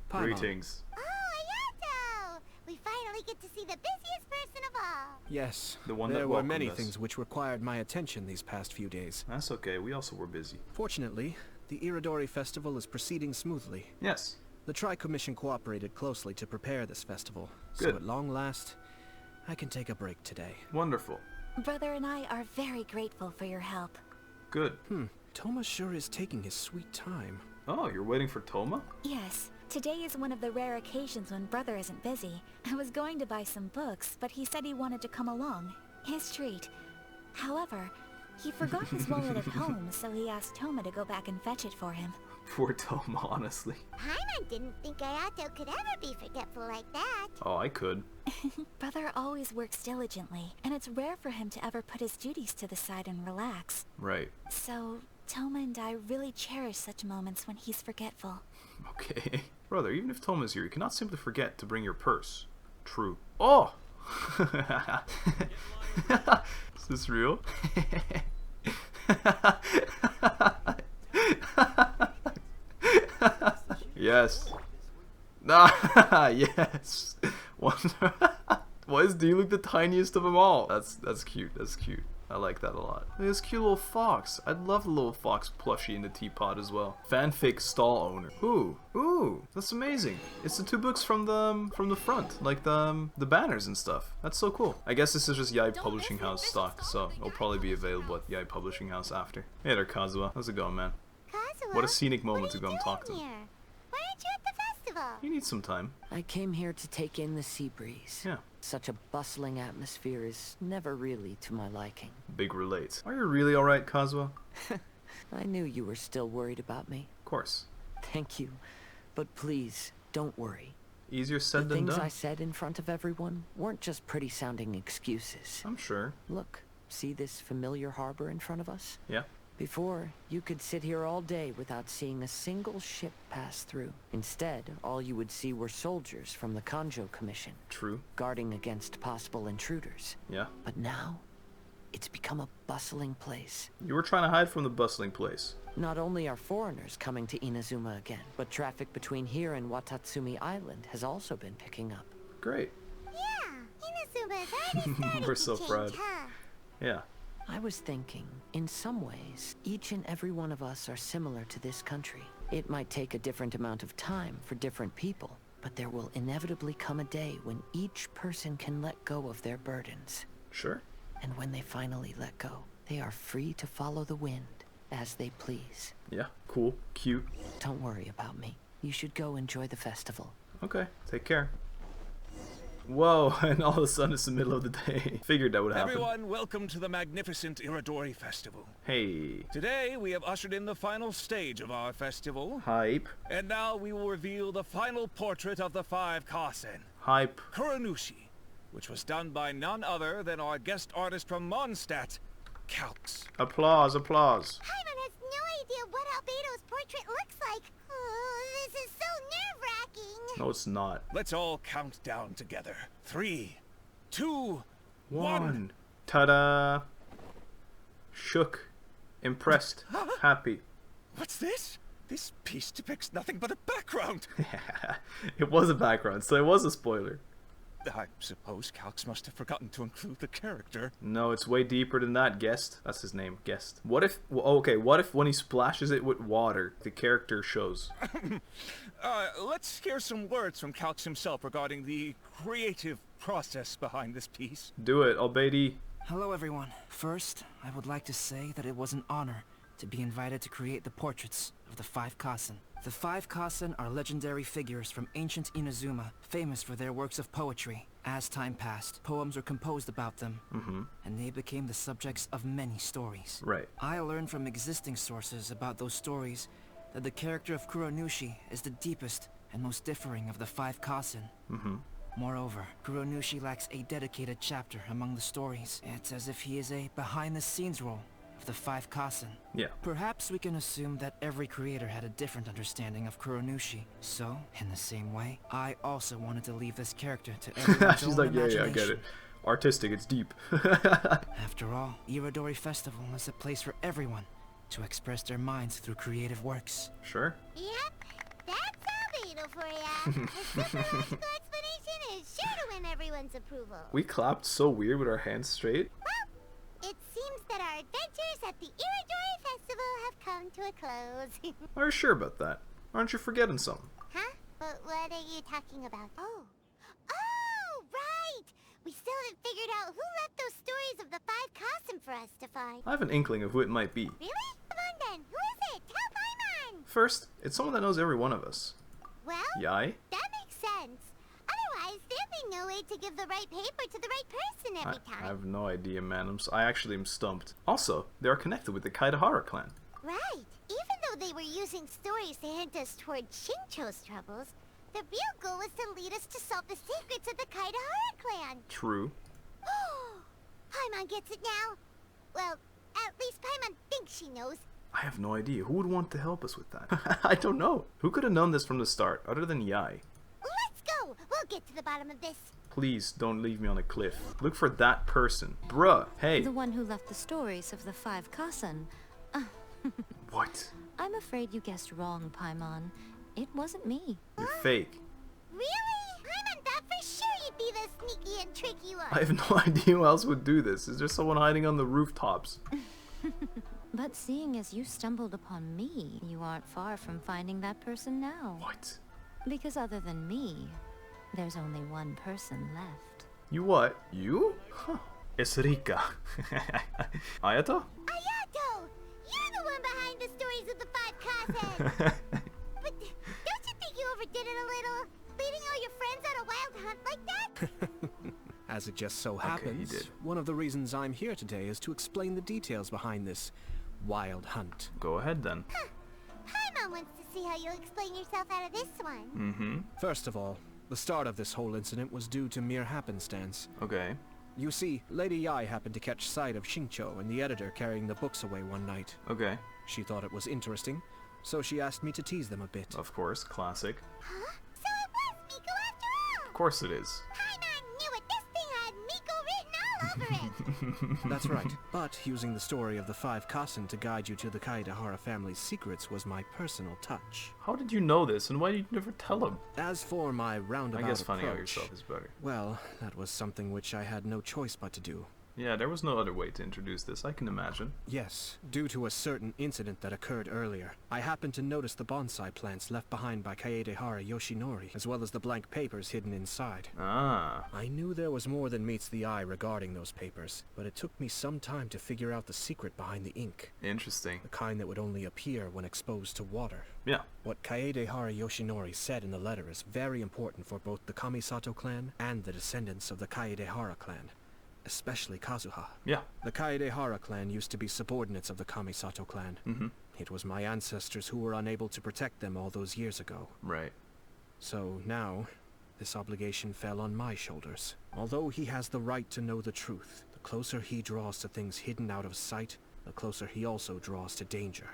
Paimon. Greetings. Oh, Ayato! We finally get to see the busiest person of all. Yes, The one that there were welcomed many us. things which required my attention these past few days. That's okay. We also were busy. Fortunately, the Irodori festival is proceeding smoothly. Yes. The Tri-Commission cooperated closely to prepare this festival. Good. So at long last, I can take a break today. Wonderful. Brother and I are very grateful for your help. Good. Toma sure is taking his sweet time. Oh, you're waiting for Toma? Yes. Today is one of the rare occasions when Brother isn't busy. I was going to buy some books, but he said he wanted to come along. His treat. However, he forgot his wallet at home, so he asked Toma to go back and fetch it for him. Poor Toma, honestly. Paimon didn't think Ayato could ever be forgetful like that. Oh, I could. Brother always works diligently, and it's rare for him to ever put his duties to the side and relax. Right. So, Toma and I really cherish such moments when he's forgetful. Okay. Brother, even if Toma's here, you cannot simply forget to bring your purse. True. Oh! Is this real? Yes. Yes. Why is D-Luke the tiniest of them all? That's cute. That's cute. I like that a lot. Look at this cute little fox. I'd love the little fox plushie in the teapot as well. Fanfic stall owner. Ooh, that's amazing. It's the two books from the front, like the banners and stuff. That's so cool. I guess this is just Yai Publishing House stock, so it'll probably be available at Yai Publishing House after. Hey there, Kazuha. How's it going, man? Kazuha, What a scenic moment to go and talk to him. here? Why aren't you at the festival? You need some time. I came here to take in the sea breeze. Yeah. Such a bustling atmosphere is never really to my liking. Big relate. Are you really alright, Kazuha? I knew you were still worried about me. Of course. Thank you. But please, don't worry. Easier said The than things done. I said in front of everyone weren't just pretty-sounding excuses. I'm sure. Look, see this familiar harbor in front of us? Yeah. Before, you could sit here all day without seeing a single ship pass through. Instead, all you would see were soldiers from the Kanjo Commission. True. Guarding against possible intruders. Yeah. But now, it's become a bustling place. You were trying to hide from the bustling place. Not only are foreigners coming to Inazuma again, but traffic between here and Watatsumi Island has also been picking up. Great. Yeah, Inazuma is already starting We're so to change, proud. huh? Yeah. I was thinking, in some ways, each and every one of us are similar to this country. It might take a different amount of time for different people, but there will inevitably come a day when each person can let go of their burdens. Sure. And when they finally let go, they are free to follow the wind as they please. Yeah. Cool. Cute. Don't worry about me. You should go enjoy the festival. Okay. Take care. Whoa, and all of a sudden it's the middle of the day. Figured that would happen. Everyone, welcome to the magnificent Irodori Festival. Hey. Today, we have ushered in the final stage of our festival. Hype. And now we will reveal the final portrait of the 5 Kasen. Hype. Kuronushi, which was done by none other than our guest artist from Mondstadt, Calx. Applause, applause. Paimon has no idea what Albedo's portrait looks like. Oh, this is so nerve-wracking. No, it's not. Let's all count down together. 3, 2, 1. Ta-da. Shook. Impressed. Happy. What's this? This piece depicts nothing but a background. It was a background, so it was a spoiler. I suppose Calx must have forgotten to include the character. No, it's way deeper than that, Guest. That's his name, Guest. What if, okay, what if when he splashes it with water, the character shows? Let's hear some words from Calx himself regarding the creative process behind this piece. Do it, albedo. Hello, everyone. First, I would like to say that it was an honor to be invited to create the portraits of the 5 Kasen. The 5 Kasen are legendary figures from ancient Inazuma, famous for their works of poetry. As time passed, poems were composed about them, and they became the subjects of many stories. Right. I learned from existing sources about those stories that the character of Kuronushi is the deepest and most differing of the 5 Kasen. Moreover, Kuronushi lacks a dedicated chapter among the stories. It's as if he is a behind-the-scenes role of the 5 Kasen. Yeah. Perhaps we can assume that every creator had a different understanding of Kuronushi. So, in the same way, I also wanted to leave this character to everyone's She's own like, yeah, imagination. I get it. Artistic, it's deep. After all, Irodori Festival is a place for everyone to express their minds through creative works. Sure. Yep, that's albedo for ya. A super logical explanation is sure to win everyone's approval. We clapped so weird with our hands straight. Well, it seems that our adventures at the Irodori Festival have come to a close. Are you sure about that? Aren't you forgetting something? Huh? But what are you talking about? Oh, right! We still haven't figured out who left those stories of the 5 Kasen for us to find. I have an inkling of who it might be. Really? Come on then, who is it? Tell Paimon! First, it's someone that knows every one of us. Well, Yai? that makes sense. Otherwise, there'd be no way to give the right paper to the right person every time. I have no idea, man. I actually am stumped. Also, they are connected with the Kaedahara clan. Right. Even though they were using stories to hint us toward Shincho's troubles, the real goal was to lead us to solve the secrets of the Kaedahara clan. True. Paimon gets it now. Well, at least Paimon thinks she knows. I have no idea. Who would want to help us with that? I don't know. Who could have known this from the start, other than Yai? Let's go. We'll get to the bottom of this. Please don't leave me on a cliff. Look for that person. Bruh, hey. The one who left the stories of the 5 Kasen. What? I'm afraid you guessed wrong, Paimon. It wasn't me. You're fake. Really? Paimon thought for sure you'd be the sneaky and tricky one. I have no idea who else would do this. Is there someone hiding on the rooftops? But seeing as you stumbled upon me, you aren't far from finding that person now. What? Because other than me, there's only one person left. You what? You? Huh. It's Rika. Ayato? Ayato! You're the one behind the stories of the 5 Kasen! But don't you think you overdid it a little? Leading all your friends on a wild hunt like that? As it just so happens, one of the reasons I'm here today is to explain the details behind this wild hunt. Go ahead then. Paimon wants to see how you'll explain yourself out of this one. First of all, the start of this whole incident was due to mere happenstance. Okay. You see, Lady Yai happened to catch sight of Shincho and the editor carrying the books away one night. Okay. She thought it was interesting, so she asked me to tease them a bit. Of course, classic. Huh? So it was Miko after all! Of course it is. Paimon knew it! This thing had Miko written all over it! That's right. But using the story of the 5 Kasen to guide you to the Kaedahara family's secrets was my personal touch. How did you know this, and why did you never tell him? As for my roundabout I guess finding out approach, yourself is better. well, that was something which I had no choice but to do. Yeah, there was no other way to introduce this, I can imagine. Yes, due to a certain incident that occurred earlier. I happened to notice the bonsai plants left behind by Kaedahara Yoshinori, as well as the blank papers hidden inside. Ah. I knew there was more than meets the eye regarding those papers, but it took me some time to figure out the secret behind the ink. Interesting. The kind that would only appear when exposed to water. Yeah. What Kaedahara Yoshinori said in the letter is very important for both the Kamisato clan and the descendants of the Kaedahara clan. Especially Kazuha. Yeah. The Kaedahara clan used to be subordinates of the Kamisato clan. It was my ancestors who were unable to protect them all those years ago. Right. So now, this obligation fell on my shoulders. Although he has the right to know the truth, the closer he draws to things hidden out of sight, the closer he also draws to danger.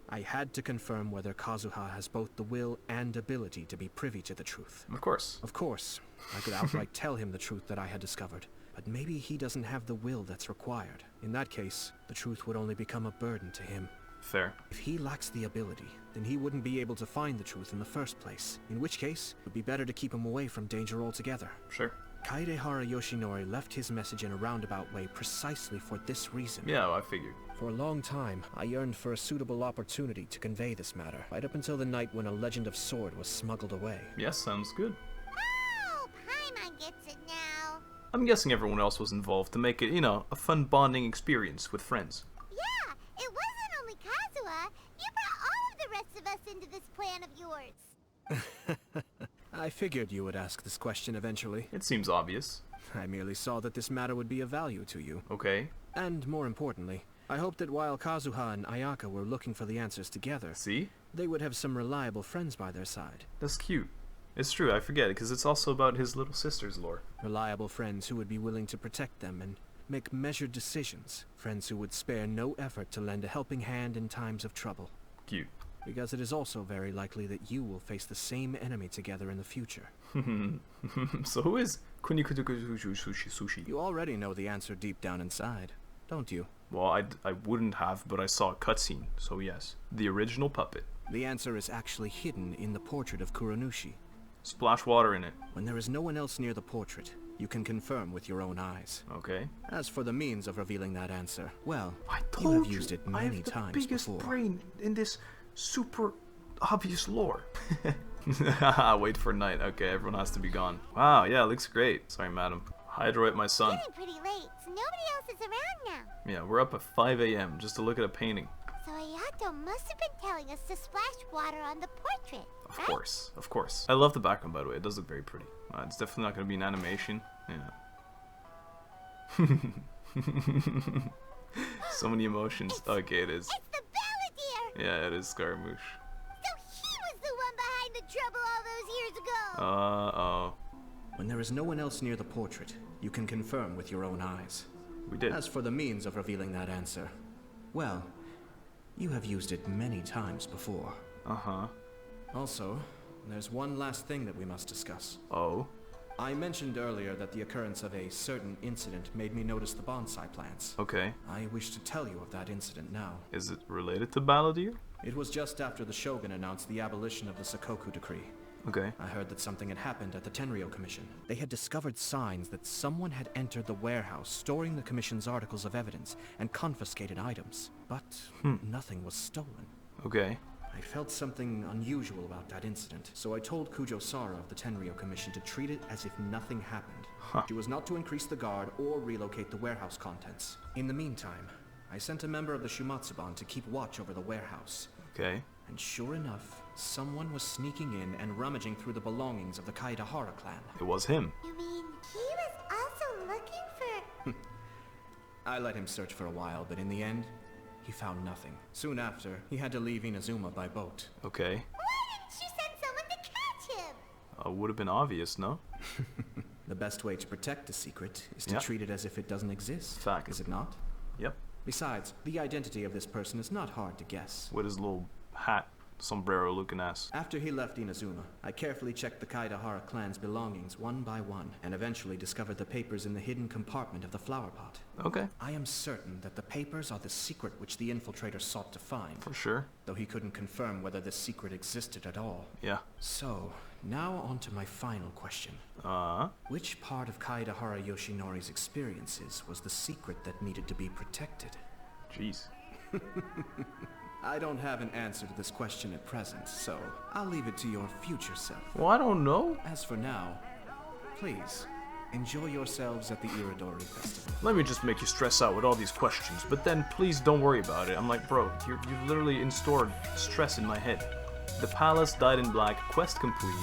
I had to confirm whether Kazuha has both the will and ability to be privy to the truth. Of course. Of course. I could outright tell him the truth that I had discovered. But maybe he doesn't have the will that's required. In that case, the truth would only become a burden to him. Fair. If he lacks the ability, then he wouldn't be able to find the truth in the first place. In which case, it would be better to keep him away from danger altogether. Sure. Kaedehara Yoshinori left his message in a roundabout way precisely for this reason. Yeah, I figured. For a long time, I yearned for a suitable opportunity to convey this matter, right up until the night when a legend of sword was smuggled away. Yes, sounds good. Oh, Paimon gets it now. I'm guessing everyone else was involved to make it, you know, a fun bonding experience with friends. Yeah, it wasn't only Kazuha. You brought all of the rest of us into this plan of yours. I figured you would ask this question eventually. It seems obvious. I merely saw that this matter would be of value to you. Okay. And more importantly, I hoped that while Kazuha and Ayaka were looking for the answers together, see, they would have some reliable friends by their side. That's cute. It's true, I forget it, because it's also about his little sister's lore. Reliable friends who would be willing to protect them and make measured decisions. Friends who would spare no effort to lend a helping hand in times of trouble. Cute. Because it is also very likely that you will face the same enemy together in the future. So who is Kunikusushi? You already know the answer deep down inside, don't you? Well, I wouldn't have, but I saw a cutscene, so yes. The original puppet. The answer is actually hidden in the portrait of Kuranushi. Splash water in it. When there is no one else near the portrait, you can confirm with your own eyes. Okay. As for the means of revealing that answer, well, I you told have used it I many have the times biggest before. brain in this super obvious lore. Wait for night. Okay, everyone has to be gone. Wow, yeah, it looks great. Sorry, madam. Hydroid my son. It's getting pretty late, so nobody else is around now. Yeah, we're up at 5 a.m. just to look at a painting. So Ayato must have been telling us to splash water on the portrait, Of course, of course. I love the background, by the way. It does look very pretty. It's definitely not going to be an animation. Yeah. So many emotions. Okay, it is. It's the Balladeer! Yeah, it is Scaramouche. So he was the one behind the trouble all those years ago! Uh-oh. When there is no one else near the portrait, you can confirm with your own eyes. We did. As for the means of revealing that answer, well, you have used it many times before. Uh-huh. Also, there's one last thing that we must discuss. Oh? I mentioned earlier that the occurrence of a certain incident made me notice the bonsai plants. Okay. I wish to tell you of that incident now. Is it related to Balladeer? It was just after the Shogun announced the abolition of the Sakoku decree. Okay. I heard that something had happened at the Tenryou Commission. They had discovered signs that someone had entered the warehouse storing the Commission's articles of evidence and confiscated items. But nothing was stolen. Okay. I felt something unusual about that incident, so I told Kujo-Sara of the Tenryou Commission to treat it as if nothing happened. She was not to increase the guard or relocate the warehouse contents. In the meantime, I sent a member of the Shumatsuban to keep watch over the warehouse. Okay. And sure enough, someone was sneaking in and rummaging through the belongings of the Kaedehara clan. It was him. You mean he was also looking for... I let him search for a while, but in the end, he found nothing. Soon after, he had to leave Inazuma by boat. Okay. Why didn't she send someone to catch him? Would have been obvious, no? The best way to protect a secret is to treat it as if it doesn't exist. Fact. Is it not? Yep. Besides, the identity of this person is not hard to guess. With his little hat, sombrero looking ass. After he left Inazuma, I carefully checked the Kaedehara clan's belongings one by one, and eventually discovered the papers in the hidden compartment of the flower pot. Okay. I am certain that the papers are the secret which the infiltrator sought to find. For sure. Though he couldn't confirm whether this secret existed at all. Yeah. So, now on to my final question. Which part of Kaedehara Yoshinori's experiences was the secret that needed to be protected? Jeez. I don't have an answer to this question at present, so I'll leave it to your future self. Well, I don't know. As for now, please, enjoy yourselves at the Irodori Festival. Let me just make you stress out with all these questions, but then please don't worry about it. I'm like, bro, you've literally installed stress in my head. The palace dyed in black, quest complete.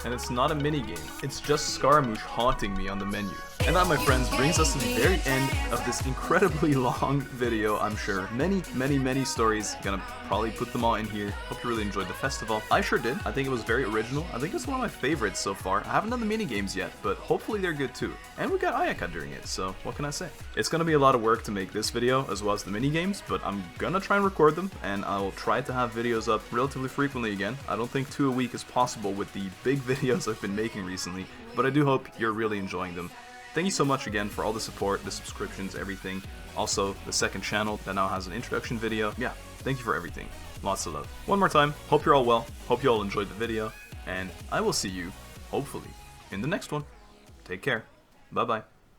And it's not a minigame. It's just Scaramouche haunting me on the menu. And that, my friends, brings us to the very end of this incredibly long video, I'm sure. Many stories. Gonna probably put them all in here. Hope you really enjoyed the festival. I sure did. I think it was very original. I think it's one of my favorites so far. I haven't done the minigames yet, but hopefully they're good too. And we got Ayaka during it, so what can I say? It's gonna be a lot of work to make this video as well as the minigames, but I'm gonna try and record them, and I'll try to have videos up relatively frequently again. I don't think 2 a week is possible with the big videos I've been making recently, but I do hope you're really enjoying them. Thank you so much again for all the support, the subscriptions, everything. Also, the second channel that now has an introduction video. Yeah, thank you for everything. Lots of love. One more time, hope you're all well, hope you all enjoyed the video, and I will see you hopefully, in the next one. Take care. Bye-bye.